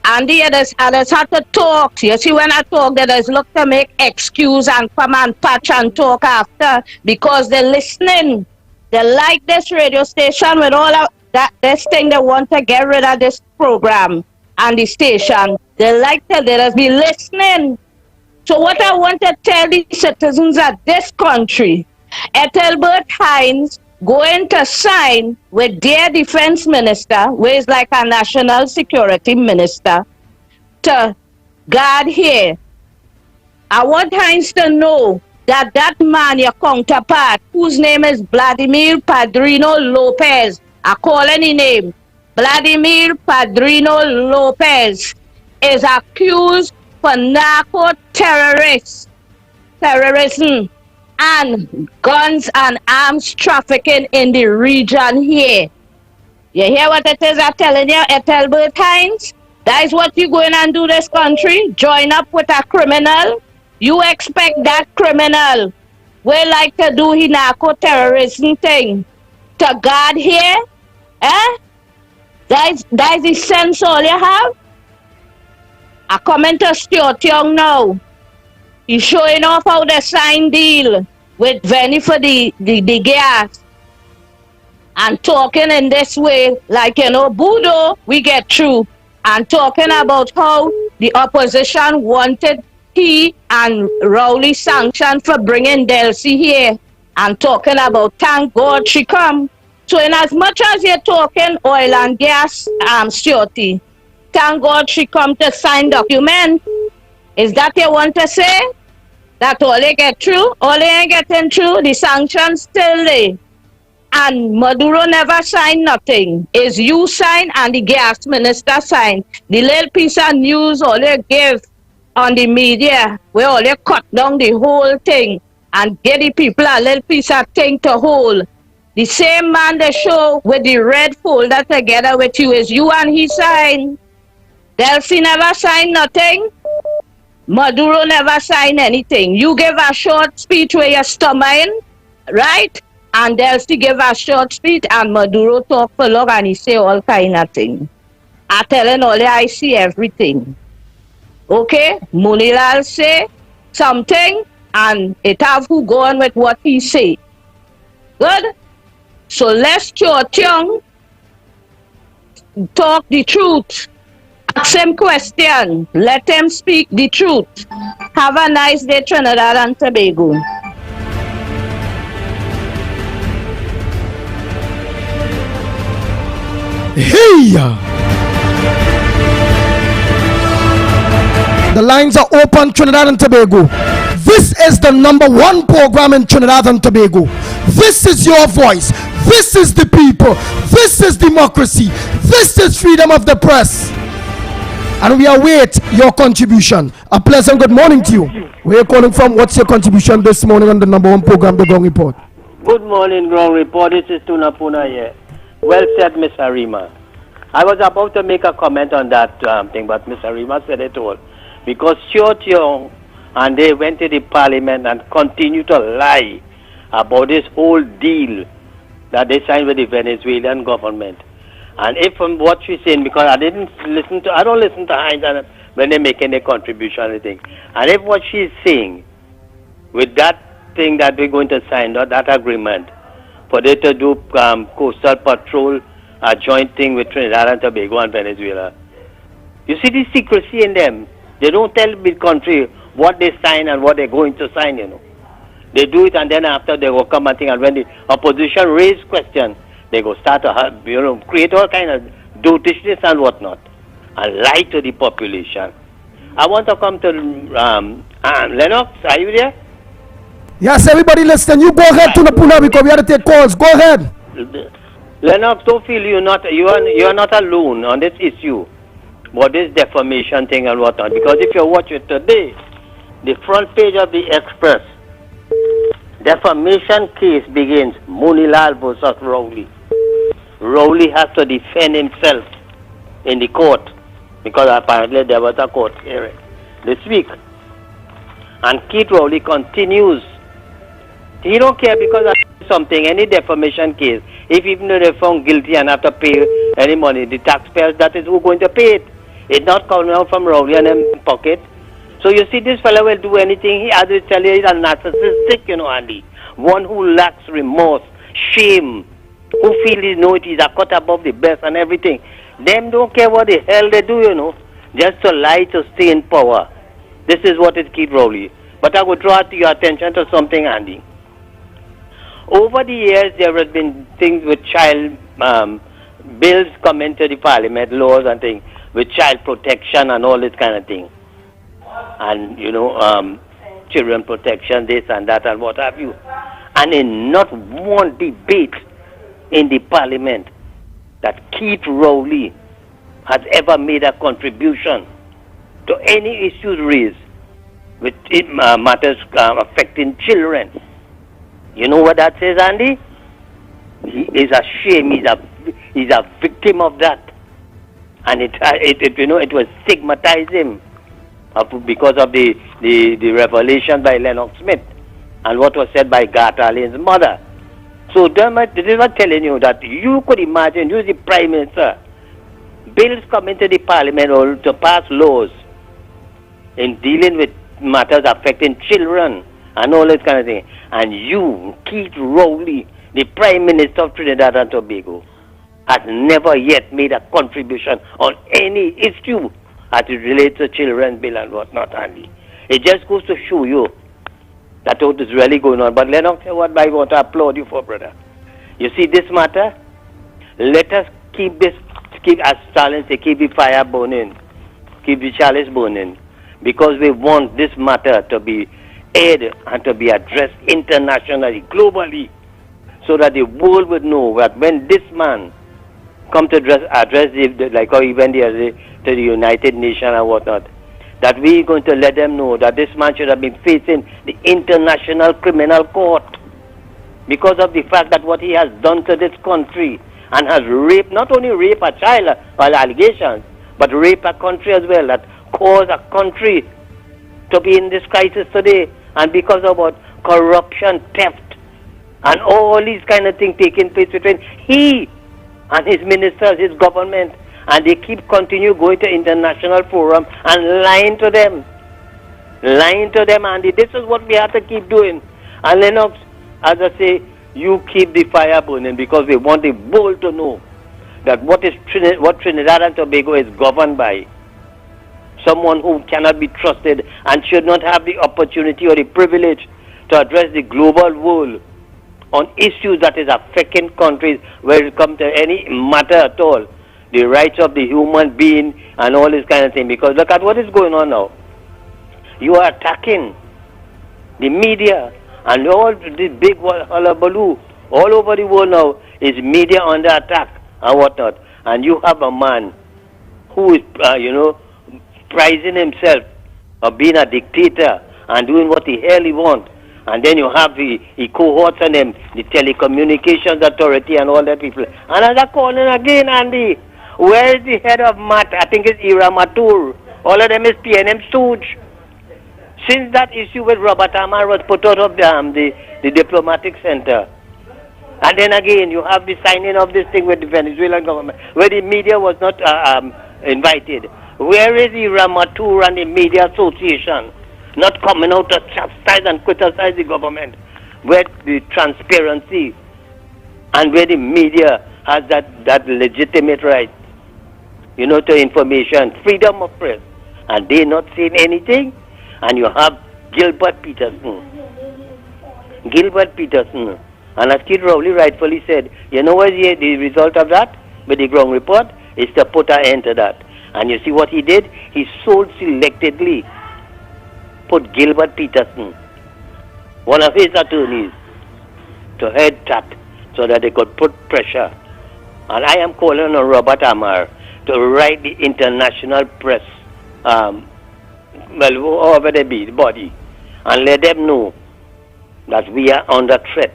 and the others have to talk. You see, when I talk, they just look to make excuse and come and patch and talk after, because they're listening. They like this radio station with all of this thing. They want to get rid of this program and the station. They like to let us be listening. So what I want to tell the citizens of this country, Ethelbert Hines going to sign with their defense minister, who is like a national security minister, to guard here. I want Hines to know that that man, your counterpart, whose name is Vladimir Padrino Lopez, I call any name, Vladimir Padrino Lopez, is accused for narco-terrorism and guns and arms trafficking in the region here. You hear what it is I'm telling you, Ethelbert Hines? That is what you going and do this country? Join up with a criminal? You expect that criminal will like to do his narco-terrorism thing to guard here? That is the sense all you have? I comment to Stuart Young now. He's showing off how they signed deal with Veni for the gas. And talking in this way, like, you know, Budo, we get through. And talking about how the opposition wanted he and Rowley sanctioned for bringing Delcy here. And talking about, thank God she come. So in as much as you're talking oil and gas, Stuarty, thank God she come to sign document. Is that you want to say? That all they get through? All they ain't getting through? The sanctions still there. And Maduro never signed nothing. Is you sign and the gas minister signed. The little piece of news all they give on the media, where all they cut down the whole thing and get the people a little piece of thing to hold. The same man they show with the red folder together with you is you and he signed. Delcy never signed nothing. Maduro never signed anything. You give a short speech where you're stumming, right? And Delcy give a short speech and Maduro talk for long and he say all kind of things. I telling all I see everything. Okay? Munilal say something and it have who go on with what he say. Good? So let's Young talk the truth. Ask him question. Let him speak the truth. Have a nice day, Trinidad and Tobago. Hey! The lines are open, Trinidad and Tobago. This is the #1 program in Trinidad and Tobago. This is your voice. This is the people. This is democracy. This is freedom of the press. And we await your contribution. A pleasant good morning to you. Where are you calling from? What's your contribution this morning on the #1 program, The Ground Report? Good morning, Ground Report. This is Tunapuna here. Well said, Miss Arima. I was about to make a comment on that thing, but Miss Arima said it all. Because Young and they went to the parliament and continued to lie about this whole deal that they signed with the Venezuelan government. And if from what she's saying, because I don't listen to Heinz when they make any contribution or anything. And if what she's saying with that thing that we're going to sign, that agreement, for them to do coastal patrol, a joint thing with Trinidad and Tobago and Venezuela. You see the secrecy in them. They don't tell the country what they sign and what they're going to sign, you know. They do it and then after they will come and think, and when the opposition raise question, they go start to create all kind of dotishness and whatnot and lie to the population. I want to come to Lennox. Are you there? Yes, everybody listen. You go ahead to Napuna because we have to take calls. Go ahead. Lennox, don't feel you are not alone on this issue. But this defamation thing and whatnot. Because if you watch it today, the front page of the Express, defamation case begins. Munilal versus Rowley. Rowley has to defend himself in the court because apparently there was a court hearing this week. And Keith Rowley continues. He don't care because of something, any defamation case. If even though they're found guilty and have to pay any money, the taxpayers, that is who going to pay it. It's not coming out from Rowley and them pocket. So you see, this fellow will do anything. He, as we tell you, he's a narcissistic, you know, Andy. One who lacks remorse, shame, who feel he know it is a cut above the best and everything. Them don't care what the hell they do, you know, just to lie to stay in power. This is what is Keith Rowley. But I would draw to your attention to something, Andy. Over the years, there has been things with child bills coming to the parliament, laws and things, with child protection and all this kind of thing. And, you know, children protection, this and that and what have you. And in not one debate in the parliament that Keith Rowley has ever made a contribution to any issues raised with matters affecting children. You know what that says, Andy? He is a shame. He's a victim of that, and it will stigmatize him because of the revelation by Lennox Smith and what was said by Garth Allen's mother. So Dermot, this is what telling you that you could imagine, you the Prime Minister, bills come into the Parliament or to pass laws in dealing with matters affecting children and all this kind of thing. And you, Keith Rowley, the Prime Minister of Trinidad and Tobago, has never yet made a contribution on any issue as it relates to children's bill and whatnot, Andy. It just goes to show you that what is really going on. But Lennox, what I want to applaud you for, brother. You see this matter? Let us keep as Stalin said, keep the fire burning, keep the chalice burning, because we want this matter to be aired and to be addressed internationally, globally, so that the world would know that when this man come to address like how he went to the United Nations and whatnot, that we're going to let them know that this man should have been facing the International Criminal Court because of the fact that what he has done to this country and has raped, not only raped a child or allegations, but raped a country as well, that caused a country to be in this crisis today, and because of what corruption, theft, and all these kind of things taking place between he and his ministers, his government, and they continue going to international forum and lying to them, Andy. This is what we have to keep doing. And Lennox, as I say, you keep the fire burning because we want the world to know that what Trinidad and Tobago is governed by. Someone who cannot be trusted and should not have the opportunity or the privilege to address the global world on issues that is affecting countries where it comes to any matter at all. The rights of the human being and all this kind of thing. Because look at what is going on now. You are attacking the media and all the big hullabaloo all over the world now is media under attack and whatnot. And you have a man who is, prizing himself of being a dictator and doing what the hell he wants. And then you have the cohorts and them, the telecommunications authority and all that people. And as I call in again, Andy, where is the head of MAT? I think it's Ira Matur. All of them is PNM stooge. Since that issue with Robert Amar was put out of the diplomatic center. And then again, you have the signing of this thing with the Venezuelan government, where the media was not invited. Where is Ira Matur and the Media Association? Not coming out to chastise and criticize the government, where the transparency and where the media has that legitimate right, to information, freedom of press, and they not saying anything. And you have Gilbert Peterson, and as Kid Rowley rightfully said, what is the result of that with the ground report is to put an end to that. And you see what he did? He so selectively put Gilbert Peterson, one of his attorneys, to head that so that they could put pressure. And I am calling on Robert Amar to write the international press, whoever they be, the body, and let them know that we are under threat.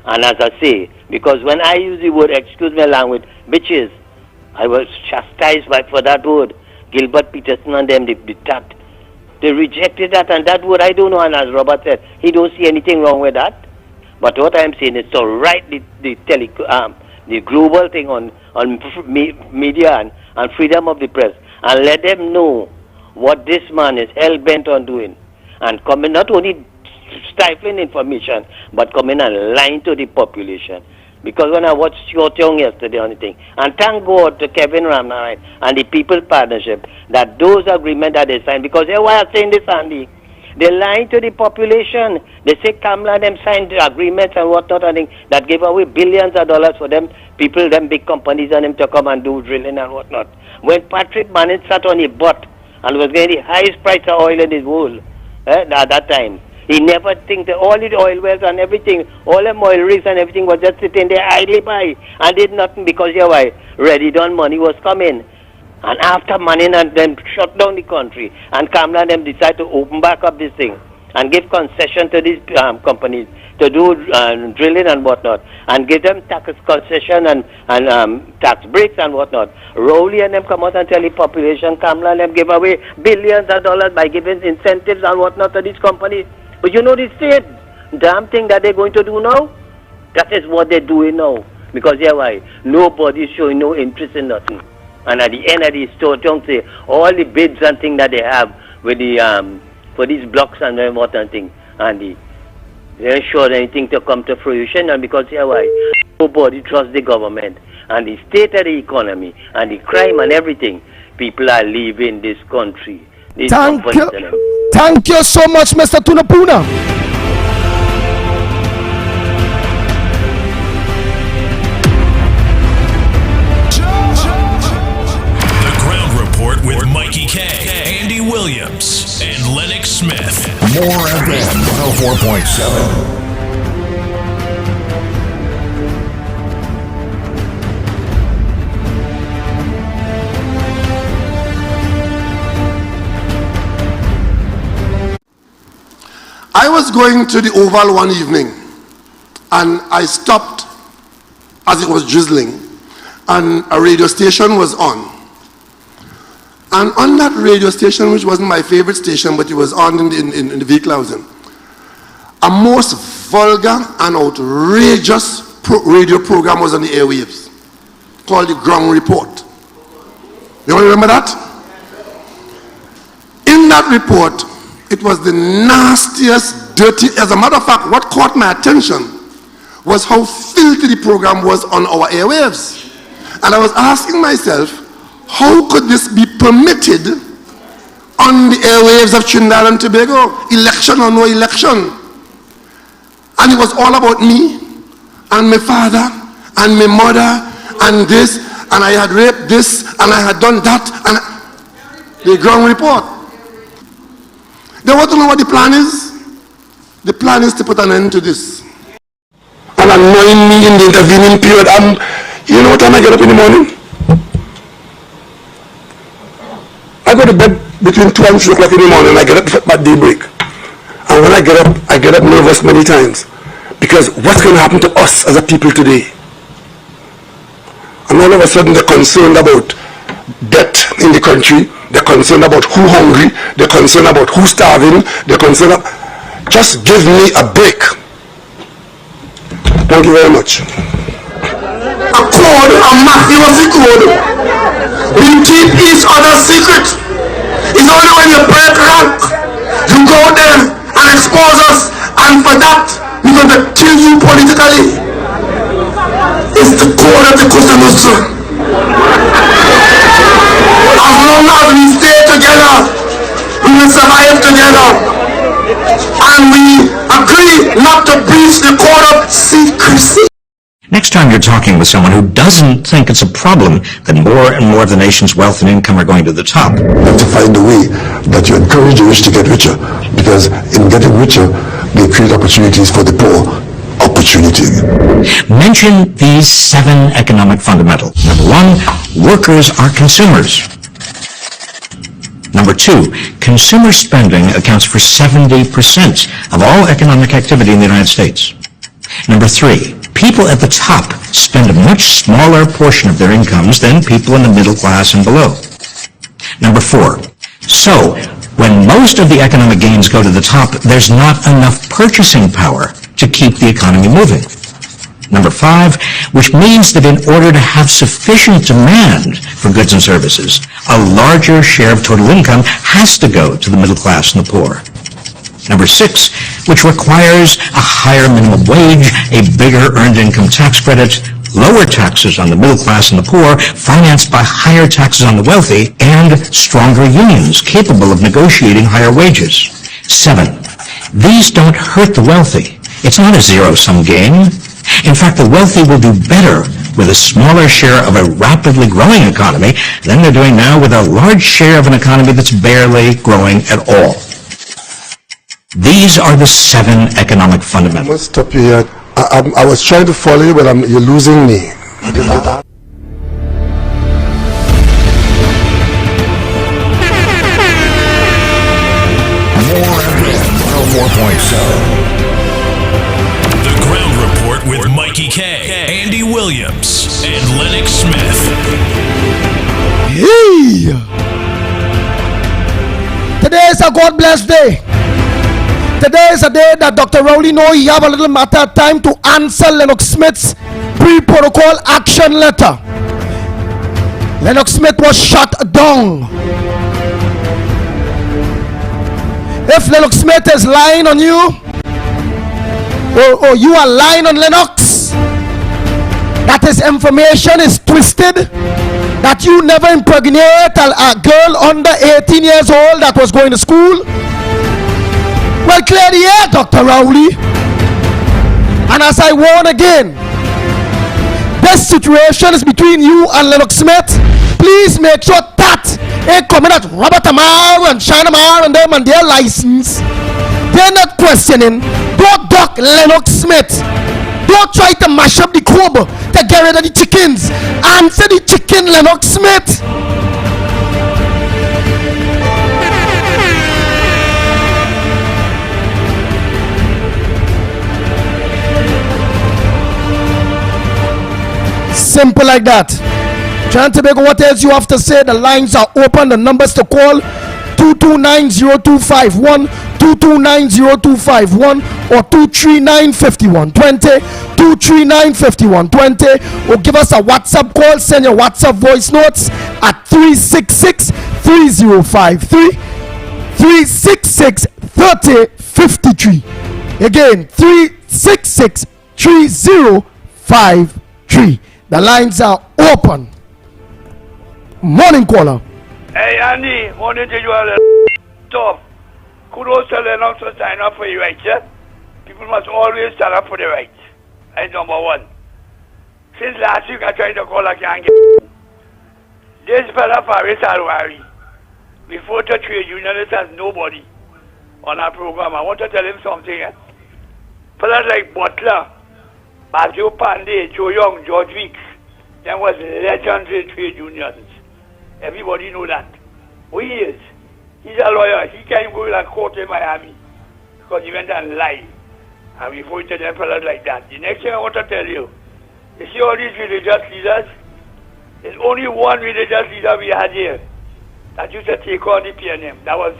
And as I say, because when I use the word, excuse my language, bitches, I was chastised for that word. Gilbert Peterson and them, they rejected that, and that word, I don't know, and as Robert said, he don't see anything wrong with that. But what I'm saying is to write the global thing on media and freedom of the press, and let them know what this man is hell-bent on doing, and coming not only stifling information, but coming and lying to the population. Because when I watched Short Young yesterday on the thing, and thank God to Kevin Ramnath and the People's Partnership that those agreements that they signed, because they were saying this, Andy, they lying to the population. They say Kamala them signed agreements and whatnot, and that gave away billions of dollars for them people, them big companies and them to come and do drilling and whatnot. When Patrick Manning sat on his butt and was getting the highest price of oil in the world at that time, he never think that all the oil wells and everything, all them oil rigs and everything was just sitting there idly by and did nothing because ready done money was coming. And after Manning and them shut down the country, and Kamala and them decide to open back up this thing and give concession to these companies to do drilling and whatnot, and give them tax concession and tax breaks and whatnot. Rowley and them come out and tell the population, Kamala and them give away billions of dollars by giving incentives and whatnot to these companies. But the same damn thing that they're going to do now, that is what they're doing now. Because nobody's showing no interest in nothing. And at the end of the story, don't say all the bids and things that they have with the for these blocks and whatnot thing, and they're sure anything to come to fruition. And because nobody trusts the government and the state of the economy and the crime and everything, people are leaving this country. Thank you so much, Mr. Tunapuna. The Ground Report with Mikey K, Andy Williams, and Lennox Smith. More FM 104.7. I was going to the Oval one evening, and I stopped as it was drizzling, and a radio station was on. And on that radio station, which wasn't my favorite station, but it was on in the vehicle I was in, a most vulgar and outrageous radio program was on the airwaves, called the Ground Report. You all remember that? In that report, it was the nastiest, dirty. As a matter of fact, what caught my attention was how filthy the program was on our airwaves. And I was asking myself, how could this be permitted on the airwaves of Trinidad and Tobago, election or no election? And it was all about me and my father and my mother and this, and I had raped this and I had done that, and the ground report. They want to know what the plan is. The plan is to put an end to this. And annoying me in the intervening period. You know what time I get up in the morning? I go to bed between 2 and 3 o'clock in the morning. I get up at daybreak. And when I get up nervous many times. Because what's going to happen to us as a people today? And all of a sudden they're concerned about debt in the country. They're concerned about who hungry. They're concerned about who's starving. They're concerned about... Just give me a break. Thank you very much. A code, a mafiosi code. We keep each other's secret. It's only when you break rank, you go there and expose us, and for that, we're going to kill you politically. It's the code of the Cosa Nostra. As long as we stay together, we will survive together. And we agree not to breach the code of secrecy. Next time you're talking with someone who doesn't think it's a problem that more and more of the nation's wealth and income are going to the top. You have to find a way that you encourage the rich to get richer, because in getting richer, they create opportunities for the poor. Opportunity. Mention these 7 economic fundamentals. Number 1, workers are consumers. Number 2, consumer spending accounts for 70% of all economic activity in the United States. Number 3, people at the top spend a much smaller portion of their incomes than people in the middle class and below. Number 4, so when most of the economic gains go to the top, there's not enough purchasing power to keep the economy moving. Number 5, which means that in order to have sufficient demand for goods and services, a larger share of total income has to go to the middle class and the poor. Number 6, which requires a higher minimum wage, a bigger earned income tax credit, lower taxes on the middle class and the poor, financed by higher taxes on the wealthy, and stronger unions capable of negotiating higher wages. 7, these don't hurt the wealthy. It's not a zero-sum game. In fact, the wealthy will do better with a smaller share of a rapidly growing economy than they're doing now with a large share of an economy that's barely growing at all. These are the 7 economic fundamentals. I must stop you here. I was trying to follow you, but you're losing me. More FM 104.7. The Ground Report with Mikey K, Andy Williams, and Lennox Smith. Hey! Today is a God blessed day. Today is a day that Dr. Rowley know he have a little matter of time to answer Lennox Smith's pre-protocol action letter. Lennox Smith was shut down. If Lennox Smith is lying on you, or you are lying on Lennox, that his information is twisted, that you never impregnate a girl under 18 years old that was going to school, well, clear the air, Dr. Rowley. And as I warn again, this situation is between you and Lennox Smith. Please make sure that ain't coming at Robert Amar and Shana Amar and them and their license. They're not questioning. Don't duck Lennox Smith. Don't try to mash up the crib to get rid of the chickens. Answer the chicken, Lennox Smith. Simple like that. Trying to make what else you have to say. The lines are open. The numbers to call 229-0251, 229-0251, or 239-5120, 239-5120, or give us a WhatsApp call. Send your WhatsApp voice notes at 366-3053, 366-3053. Again, 366 3053. The lines are open. Morning caller. Hey Andy, morning to you all. Tough. Kudos to Lennox for signing up for your rights, yeah? People must always stand up for their rights. That's number one. Since last week I tried to call, I can't get. This fella Faris Alwari, before the trade unionists has nobody on our program. I want to tell him something, eh? Fellas like Butler, Bajo Pandey, Joe Young, George Weeks, there was legendary trade unions. Everybody know that. Who he is? He's a lawyer. He can't go to court in Miami because he went and lied. And we voted them fellas like that. The next thing I want to tell you, you see all these religious leaders? There's only one religious leader we had here that used to take on the PNM. That was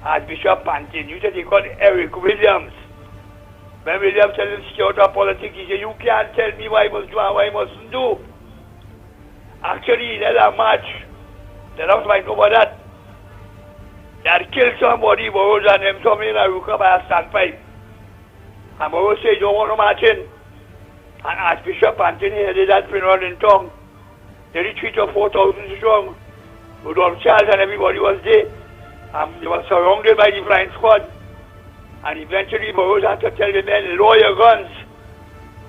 Archbishop Pantin. Used to take on Eric Williams. When Williams tell him to stay out of politics, he said, you can't tell me what I must do and what I mustn't do. Actually, there's a march. They don't fight over that. They had killed somebody, Burroughs, and them somebody in a Aruka by a standpipe. And Burroughs said, you don't want to march in. And Archbishop Anthony headed that funeral in town. They retreat of 4,000 strong. Rudolph Charles and everybody was there. They were surrounded by the flying squad. And eventually Burroughs had to tell the men, lower your guns.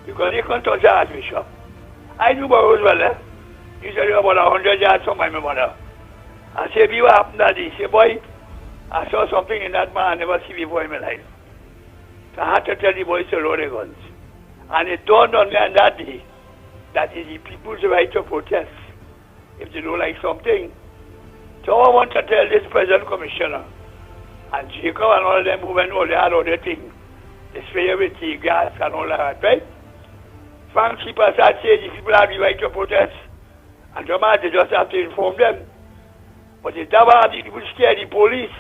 Because they couldn't touch the Archbishop. I knew Burroughs well, eh? He said, about 100 yards from my mother. I said, what happened that day? He said, boy, I saw something in that man I never see before in my life. So I had to tell the boys to lower their guns. And it dawned on me on that day that it's the people's right to protest if they don't like something. So I want to tell this present commissioner and Jacob and all of them who went all they had all their things, the spray with the gas and all that, right? Frank Sheepers had said the people have the right to protest. And the man, they just have to inform them. But they never have the people scare the police.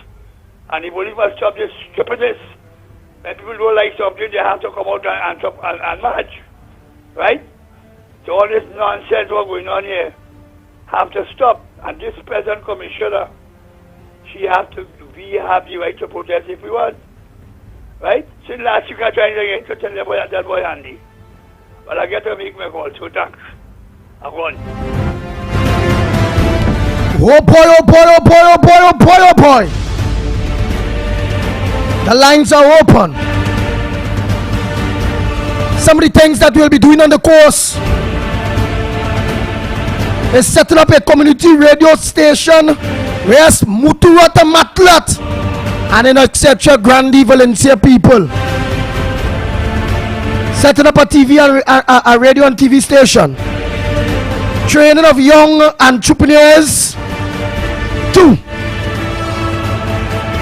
And the police must stop this stupidness. When people don't like something, they have to come out and march. Right? So all this nonsense what's going on here have to stop. And this present commissioner, we have the right to protest if we want. Right? Since last week I tried again to tell them about that boy Andy. But I get to make my call, so thanks. I'm going. Oh boy, oh boy, oh boy, oh boy, oh boy, oh boy. The lines are open. Some of the things that we'll be doing on the course is setting up a community radio station. Yes, Muturata Matlat and in etc. Grandi Valencia people. Setting up a TV and a radio and TV station. Training of young entrepreneurs. 2.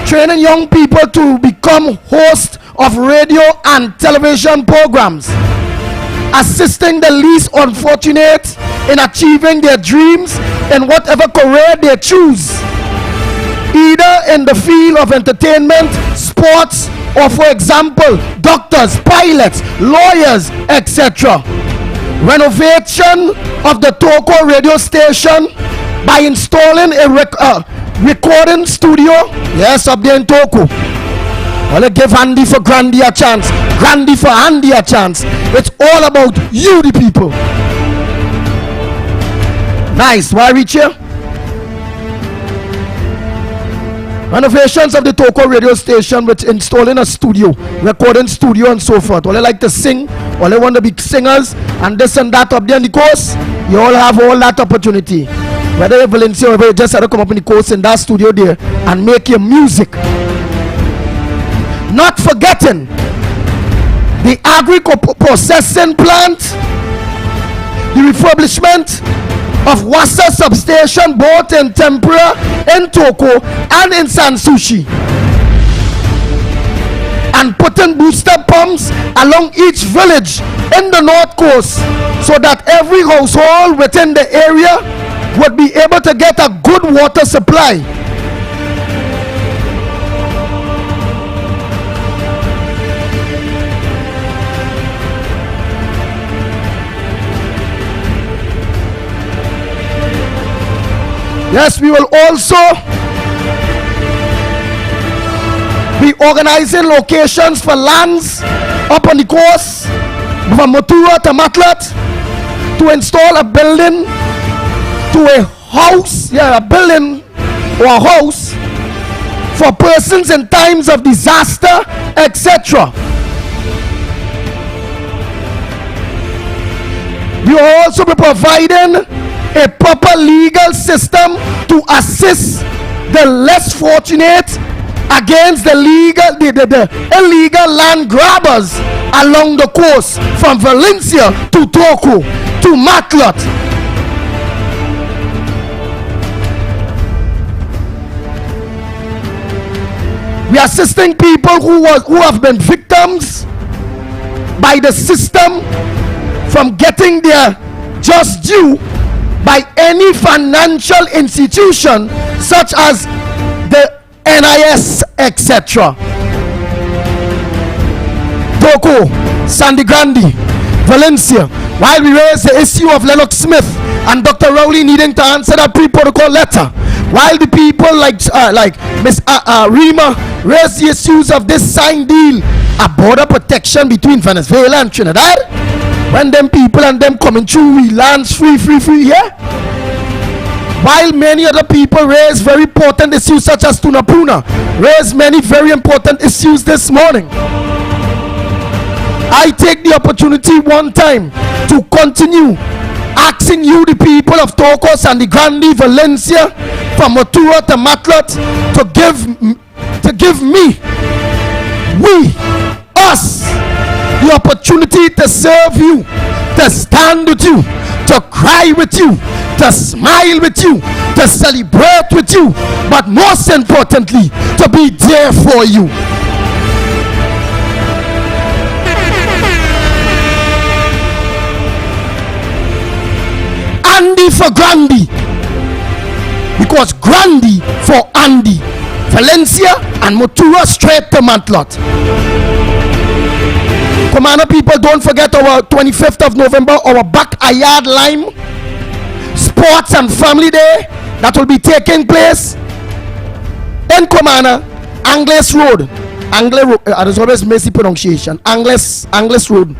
Training young people to become hosts of radio and television programs. Assisting the least unfortunate in achieving their dreams in whatever career they choose, either in the field of entertainment, sports, or for example, doctors, pilots, lawyers, etc. Renovation of the Toko radio station by installing a recording studio. Yes, up there in Toko. Well, give Andy for Grandy a chance. Grandy for Andy a chance. It's all about you, the people. Nice. Why reach here? Renovations of the Toko radio station with installing a studio, recording studio and so forth. All they like to sing, all they want to be singers and this and that up there in the course, you all have all that opportunity. Whether you're Valencia or you just have to come up in the course in that studio there and make your music. Not forgetting the agri-processing plant, the refurbishment of Wassa substation both in Tempura, in Toko and in Sansushi, and putting booster pumps along each village in the north coast so that every household within the area would be able to get a good water supply. Yes, we will also be organizing locations for lands up on the coast from Motura to Matlat to install a building to a house, a building or a house for persons in times of disaster, etc. We will also be providing a proper legal system to assist the less fortunate against the illegal land grabbers along the coast from Valencia to Toko to Matlat. We are assisting people who have been victims by the system from getting their just due by any financial institution such as the NIS, etc. Toko, Sandy Grande, Valencia. While we raise the issue of Lennox Smith and Dr. Rowley needing to answer that pre-protocol letter, while the people like Miss Rima raise the issues of this signed deal, a border protection between Venezuela and Trinidad, when them people and them coming through, we lands free here. While many other people raise very important issues such as Tunapuna, raise many very important issues this morning. I take the opportunity one time to continue asking you, the people of Toko, Sandy Grande, Valencia, from Motura to Matlat, to give me, us, the opportunity to serve you, to stand with you, to cry with you, to smile with you, to celebrate with you, but most importantly, to be there for you. Andy for Grande, because Grande for Andy. Valencia and Motura straight to Matlat. Commander people, don't forget our 25th of November, our backyard lime sports and family day that will be taking place in Commander, Angles Road. There's always messy pronunciation. Angles Road.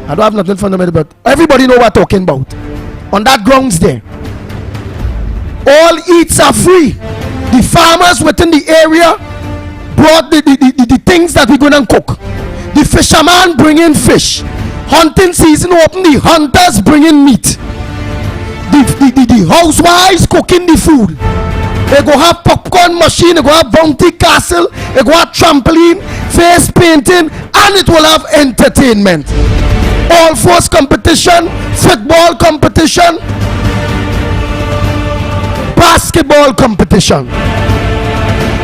I don't have nothing fundamental, but everybody know what I'm talking about. On that grounds there, all eats are free. The farmers within the area brought the things that we're gonna cook. The fisherman bring in fish. Hunting season open, the hunters bring in meat. The housewives cooking the food. They go have popcorn machine, they go have bounty castle, they go have trampoline, face painting, and it will have entertainment. All force competition, football competition, basketball competition.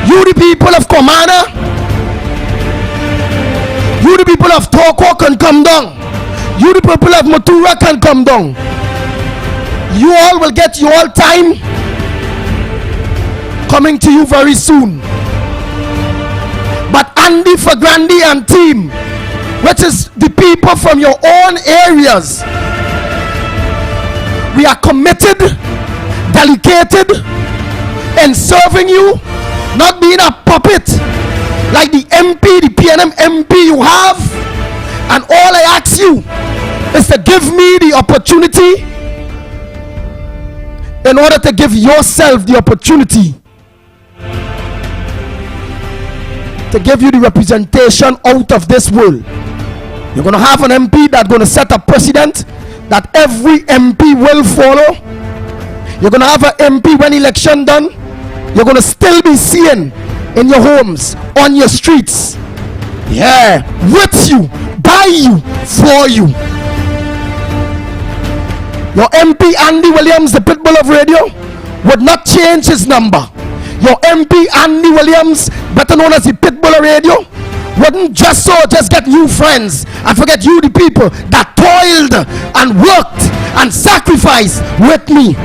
You the people of Comana, you the people of Toko can come down. You the people of Motura can come down. You all will get your time coming to you very soon. But Andy for Grande and team, which is the people from your own areas, we are committed, dedicated in serving you, not being a puppet like the MP, the PNM MP you have. And all I ask you is to give me the opportunity in order to give yourself the opportunity to give you the representation out of this world. You're going to have an MP that's going to set a precedent that every MP will follow. You're going to have an MP when election done, you're going to still be seen in your homes, on your streets. Yeah, with you, by you, for you. Your MP Andy Williams, the pitbull of radio, would not change his number. Your MP Andy Williams, better known as the pitbull of radio, wouldn't just get new friends and forget you, the people that toiled and worked and sacrificed with me.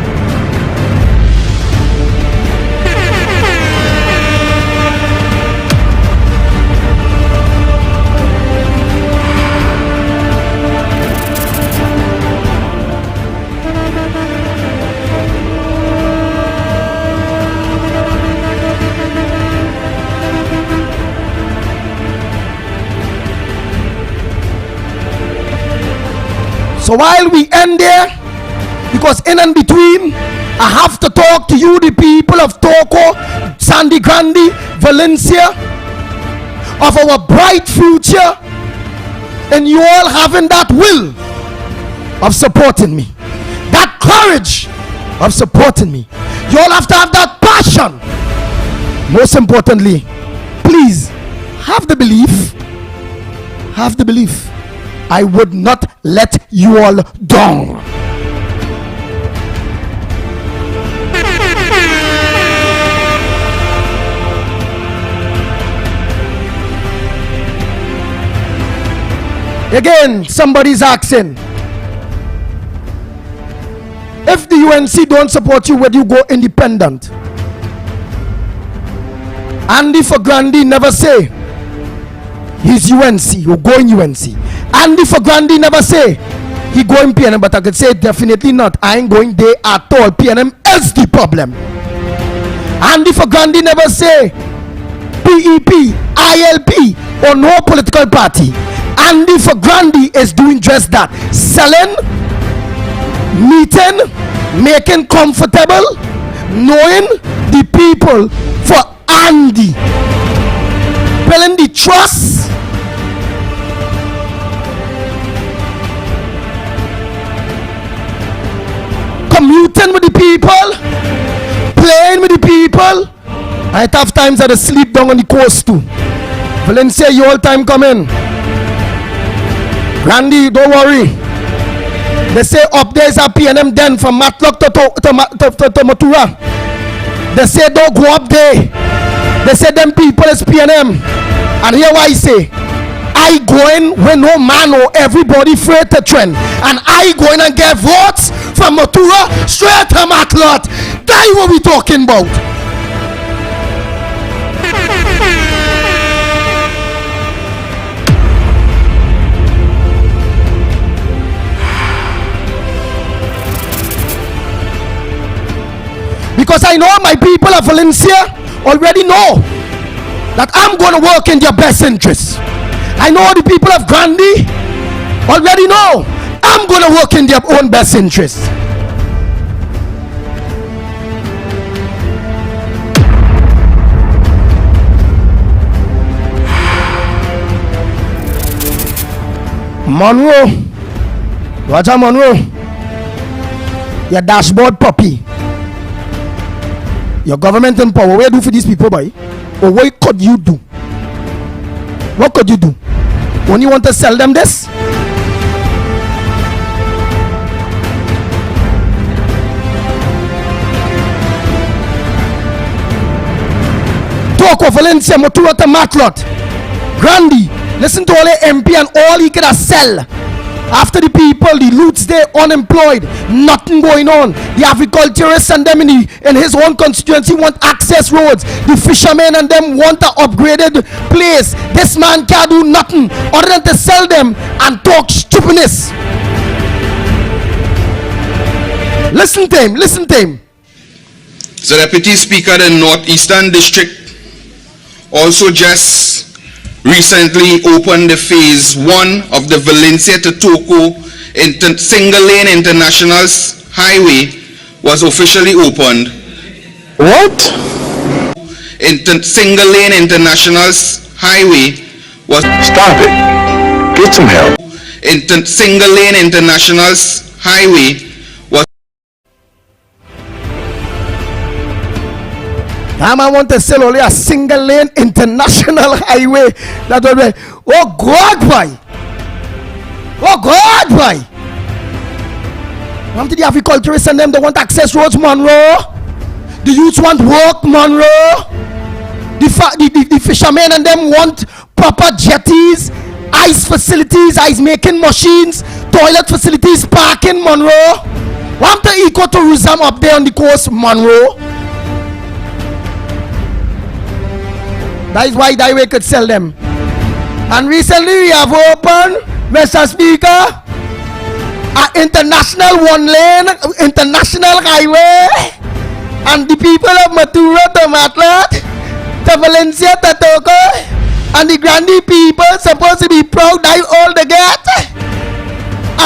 So while we end there, because in and between, I have to talk to you, the people of Toco, Sandy Grande, Valencia, of our bright future, and you all having that will of supporting me, that courage of supporting me. You all have to have that passion. Most importantly, please have the belief. Have the belief. I would not let you all down. Again, somebody's asking, if the UNC don't support you, would you go independent? Andy for Grande never say he's UNC, you go in UNC. Andy for Grande never say he go in PNM, but I could say definitely not. I ain't going there at all. PNM is the problem. Andy for Grande never say PEP, ILP, or no political party. Andy for Grande is doing just that. Selling, meeting, making comfortable, knowing the people for Andy, building the trust, commuting with the people, playing with the people. I have times that I sleep down on the coast too. Valencia, you all time coming. Randy, don't worry. They say up there is a PNM den from Matlock to Matura. They say don't go up there. They say them people is PNM. And here why I say, I go in when no man or everybody afraid to trend. And I go in and get votes from Matura straight to Matlock. That's what we talking about. Because I know my people of Valencia already know that I'm going to work in their best interest. I know the people of Grande already know I'm going to work in their own best interest. Monroe, Roger Monroe, your dashboard puppy. Your government in power, what do you do for these people, boy? Or what could you do? What could you do? When you want to sell them this? Toco, Valencia, Matura, Matlot, Grande, listen to all the MP and all he could sell. After the people, the loots there, unemployed, nothing going on. The agriculturists and them in his own constituency want access roads. The fishermen and them want an upgraded place. This man can't do nothing other than to sell them and talk stupidness. Listen to him, listen to him. The Deputy Speaker of the Northeastern District also just recently opened the phase 1 of the Valencia to Toco single lane international highway was officially opened. What? Single lane international highway was Stop it. Get some help. Single lane international highway was I want to sell only a single lane international highway. That will be, oh God, boy. Oh God, boy. Come to the agriculturists and them, they want access roads, Monroe. The youths want work, Monroe. The fishermen and them want proper jetties, ice facilities, ice making machines, toilet facilities, parking, Monroe. Want the ecotourism up there on the coast, Monroe. That is why that way could sell them. And recently we have opened, Mr. Speaker, an international one-lane, international highway. And the people of Matura to Matlock, to Valencia to Toco, and the Grande people supposed to be proud that all they get.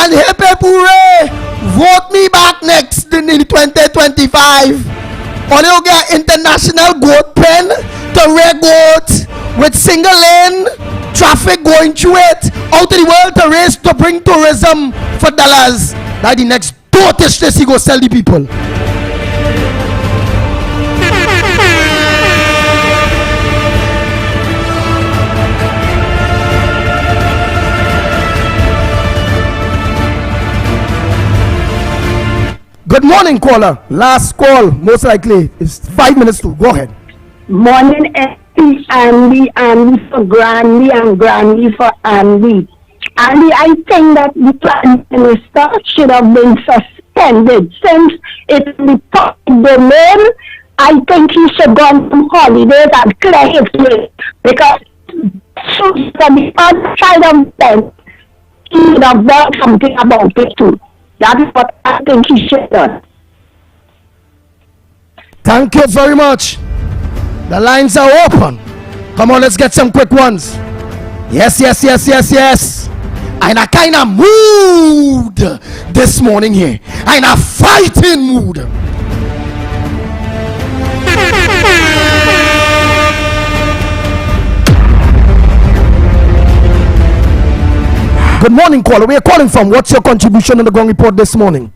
And help Pure, vote me back next in 2025. Or you get international goat pen to rare goat with single lane traffic going through it out of the world to race to bring tourism for dollars. That the next tortoise this he go sell the people. Good morning, caller. Last call, most likely. It's 5 minutes to go ahead. Morning, Andy for Grandy and Grandy for Andy. Andy, I think that the Prime Minister should have been suspended since it's the public domain. I think he should go on some holidays and clear his way because from the other side of the fence, he should have done something about it too. That is what I think he should have done. Thank you very much. The lines are open. Come on, let's get some quick ones. Yes. I'm a kind of mood this morning here. I'm a fighting mood. Good morning, caller. Where are you calling from? What's your contribution on the Gong Report this morning?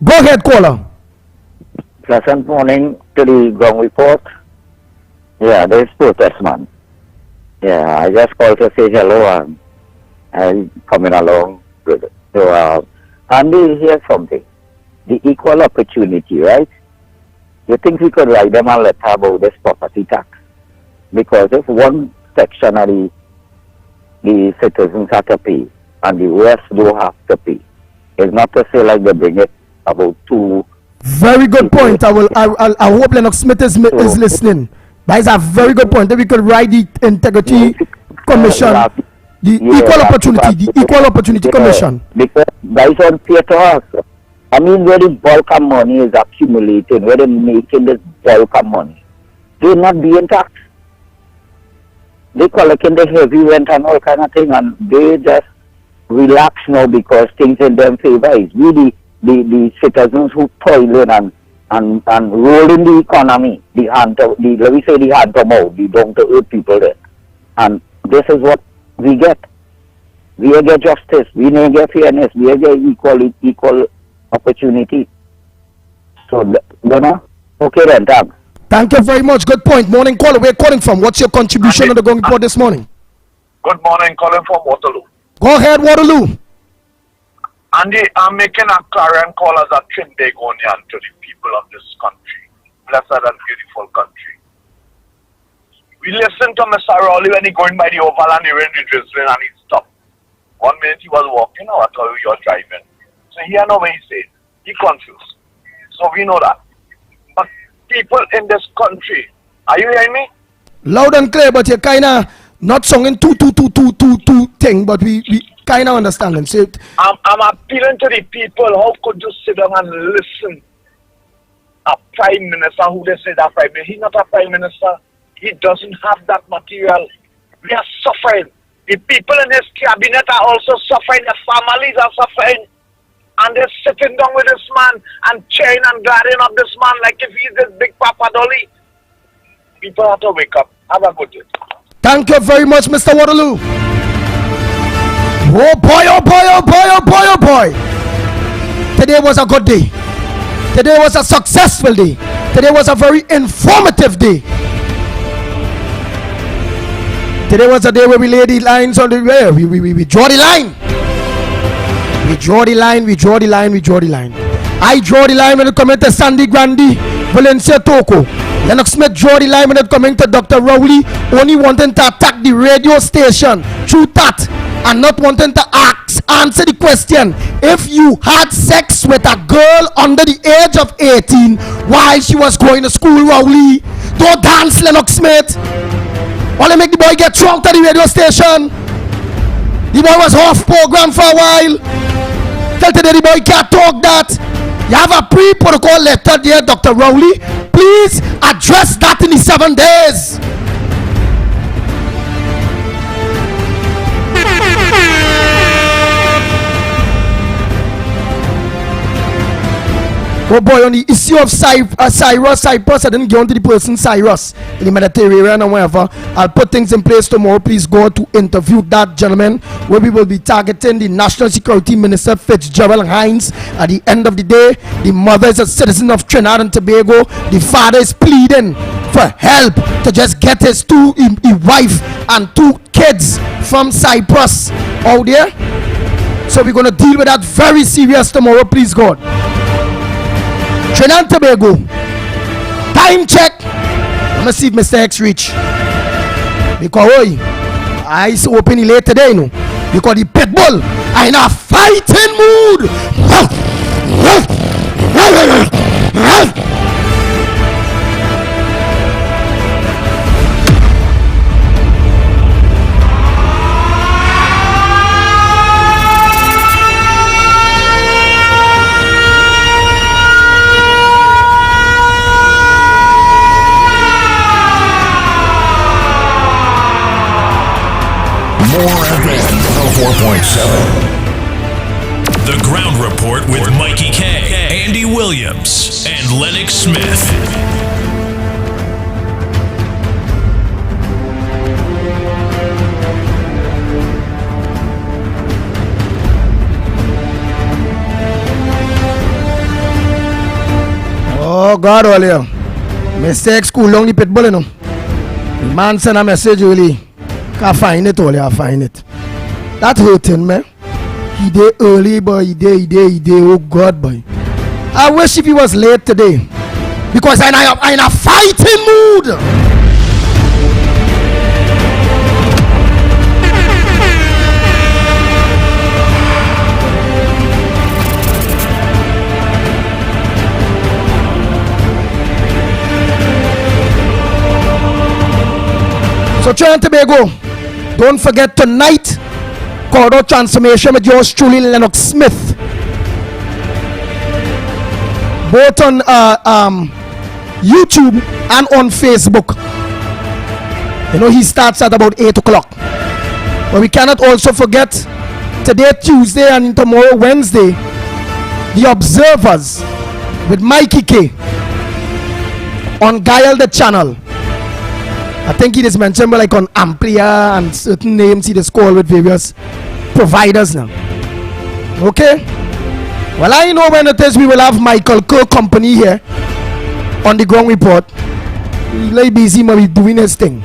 Go ahead, caller. Pleasant morning to the Gong Report. Yeah, this is Protestman. Yeah, I just called to say hello and I'm coming along good. So, Andy, here's something. The equal opportunity, right? You think we could write them a letter about this property tax? Because if one section of the citizens have to pay and the rest don't have to pay, it's not to say like they bring it about two. Very good point. I hope Lennox Smith is listening. That is a very good point. That we could write the Integrity Commission, the Equal Opportunity Commission. Because guys on theater, I mean, where the bulk of money is accumulating, where they're making this bulk of money, they're not being taxed. They collecting the heavy rent and all kind of thing, and they just relax now because things in them favor. It's really the citizens who toil in and roll in the economy, let me say the hand to mouth, the down to earth people there. And this is what we get. We get justice, we get fairness, we get equal opportunity. So, okay then, thanks. Thank you very much. Good point. Morning caller. Where are you calling from? What's your contribution on the Gong Report this morning? Good morning, calling from Waterloo. Go ahead, Waterloo. Andy, I'm making a clarion call as a Trinbagonian to the people of this country, blessed and beautiful country. We listened to Mr. Rowley when he going by the oval and the rain is drizzling and he stopped. 1 minute he was walking, or you were driving. So he had no way he said. He confused. So we know that. But people in this country, are you hearing me? Loud and clear, but you're kind of not singing two thing, but we kind of understand them. So I'm appealing to the people. How could you sit down and listen? A prime minister who they say that prime minister, he's not a prime minister. He doesn't have that material. We are suffering. The people in his cabinet are also suffering. The families are suffering. And they're sitting down with this man and cheering and guarding up this man like if he's this big Papa Dolly. People have to wake up. Have a good day. Thank you very much, Mr. Waterloo. Oh boy, oh boy, oh boy, oh boy, oh boy. Today was a good day. Today was a successful day. Today was a very informative day. Today was a day where we lay the lines on the way. We draw the line. We draw the line, we draw the line, we draw the line. I draw the line when it comes to Sandy Grandy, Valencia Toko. Lennox Smith draw the line when it comes to Dr. Rowley, only wanting to attack the radio station through that and not wanting to answer the question. If you had sex with a girl under the age of 18 while she was going to school, Rowley, don't dance, Lennox Smith. Only make the boy get drunk to the radio station. The boy was off program for a while. Till today the boy can't talk that. You have a pre-protocol letter there, Dr. Rowley. Please address that in the 7 days. Oh boy, on the issue of Cyprus, I didn't get onto the person Cyrus in the Mediterranean and whatever. I'll put things in place tomorrow. Please go to interview that gentleman, where we will be targeting the National Security Minister Fitzgerald Hines. At the end of the day, the mother is a citizen of Trinidad and Tobago. The father is pleading for help to just get his wife and 2 kids from Cyprus out there. So we're going to deal with that very serious tomorrow, please God. Trinidad and Tobago, time check. I'm gonna see if Mr. X reach, because eyes open late today, you know, because the pit bull are in a fighting mood. More FM 4.7. The Ground Report with Mikey K, Andy Williams, and Lennox Smith. Oh God, all you. Mistake school long the pit bull, you know. The man sent a message really. Can't find it, all I find it. That hurting, man. He did early, boy. He did. Oh God, boy. I wish if he was late today, because I'm in a fighting mood. So Trinidad and Tobago, don't forget tonight, Corridor Transformation with yours truly, Lennox Smith. Both on YouTube and on Facebook. You know, he starts at about 8 o'clock. But we cannot also forget, today Tuesday and tomorrow Wednesday, The Observers with Mikey K on Guile the Channel. I think it is mentioned like on Amplia and certain names he is called with various providers now. Okay? Well, I know when it is we will have Michael Kerr Company here on the Ground Report. He's like busy maybe doing his thing.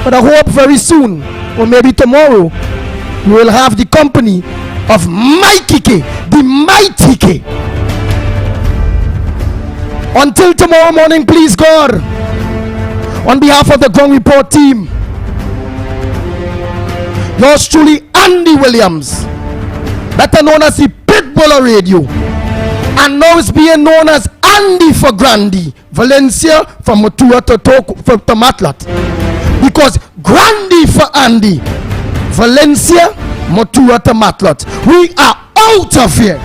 But I hope very soon, or maybe tomorrow, we will have the company of Mikey K, the Mighty K. Until tomorrow morning, please God, on behalf of the Ground Report team, yours truly, Andy Williams, better known as the Pitbull Radio, and now it's being known as Andy for Grandy, Valencia from Motua to Matlat, because Grandy for Andy, Valencia, Motua to Matlat. We are out of here.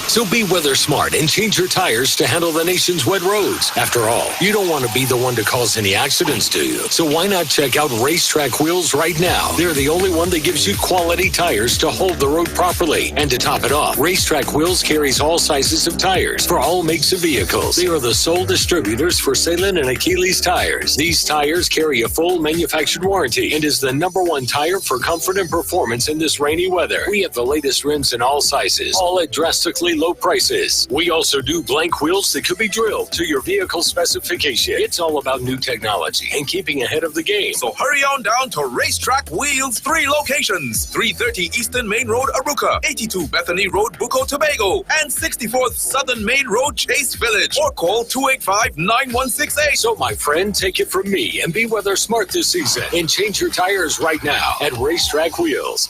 So be weather smart and change your tires to handle the nation's wet roads. After all, you don't want to be the one to cause any accidents, do you? So why not check out Racetrack Wheels right now? They're the only one that gives you quality tires to hold the road properly. And to top it off, Racetrack Wheels carries all sizes of tires for all makes of vehicles. They are the sole distributors for Salem and Achilles tires. These tires carry a full manufactured warranty and is the #1 tire for comfort and performance in this rainy weather. We have the latest rims in all sizes, all at drastically low prices. We also do blank wheels that could be drilled to your vehicle specification. It's all about new technology and keeping ahead of the game. So hurry on down to Racetrack Wheels, 3 locations: 330 Eastern Main Road, Aruca, 82 Bethany Road, Bucco, Tobago, and 64th Southern Main Road, Chase Village. Or call 285-9168. So my friend, take it from me and be weather smart this season and change your tires right now at Racetrack Wheels.